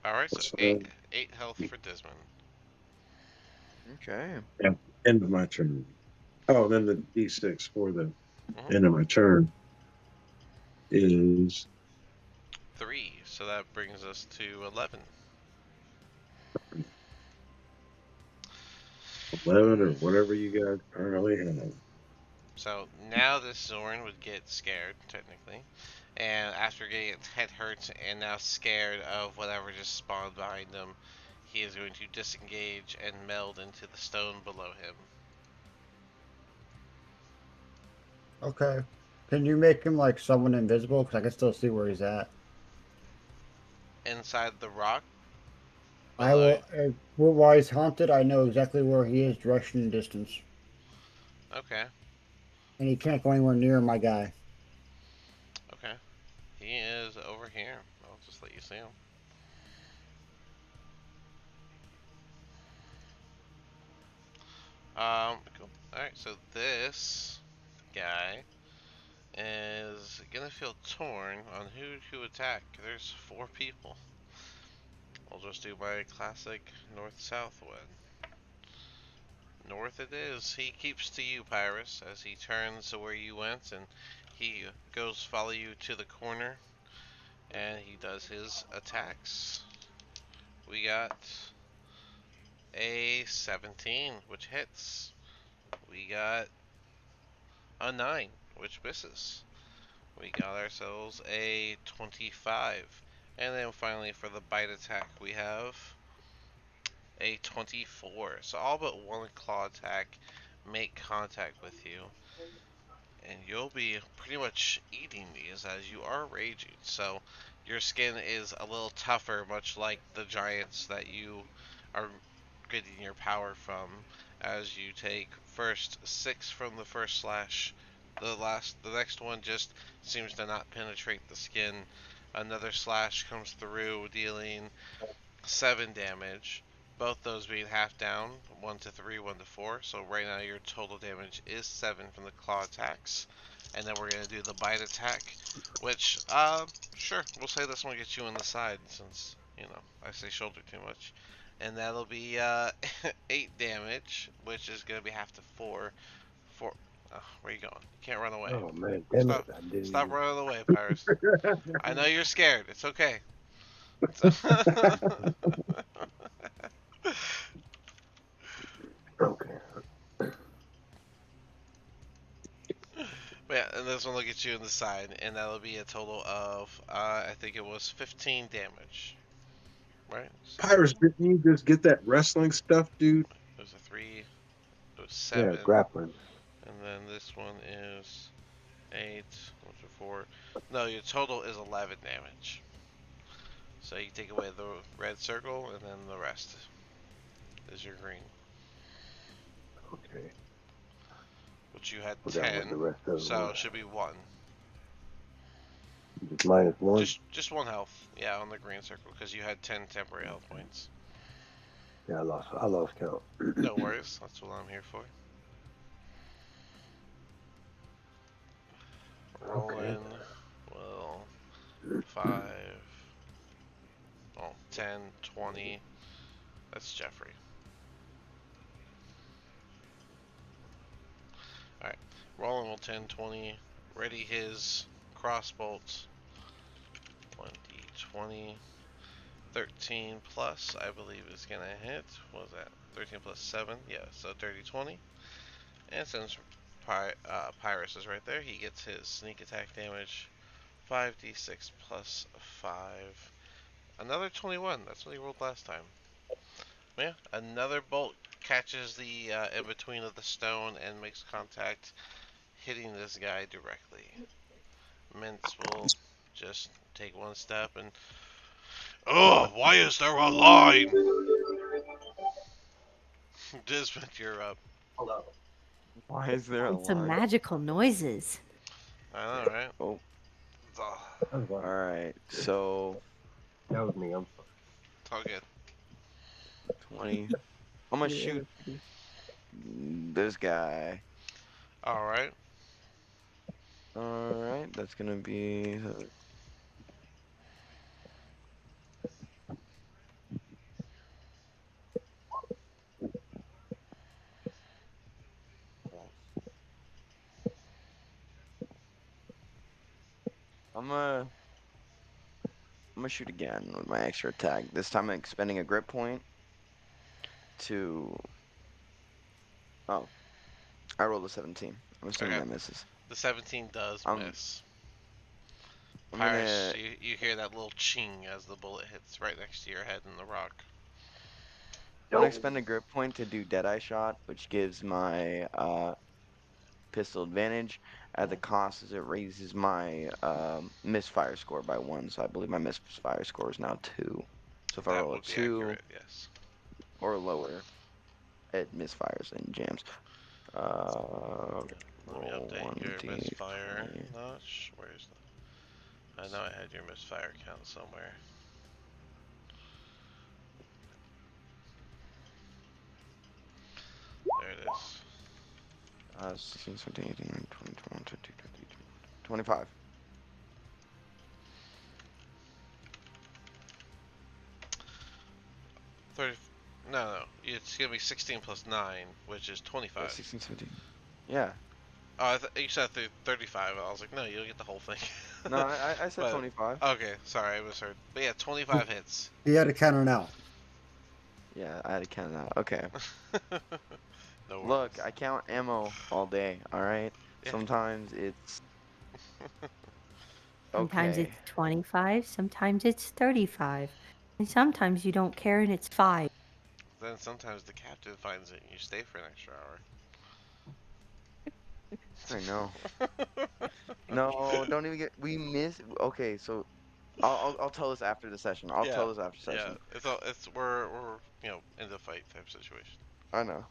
Alright, so plus 8, five. 8 health for Desmond. Okay. Yeah, end of my turn. Oh, then the D6 for the Mm-hmm. end of my turn is 3, so that brings us to 11. 11 or whatever you guys currently have. So now this Zorn would get scared, technically. And after getting its head hurt and now scared of whatever just spawned behind him, he is going to disengage and meld into the stone below him. Okay. Can you make him like someone invisible? Because I can still see where he's at. Inside the rock I below. will. While he's haunted, I know exactly where he is, direction and distance, Okay, and he can't go anywhere near my guy. okay. He is over here. I'll just let you see him. Cool. Alright, so this guy is gonna feel torn on who to attack. There's 4 people. I'll just do my classic north-south one. North it is. He keeps to you, Pyrus, as he turns to where you went, and he goes follow you to the corner, and he does his attacks. We got a 17, which hits. We got a 9, which misses. We got ourselves a 25. And then finally for the bite attack, we have a 24. So all but one claw attack make contact with you. And you'll be pretty much eating these as you are raging. So your skin is a little tougher, much like the giants that you are getting your power from, as you take first 6 from the first slash. The next one just seems to not penetrate the skin. Another slash comes through, dealing 7 damage. Both those being half down, 1 to 3, 1 to 4. So right now your total damage is 7 from the claw attacks. And then we're going to do the bite attack, which, sure, we'll say this one gets you in the side, since, you know, I say shoulder too much. And that'll be, 8 damage, which is going to be half to 4. 4. Where you going? You can't run away. Oh man, damn it! Stop. I didn't Stop even. running away, Pyrus. I know you're scared. It's okay. Okay. Yeah, and this one will get you in the side, and that'll be a total of, I think it was 15 damage. Right? So Pyrus, didn't you just get that wrestling stuff, dude? it was a 3, it was Yeah, 7, grappling. and then this one is 8, 1 to 4. No, your total is 11 damage. So you take away the red circle, and then the rest is your green. Okay. Which you had Forgot what the 10, rest of it so was. it should be 1. Just -1. Just 1 health, yeah, on the green circle, because you had 10 temporary health points. Yeah, I lost count. No worries, that's what I'm here for. Okay. Rolling, well, 5, oh, 10, 20. That's Jeffrey. Alright, rolling will 10, 20, ready his crossbolts. 1d20. 13 plus, I believe, is going to hit. What was that? 13 plus 7. Yeah, so dirty 20. And since Pyrus is right there, he gets his sneak attack damage. 5d6 plus 5. Another 21. That's what he rolled last time. Yeah, another bolt catches the in between of the stone and makes contact, hitting this guy directly. Mints will just take one step and. Oh, why is there a line? Desmond, you're up. Why is there a And some line? magical noises. I know, right? Oh, That was, all right. So that was me. I'm sorry. It's all good. 20. I'm gonna Yeah, it shoot was pretty- this guy. All right. All right, that's gonna be. I'm gonna shoot again with my extra attack. This time I'm expending a grip point to. Oh, I rolled a 17. I'm assuming Okay. that misses. The 17 does I'm miss. I'm Pyrus, gonna you hear that little ching as the bullet hits right next to your head in the rock. expend a grip point to do Deadeye Shot, which gives my pistol advantage. At the cost is it raises my misfire score by 1, so I believe my misfire score is now 2. So if I That roll a would be 2 accurate, yes. or lower, it misfires and jams. Let me Roll update your misfire 1d20. notch. Where's the... I know I had your misfire count somewhere. There it is. 16, 17, 18, 19, 20, 21, 22, 23, 25. 30... No. It's going to be 16 plus 9, which is Yeah, 25. 16, 17. Yeah. Oh, you said 35. I was like, no, you'll get the whole thing. No, I said But, 25. okay, sorry, I misheard. But yeah, 25 hits. He had to count it out. Yeah, I had to count it out. Okay. No worries. Look, I count ammo all day, alright? Yeah. Sometimes it's. Sometimes Okay. it's 25, sometimes it's 35, and sometimes you don't care and it's 5. Then sometimes the captain finds it and you stay for an extra I know. hour. No, don't even get. We miss. Okay, so I'll tell this after the session. I'll Yeah, tell this after yeah. session. We're in the fight type situation. I know.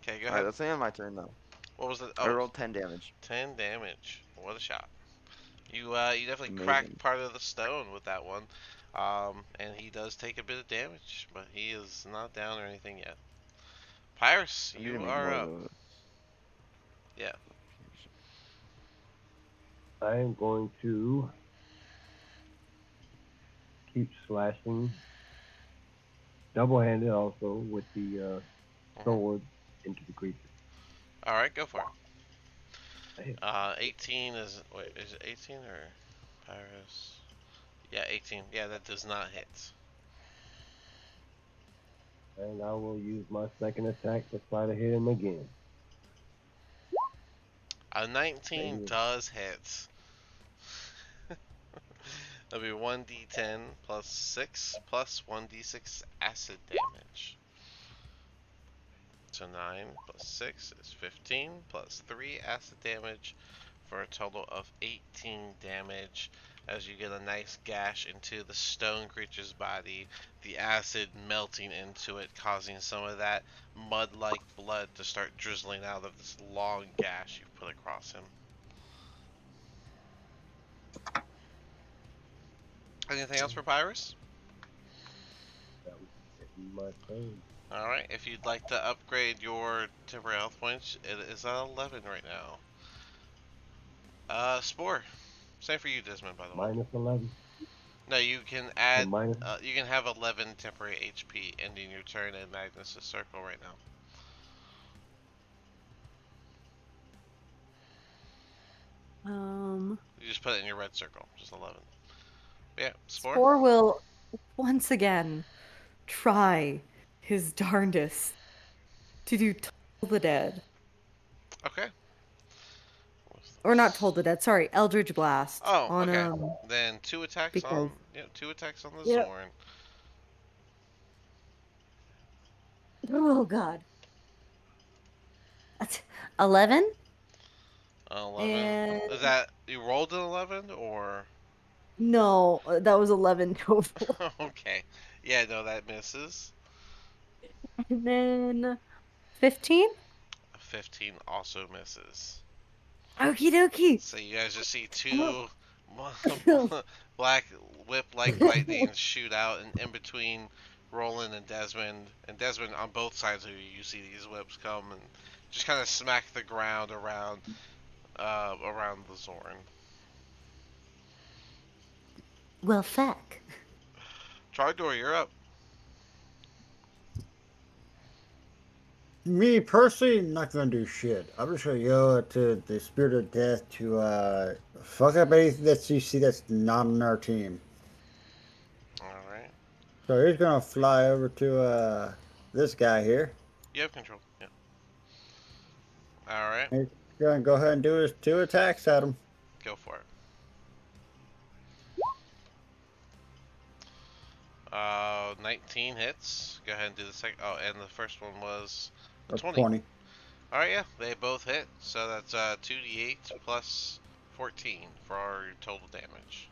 Okay, go Alright, ahead. that's the end of my turn, though. What was it? I Oh, rolled 10 damage. 10 damage. What a shot. You definitely cracked Amazing. part of the stone with that one. And he does take a bit of damage, but he is not down or anything yet. Pyrus, I need to you make are more of up. those. Yeah. I am going to keep slashing double-handed also with the sword into the creature. All right, go for it. Damn. 18 is is it 18 or Pyrus? Yeah, 18. Yeah, that does not hit. And I will use my second attack to try to hit him again. A 19 Maybe. does hit. That'll be 1d10 plus 6 plus 1d6 acid damage. So 9 plus 6 is 15 plus 3 acid damage for a total of 18 damage as you get a nice gash into the stone creature's body, the acid melting into it, causing some of that mud-like blood to start drizzling out of this long gash you've put across him. Anything else for Pyrus? That was my turn. Alright, if you'd like to upgrade your temporary health points, it is at 11 right now. Spore. Same for you, Desmond, by the way. Minus 11. No, you can So add, minus. you can have 11 temporary HP ending your turn in Magnus' circle right now. put it in your red circle. Just 11. Yeah, Spore. Spore will once again try his darndest to do Toll the Dead. Okay. What's Or not this? Toll the Dead, sorry, Eldritch Blast Oh, on okay. Then because two attacks on the yep. Zorn. Oh god. That's 11 11. and Is that you rolled an 11 or? no, that was 11 total. Okay. Yeah, no, that misses. And then 15? 15 also misses. Okie dokie. So you guys just see Oh. two black whip like lightnings shoot out, and in between Roland and Desmond on both sides of you, you see these whips come and just kind of smack the ground around the Zorn. Well, feck. Trogdor, you're up. Me personally, not gonna do shit. I'm just gonna go to the spirit of death to fuck up anything that you see that's not on our team. All right. So he's gonna fly over to this guy here. You have control. Yeah. All right. He's gonna go ahead and do his 2 attacks at him. Go for it. 19 hits. Go ahead and do the second. Oh, and the first one was a A 20. 20. All right, yeah, they both hit. So that's 2d8 plus 14 for our total damage.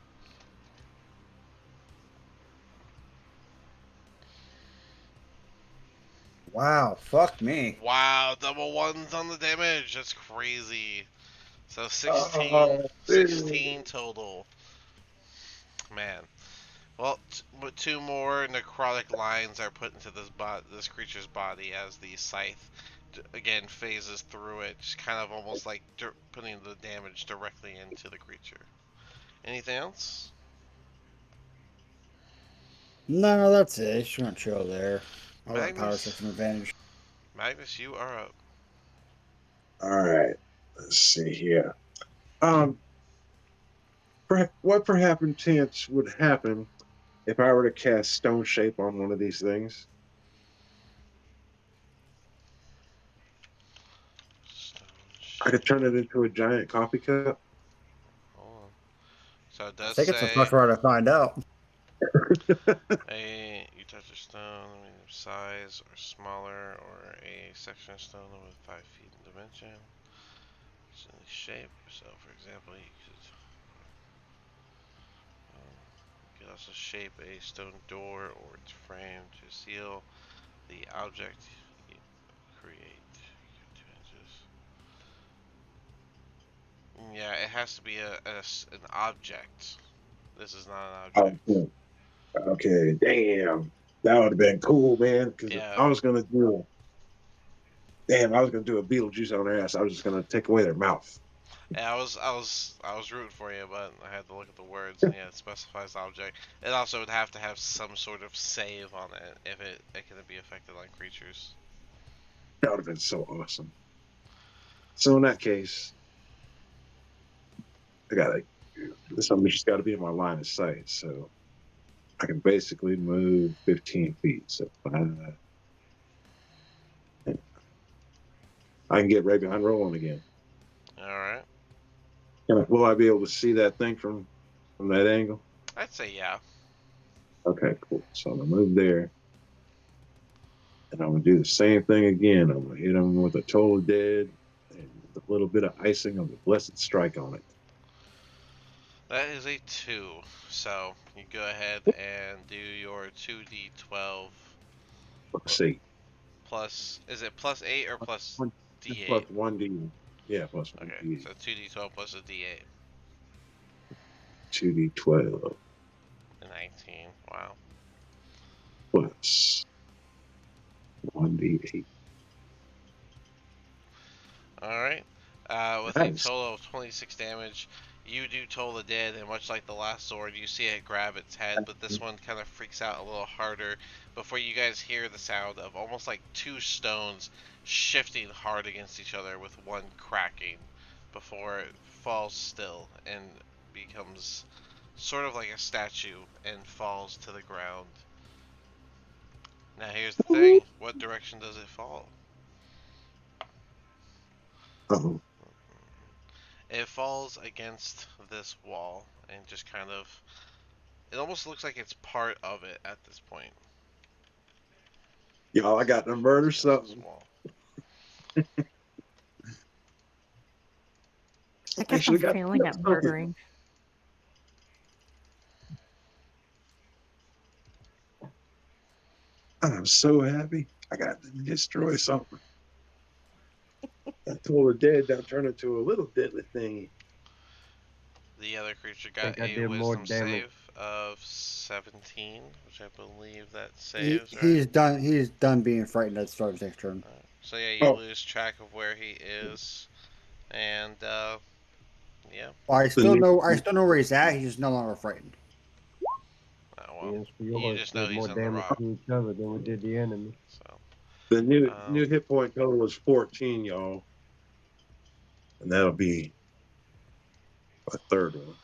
Wow, fuck me. Wow, double ones on the damage. That's crazy. So 16, Oh, 16 total. Man. Well, but two more necrotic lines are put into this creature's body as the scythe again phases through it, just kind of almost like putting the damage directly into the creature. Anything else? No, that's it. Just gonna chill there. I'll let Pirates have Magnus, some advantage. Magnus, you are up. all right. Let's see here. What perhaps chance would happen if I were to cast Stone Shape on one of these things? Stone I could shape. turn it into a giant coffee cup. Hold on. So it I does think it's a say fuck right to find out. you touch a stone, size or smaller, or a section of stone with 5 feet in dimension. It's in the shape. So, for example, you could also shape a stone door or its frame to seal the object you create. Two inches. Yeah, it has to be an object. This is not an Oh, object. cool. Okay, damn. That would have been cool, man. Because Yeah, I was gonna do damn, I was gonna do a Beetlejuice on their ass. I was just gonna take away their mouth. yeah, I was rooting for you, but I had to look at the words, and yeah, it specifies object. It also would have to have some sort of save on it if it can be affected on creatures. That would have been so awesome. So in that case, I gotta something just got to be in my line of sight. So I can basically move 15 feet. So I can get right behind Roland again. All right, Will I be able to see that thing from that angle? I'd say yeah. Okay, cool. So I'm gonna move there, and I'm gonna do the same thing again. I'm gonna hit him with a total dead and with a little bit of icing of the blessed strike on it. That is a 2. So you go ahead and do your 2d12 Let's see. plus. Is it plus 8 or plus One, d8? plus 1d. Yeah, plus Okay, 1d. so 2d12 plus a d8. 2d12 19. Wow. plus 1d8. Alright. With a Nice. total of 26 damage, you do toll the dead, and much like the last sword, you see it grab its head, but this one kind of freaks out a little harder before you guys hear the sound of almost like two stones shifting hard against each other with one cracking before it falls still and becomes sort of like a statue and falls to the ground. Now here's the thing: what direction does it fall? Uh-oh. It falls against this wall and just kind of. It almost looks like it's part of it at this point. Y'all, I got to murder It's against this something. wall. I I guess should I'm have got failing at something. murdering. I'm so happy. I got to destroy something. I told the dead that turned into a little deadly thing. The other creature I got think I a did more wisdom damage. save of 17, which I believe that He, saves, right? he's done. He's done being frightened at the start of his next turn. So yeah, you Oh, lose track of where he is, and yeah. Well, I the still new know. I still know where he's at. He's just no longer frightened. Oh well. Against the You yours just know did more he's in the damage rock. to each other than we did the enemy. So the new um, new hit point total is 14, y'all, and that'll be a third one.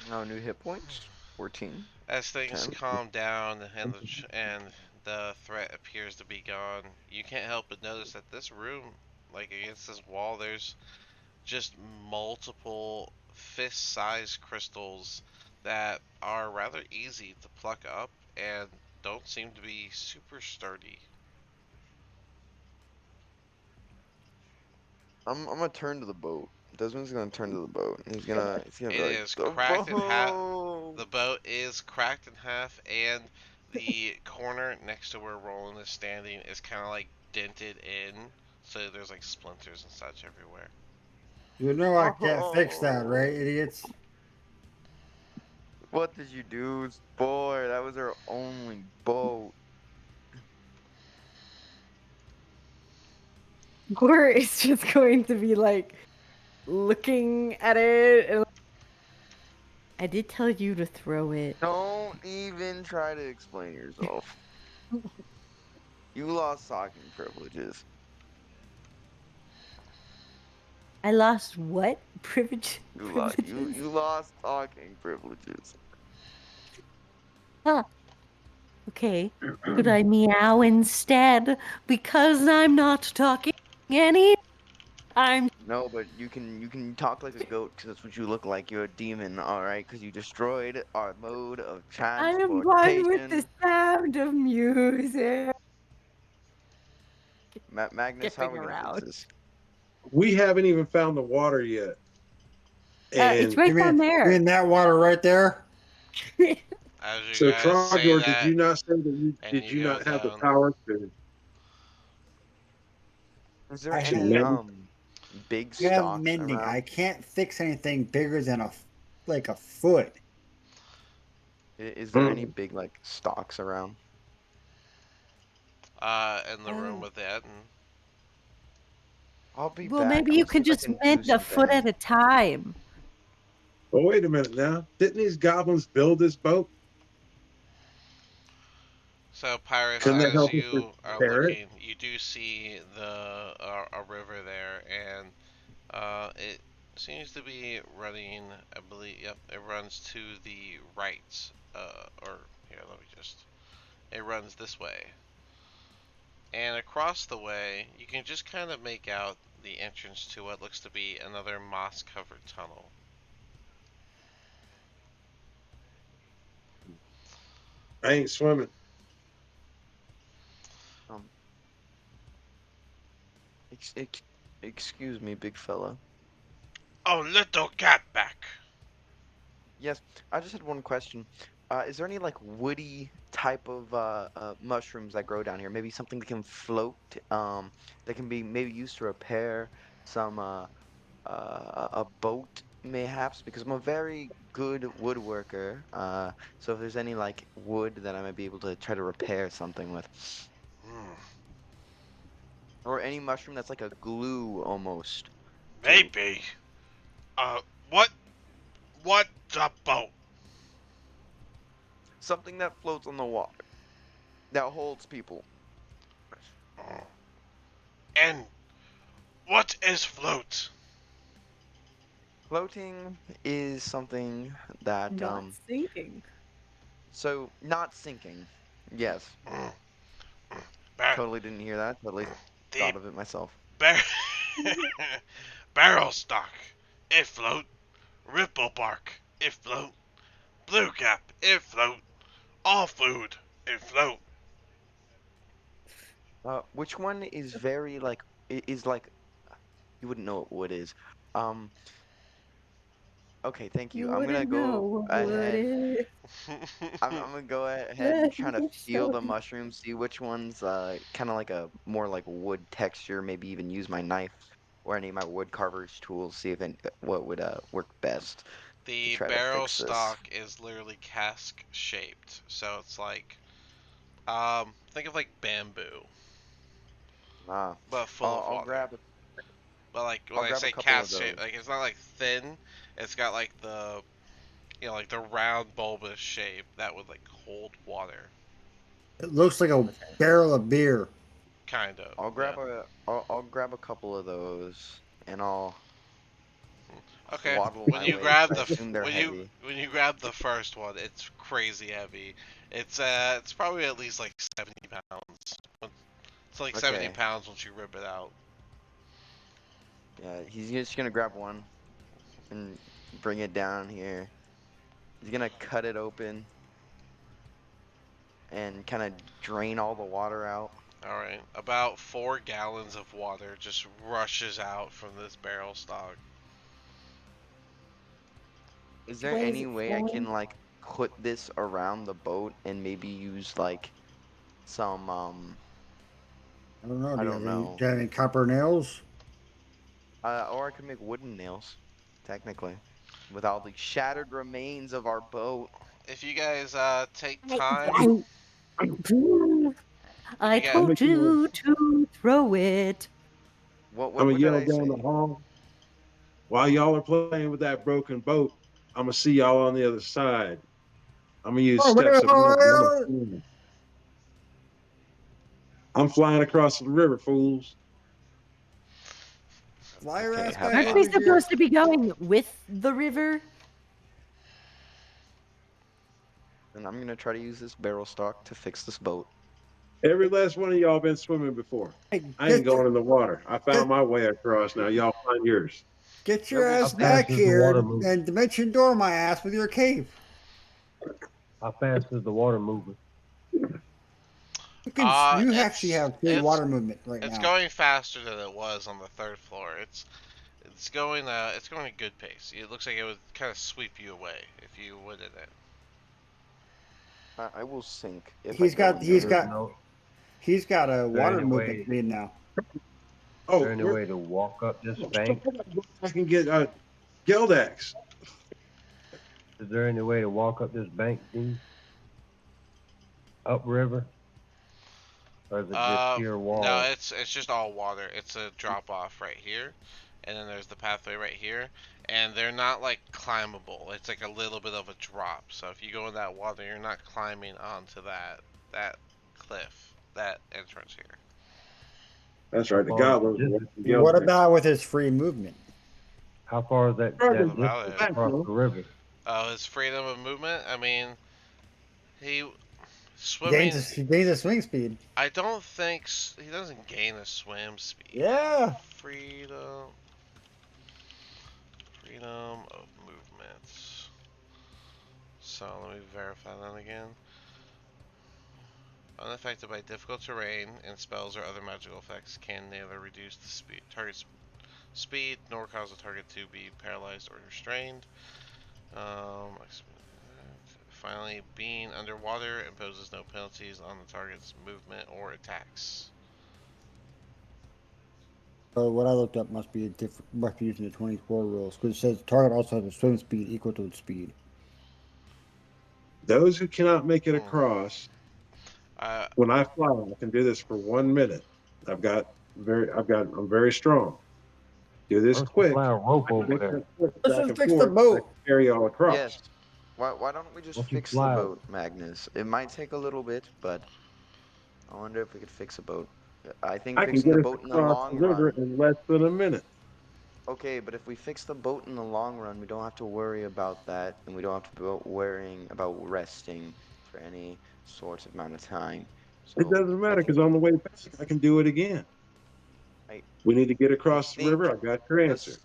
No new hit points. 14. as things 10. calm down and the threat appears to be gone, you can't help but notice that this room, like against this wall, there's just multiple fist-sized crystals that are rather easy to pluck up and don't seem to be super sturdy. I'm gonna turn to the boat. Desmond's gonna turn to the boat. And he's gonna be It like, is the cracked in half. boat. The boat is cracked in half, and the corner next to where Roland is standing is kind of like dented in, so there's like splinters and such everywhere. You know I can't fix that, right, Oh, idiots? what did you do, boy? That was our only boat. Or it's just going to be like looking at it and I did tell you to throw it. Don't even try to explain yourself. You lost talking privileges. I lost what? Privilege You privileges? you lost talking privileges. Huh. Okay. Could I meow instead? Because I'm not talking any. I'm No, but you can talk like a goat because that's what you look like. You're a demon, all right? Because you destroyed our mode of I am one with the transportation. sound of music. Magnus, how are Skipping we gonna fix around. this? We haven't even found the water yet, It's and right You down mean you there. mean that water right there? As you so guys say Trogdor, did that, you not say that you and did you you go not have the down. power to Is there I to any have. mend? big I have stocks mending. I around? can't fix anything bigger than like a foot. Is there any Mm. big like stocks around? In the room Oh. with Ed, and I'll be Well, back. maybe I'm you gonna see can if I just can do mend a foot something. at a time. Well, wait a minute now. Didn't these goblins build this boat? so Pyrus, Couldn't that as help us you are repair it? looking, you do see a river there, and it seems to be running. I believe, yep, it runs to the right. Or here, let me just. It runs this way, and across the way, you can just kind of make out the entrance to what looks to be another moss-covered tunnel. I ain't swimming. Um, ex ex excuse me, big fella. Oh, little cat back. Yes, I just had one question. Is there any like woody type of mushrooms that grow down here? Maybe something that can float, that can be maybe used to repair some a boat mayhaps because I'm a very good woodworker. So if there's any like wood that I might be able to try to repair something with, Hmm, or any mushroom that's like a glue almost too. maybe. Uh, what? What about? Something that floats on the water, that holds people. And what is float? Floating is something that Not sinking. so not sinking. Yes, Mm, bar- totally didn't hear that. Totally the thought of it myself. bar- barrel stock, it float. Ripple bark, it float. Blue cap, it float. All food, it float. Which one is very like is like you wouldn't know what wood is. Um, okay, thank you. You I'm gonna wouldn't know go what would ahead. it. I'm gonna go ahead and Let try to me feel show the you. mushrooms, see which ones kind of like a more like wood texture. Maybe even use my knife or any of my wood carver's tools. See if what would work best to The try to barrel fix this. stock is literally cask shaped, so it's like think of like bamboo, Ah, but full I'll, of I'll water. grab But like when I'll I grab a say couple of cask shape, those. like it's not like thin. It's got like the like the round bulbous shape that would like hold water, It looks like a Okay. barrel of beer. kind of. Yeah. I'll grab a couple of those and I'll Okay. waddle my way. I assume they're heavy. When you grab the first one, it's crazy heavy. It's probably at least like 70 pounds. It's like 70 Okay. pounds once you rip it out. Yeah, he's just gonna grab one and bring it down here. He's gonna cut it open and kind of drain all the water out. All right, about 4 gallons of water just rushes out from this barrel stock. Is there Why is any it way I can flowing? like put this around the boat and maybe use like some I don't know. I Do you don't have any? know. Do you have any copper nails? Or I could make wooden nails, technically, with all the shattered remains of our boat. If you guys take I, time, I, if I you I'm got gonna, told you to throw it. I'm gonna What did yell I down the say? hall while y'all are playing with that broken boat. I'm gonna see y'all on the other side. I'm gonna use Oh, steps of wind. wait, I'm flying across the river, fools. fly your Okay, ass have back Aren't we fun. over here. supposed to be going with the river? And I'm gonna try to use this barrel stock to fix this boat. Every last one of y'all been swimming before. Hey, I ain't going in the water. I found get, my way across. Now y'all find yours. get Yeah, your we'll How ass stick. back fast is the water here moving? and dimension door my ass with your cape. How fast is the water moving? You actually it's have free water movement right it's now. going faster than it was on the third floor. It's going a good pace. It looks like it would kind of sweep you away if you went in it. I will sink if I He's go got in he's there. There's got no. he's got a Is there water any movement way? speed now. Is there Oh, any we're, way to walk up this so bank? I can get Geldax. Is there any way to walk up this bank, D? Upriver? Or is it just sheer No, wall? it's just all water. It's a drop off right here, and then there's the pathway right here, and they're not like climbable. It's like a little bit of a drop. So if you go in that water, you're not climbing onto that cliff, that entrance here. That's How right. The far is the goblins are distance? watching What Geldax. about with his free movement? How far is What that about distance it? across the river? Oh, his freedom of movement. I mean, he Gains swimming. he gains a swing speed. I don't think he doesn't gain a swim speed. Yeah. Freedom, freedom of movement. So let me verify that again. Unaffected by difficult terrain and spells or other magical effects, can neither reduce the target's speed nor cause the target to be paralyzed or restrained. Um, Finally, being underwater imposes no penalties on the target's movement or attacks. So what I looked up must be must be using the 24 rules because it says target also has a swim speed equal to its speed. Those who cannot make it Hmm. across, Uh, when I fly, I can do this for 1 minute. I'm very strong. Do Why this don't you quick. fly a rope I can over make there? that quick Let's back just and fix the forth. I boat. can carry y'all Yes. across. Why don't we just Why don't you fix the fly? boat, Magnus? It might take a little bit, but I wonder if we could fix a boat. I think I can fixing get the us boat in the across the long river run. in less than a minute. Okay, but if we fix the boat in the long run, we don't have to worry about that, and we don't have to be worrying about resting for any sort of amount of time. It So doesn't I matter think because on the way back I can do it again. I We need to get I across the river. think I got your answer.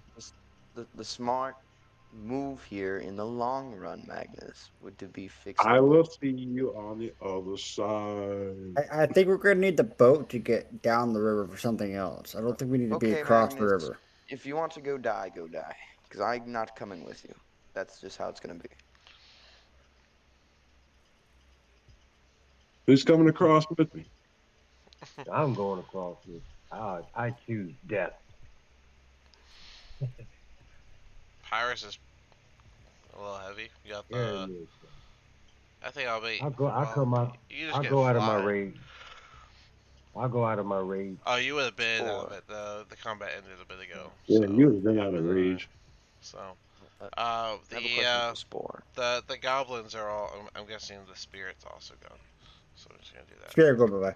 the smart move here in the long run, Magnus, would to be fix the I will boat. see you on the other side. I think we're gonna need the boat to get down the river for something else. I don't think we need to be Okay, across the Magnus, river. if you want to go die, go die. Because I'm not coming with you. That's just how it's gonna be. Who's coming across with me? I'm going across this. I choose death. Pyrus is a little heavy. You got Yeah, the. it is. I think I'll be. I'll go. I'll Well, come out. you just I'll get go out of my fly. rage. I'll go out of my rage. Oh, you would have been out of Spore. it. The combat ended a bit ago, Yeah, so you would have been you'd have out of been alright. rage. So, I have a the question for Spore. the goblins are all. I'm guessing the spirits also gone. So I'm just gonna do that. Spirit, go bye bye.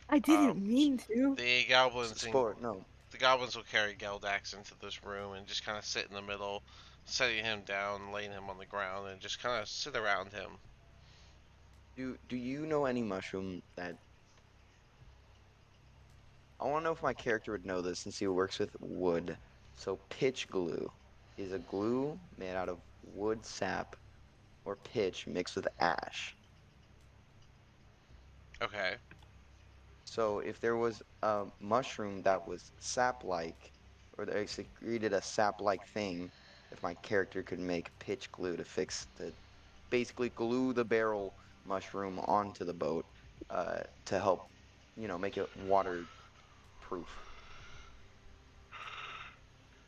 I Um, didn't mean to. the goblins and Spore, no. the goblins will carry Geldax into this room and just kind of sit in the middle, setting him down, laying him on the ground, and just kind of sit around him. Do you know any mushroom that I want to know if my character would know this since he works with wood. So pitch glue is a glue made out of wood sap or pitch mixed with ash. Okay. So if there was a mushroom that was sap-like, or they secreted a sap-like thing, if my character could make pitch glue to basically glue the barrel mushroom onto the boat, to help, make it waterproof.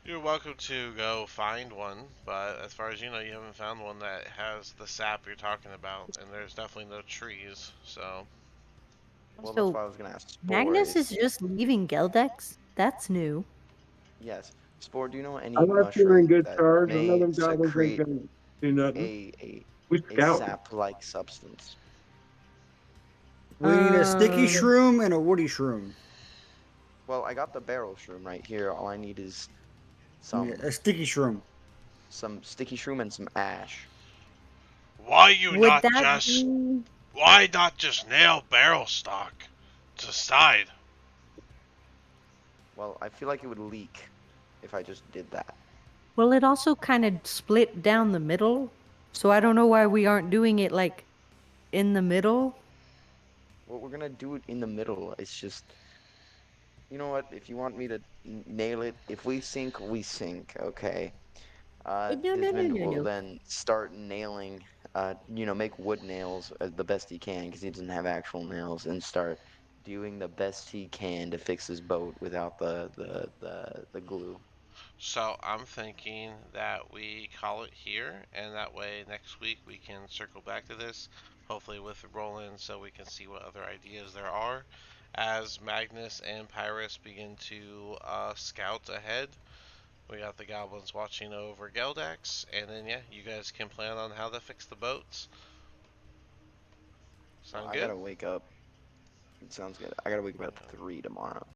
You're welcome to go find one, but as far as you know, you haven't found one that has the sap you're talking about, and there's definitely no trees, so. Well, that's So why I was gonna ask Spore. Magnus is just leaving Geldex? That's new. Yes, Spore, do you know any I'm not feeling mushroom good that charge. I know may them goblins ain't secrete gonna do nothing. a a We a scouting. sap-like substance? We need a sticky Um, shroom and a woody shroom. Well, I got the barrel shroom right here. All I need is Yeah, some a sticky shroom. some sticky shroom and some ash. Why you would not that just. be? Why not just nail barrel stock to the side? Well, I feel like it would leak if I just did that. Well, it also kind of split down the middle, so I don't know why we aren't doing it like in the middle. Well, we're gonna do it in the middle. It's just, you know what? If you want me to nail it, if we sink, we sink. Okay. No, no, no, Desmond no, will no. then start nailing, make wood nails the best he can because he doesn't have actual nails, and start doing the best he can to fix his boat without the glue. So I'm thinking that we call it here, and that way next week we can circle back to this, hopefully with Roland, so we can see what other ideas there are. As Magnus and Pyrus begin to scout ahead, we got the goblins watching over Geldax, and then yeah, you guys can plan on how to fix the boats. Well, Sound I good? gotta wake up. It sounds good. I gotta wake up Yeah. at 3 tomorrow.